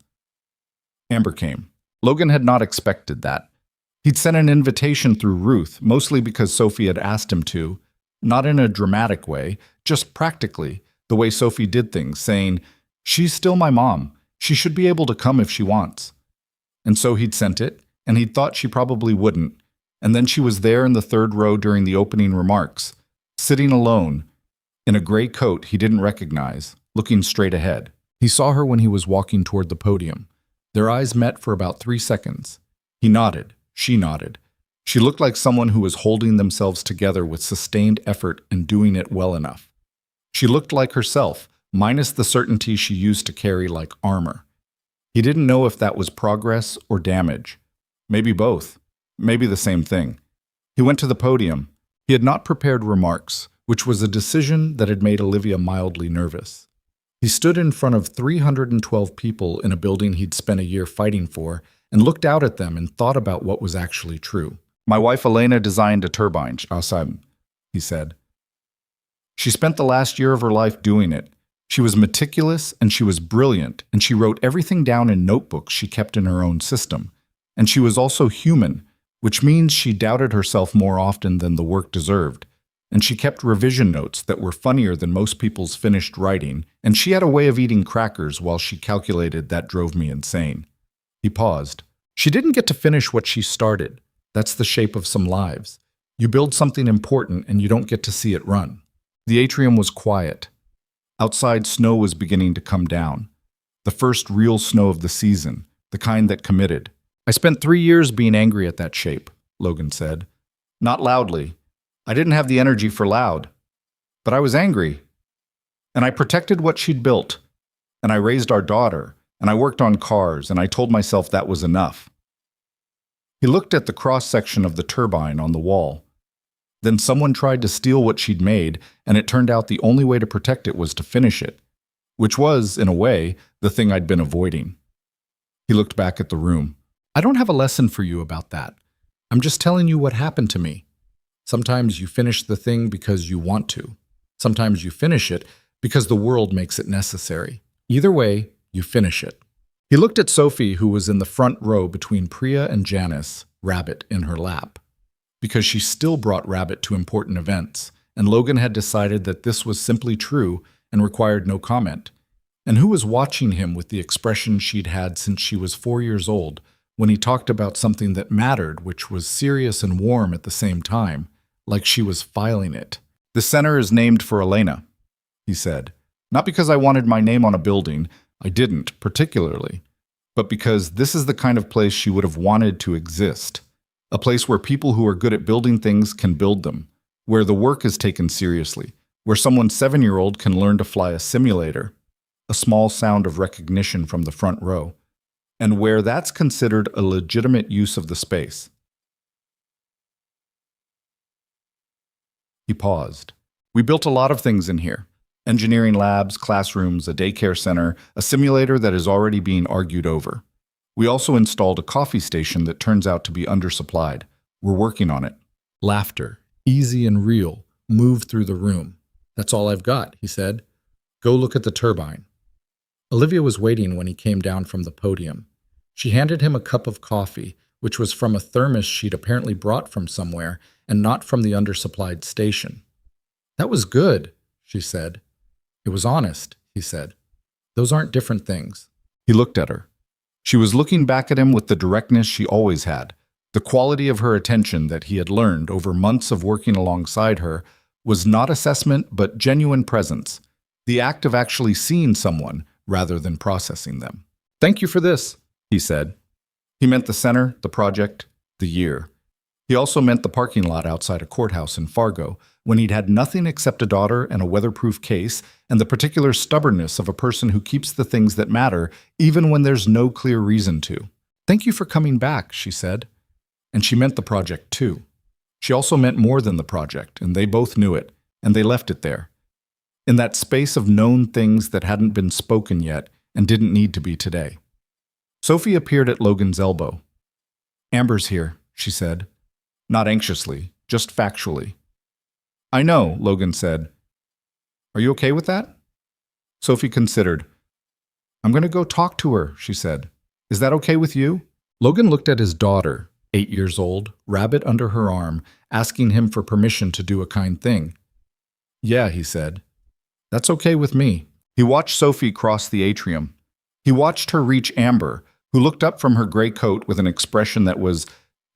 Speaker 1: Amber came. Logan had not expected that. He'd sent an invitation through Ruth, mostly because Sophie had asked him to, not in a dramatic way, just practically, the way Sophie did things, saying, "She's still my mom. She should be able to come if she wants." And so he'd sent it, and he'd thought she probably wouldn't. And then she was there in the 3rd row during the opening remarks, sitting alone, in a gray coat he didn't recognize, looking straight ahead. He saw her when he was walking toward the podium. Their eyes met for about 3 seconds. He nodded. She nodded. She looked like someone who was holding themselves together with sustained effort and doing it well enough. She looked like herself, minus the certainty she used to carry like armor. He didn't know if that was progress or damage. Maybe both. Maybe the same thing. He went to the podium. He had not prepared remarks, which was a decision that had made Olivia mildly nervous. He stood in front of 312 people in a building he'd spent a year fighting for and looked out at them and thought about what was actually true. My wife Elena designed a turbine, he said. She spent the last year of her life doing it. She was meticulous and she was brilliant, and she wrote everything down in notebooks she kept in her own system. And she was also human, which means she doubted herself more often than the work deserved. And she kept revision notes that were funnier than most people's finished writing, and she had a way of eating crackers while she calculated that drove me insane. He paused. She didn't get to finish what she started. That's the shape of some lives. You build something important and you don't get to see it run. The atrium was quiet. Outside, snow was beginning to come down. The first real snow of the season, the kind that committed. I spent 3 years being angry at that shape, Logan said. Not loudly. I didn't have the energy for loud. But I was angry. And I protected what she'd built. And I raised our daughter. And I worked on cars. And I told myself that was enough. He looked at the cross-section of the turbine on the wall. Then someone tried to steal what she'd made, and it turned out the only way to protect it was to finish it, which was, in a way, the thing I'd been avoiding. He looked back at the room. I don't have a lesson for you about that. I'm just telling you what happened to me. Sometimes you finish the thing because you want to. Sometimes you finish it because the world makes it necessary. Either way, you finish it. He looked at Sophie, who was in the front row between Priya and Janice, Rabbit in her lap. Because she still brought Rabbit to important events, and Logan had decided that this was simply true and required no comment. And who was watching him with the expression she'd had since she was 4 years old, when he talked about something that mattered, which was serious and warm at the same time, like she was filing it. The center is named for Elena, he said. Not because I wanted my name on a building, I didn't, particularly, but because this is the kind of place she would have wanted to exist. A place where people who are good at building things can build them, where the work is taken seriously, where someone's 7-year-old can learn to fly a simulator, a small sound of recognition from the front row, and where that's considered a legitimate use of the space. He paused. We built a lot of things in here. Engineering labs, classrooms, a daycare center, a simulator that is already being argued over. We also installed a coffee station that turns out to be undersupplied. We're working on it. Laughter, easy and real, moved through the room. That's all I've got, he said. Go look at the turbine. Olivia was waiting when he came down from the podium. She handed him a cup of coffee, which was from a thermos she'd apparently brought from somewhere and not from the undersupplied station. That was good, she said. It was honest, he said. Those aren't different things. He looked at her. She was looking back at him with the directness she always had. The quality of her attention that he had learned over months of working alongside her was not assessment but genuine presence, the act of actually seeing someone rather than processing them. Thank you for this, he said. He meant the center, the project, the year. He also meant the parking lot outside a courthouse in Fargo, when he'd had nothing except a daughter and a weatherproof case and the particular stubbornness of a person who keeps the things that matter even when there's no clear reason to. Thank you for coming back, she said. And she meant the project too. She also meant more than the project, and they both knew it, and they left it there. In that space of known things that hadn't been spoken yet and didn't need to be today. Sophie appeared at Logan's elbow. Amber's here, she said. Not anxiously, just factually. I know, Logan said. Are you okay with that? Sophie considered. I'm going to go talk to her, she said. Is that okay with you? Logan looked at his daughter, 8 years old, Rabbit under her arm, asking him for permission to do a kind thing. Yeah, he said. That's okay with me. He watched Sophie cross the atrium. He watched her reach Amber, who looked up from her gray coat with an expression that was,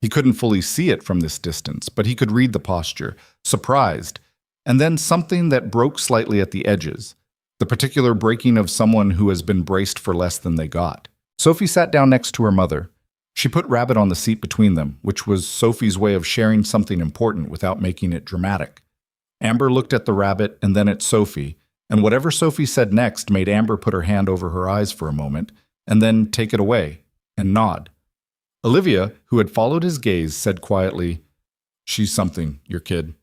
Speaker 1: he couldn't fully see it from this distance, but he could read the posture, surprised, and then something that broke slightly at the edges, the particular breaking of someone who has been braced for less than they got. Sophie sat down next to her mother. She put Rabbit on the seat between them, which was Sophie's way of sharing something important without making it dramatic. Amber looked at the rabbit and then at Sophie, and whatever Sophie said next made Amber put her hand over her eyes for a moment, and then take it away, and nod. Olivia, who had followed his gaze, said quietly, "She's something, your kid."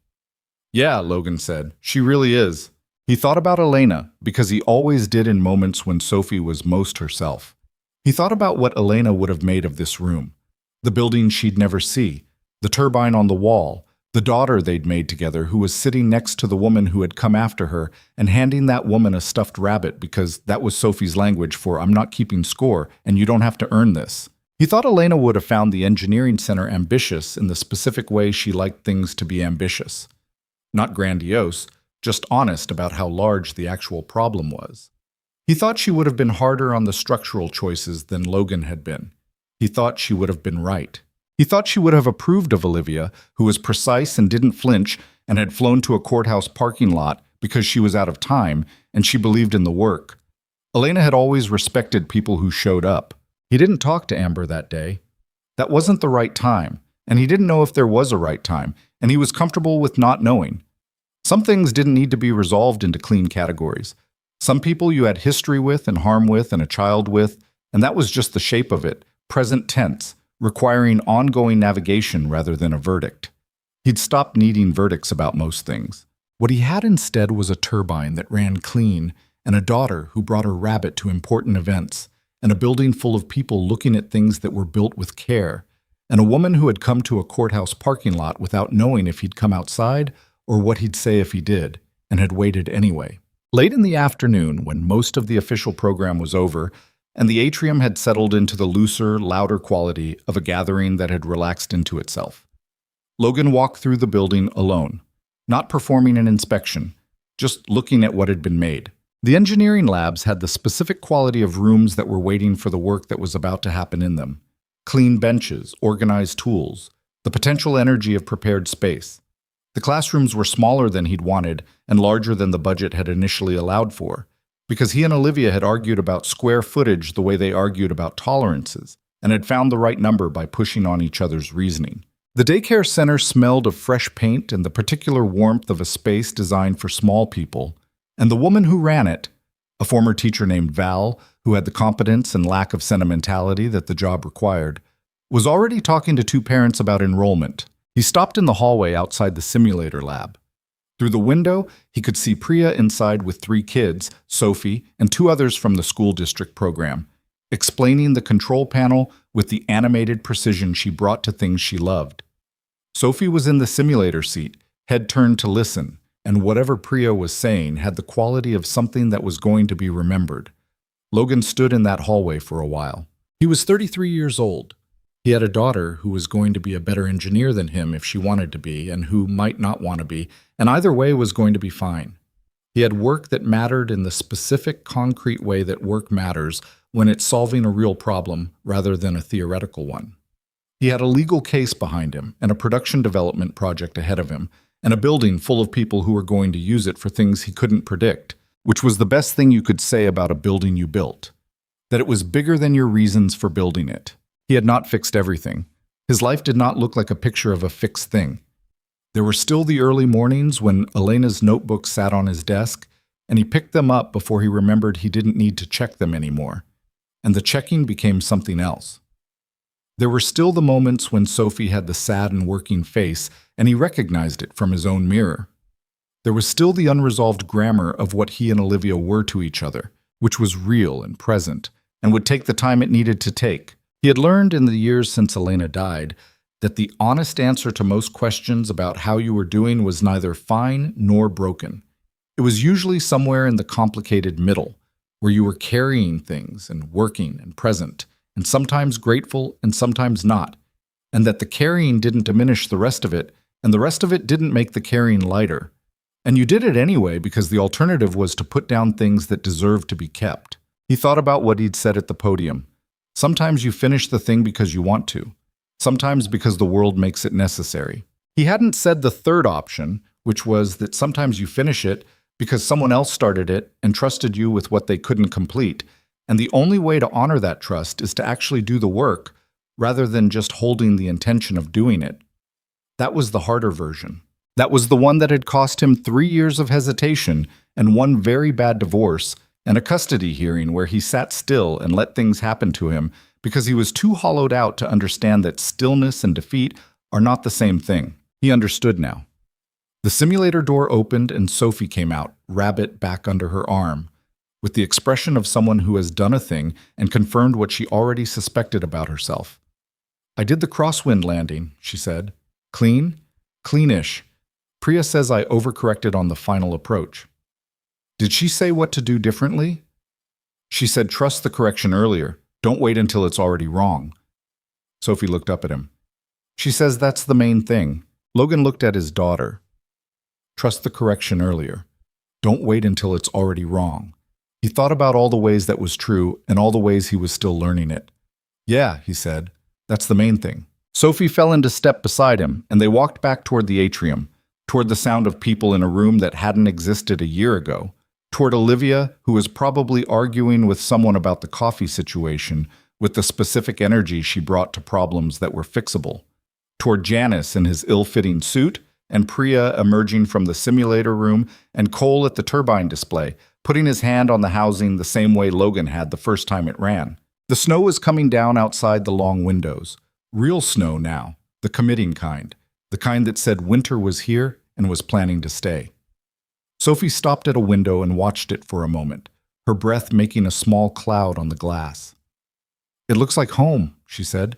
Speaker 1: "Yeah," Logan said, "she really is." He thought about Elena, because he always did in moments when Sophie was most herself. He thought about what Elena would have made of this room, the building she'd never see, the turbine on the wall, the daughter they'd made together who was sitting next to the woman who had come after her and handing that woman a stuffed rabbit because that was Sophie's language for "I'm not keeping score and you don't have to earn this." He thought Elena would have found the engineering center ambitious in the specific way she liked things to be ambitious. Not grandiose, just honest about how large the actual problem was. He thought she would have been harder on the structural choices than Logan had been. He thought she would have been right. He thought she would have approved of Olivia, who was precise and didn't flinch and had flown to a courthouse parking lot because she was out of time and she believed in the work. Elena had always respected people who showed up. He didn't talk to Amber that day. That wasn't the right time, and he didn't know if there was a right time, and he was comfortable with not knowing. Some things didn't need to be resolved into clean categories. Some people you had history with and harm with and a child with, and that was just the shape of it, present tense, requiring ongoing navigation rather than a verdict. He'd stopped needing verdicts about most things. What he had instead was a turbine that ran clean, and a daughter who brought her rabbit to important events, and a building full of people looking at things that were built with care, and a woman who had come to a courthouse parking lot without knowing if he'd come outside or what he'd say if he did, and had waited anyway. Late in the afternoon, when most of the official program was over, and the atrium had settled into the looser, louder quality of a gathering that had relaxed into itself, Logan walked through the building alone, not performing an inspection, just looking at what had been made. The engineering labs had the specific quality of rooms that were waiting for the work that was about to happen in them. Clean benches, organized tools, the potential energy of prepared space. The classrooms were smaller than he'd wanted and larger than the budget had initially allowed for, because he and Olivia had argued about square footage the way they argued about tolerances, and had found the right number by pushing on each other's reasoning. The daycare center smelled of fresh paint and the particular warmth of a space designed for small people, and the woman who ran it, a former teacher named Val, who had the competence and lack of sentimentality that the job required, was already talking to two parents about enrollment. He stopped in the hallway outside the simulator lab. Through the window, he could see Priya inside with 3 kids, Sophie, and 2 others from the school district program, explaining the control panel with the animated precision she brought to things she loved. Sophie was in the simulator seat, head turned to listen, and whatever Priya was saying had the quality of something that was going to be remembered. Logan stood in that hallway for a while. He was 33 years old. He had a daughter who was going to be a better engineer than him if she wanted to be, and who might not want to be, and either way was going to be fine. He had work that mattered in the specific, concrete way that work matters when it's solving a real problem rather than a theoretical one. He had a legal case behind him, and a production development project ahead of him, and a building full of people who were going to use it for things he couldn't predict, which was the best thing you could say about a building you built, that it was bigger than your reasons for building it. He had not fixed everything. His life did not look like a picture of a fixed thing. There were still the early mornings when Elena's notebook sat on his desk, and he picked them up before he remembered he didn't need to check them anymore, and the checking became something else. There were still the moments when Sophie had the sad and working face, and he recognized it from his own mirror. There was still the unresolved grammar of what he and Olivia were to each other, which was real and present, and would take the time it needed to take. He had learned in the years since Elena died that the honest answer to most questions about how you were doing was neither fine nor broken. It was usually somewhere in the complicated middle, where you were carrying things and working and present, and sometimes grateful and sometimes not, and that the carrying didn't diminish the rest of it, and the rest of it didn't make the carrying lighter. And you did it anyway because the alternative was to put down things that deserved to be kept. He thought about what he'd said at the podium. Sometimes you finish the thing because you want to. Sometimes because the world makes it necessary. He hadn't said the third option, which was that sometimes you finish it because someone else started it and trusted you with what they couldn't complete, and the only way to honor that trust is to actually do the work rather than just holding the intention of doing it. That was the harder version. That was the one that had cost him 3 years of hesitation and one very bad divorce and a custody hearing where he sat still and let things happen to him because he was too hollowed out to understand that stillness and defeat are not the same thing. He understood now. The simulator door opened and Sophie came out, rabbit back under her arm, with the expression of someone who has done a thing and confirmed what she already suspected about herself. "I did the crosswind landing," she said. "Clean? Cleanish. Priya says I overcorrected on the final approach." "Did she say what to do differently?" "She said trust the correction earlier. Don't wait until it's already wrong." Sophie looked up at him. "She says that's the main thing." Logan looked at his daughter. "Trust the correction earlier. Don't wait until it's already wrong." He thought about all the ways that was true and all the ways he was still learning it. "Yeah," he said, "that's the main thing." Sophie fell into step beside him, and they walked back toward the atrium, toward the sound of people in a room that hadn't existed a year ago, toward Olivia, who was probably arguing with someone about the coffee situation with the specific energy she brought to problems that were fixable, toward Janice in his ill-fitting suit, and Priya emerging from the simulator room, and Cole at the turbine display, putting his hand on the housing the same way Logan had the first time it ran. The snow was coming down outside the long windows. Real snow now, the committing kind, the kind that said winter was here and was planning to stay. Sophie stopped at a window and watched it for a moment, her breath making a small cloud on the glass. "It looks like home," she said.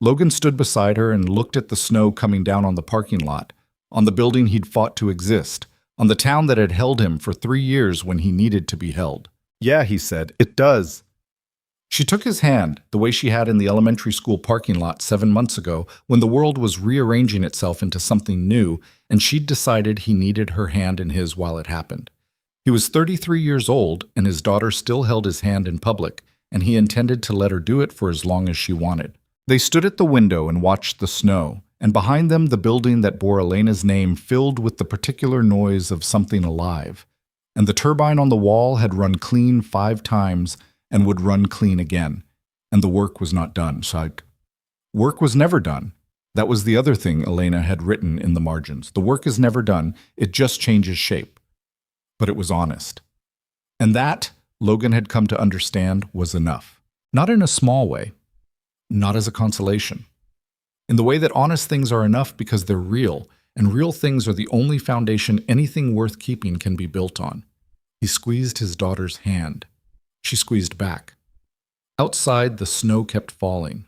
Speaker 1: Logan stood beside her and looked at the snow coming down on the parking lot, on the building he'd fought to exist, on the town that had held him for 3 years when he needed to be held. "Yeah," he said, "it does." She took his hand, the way she had in the elementary school parking lot 7 months ago when the world was rearranging itself into something new, and she'd decided he needed her hand in his while it happened. He was 33 years old, and his daughter still held his hand in public, and he intended to let her do it for as long as she wanted. They stood at the window and watched the snow, and behind them the building that bore Elena's name filled with the particular noise of something alive. And the turbine on the wall had run clean 5 times and would run clean again. And the work was not done. Work was never done. That was the other thing Elena had written in the margins. The work is never done, it just changes shape. But it was honest. And that, Logan had come to understand, was enough. Not in a small way. Not as a consolation. In the way that honest things are enough because they're real, and real things are the only foundation anything worth keeping can be built on. He squeezed his daughter's hand. She squeezed back. Outside, the snow kept falling.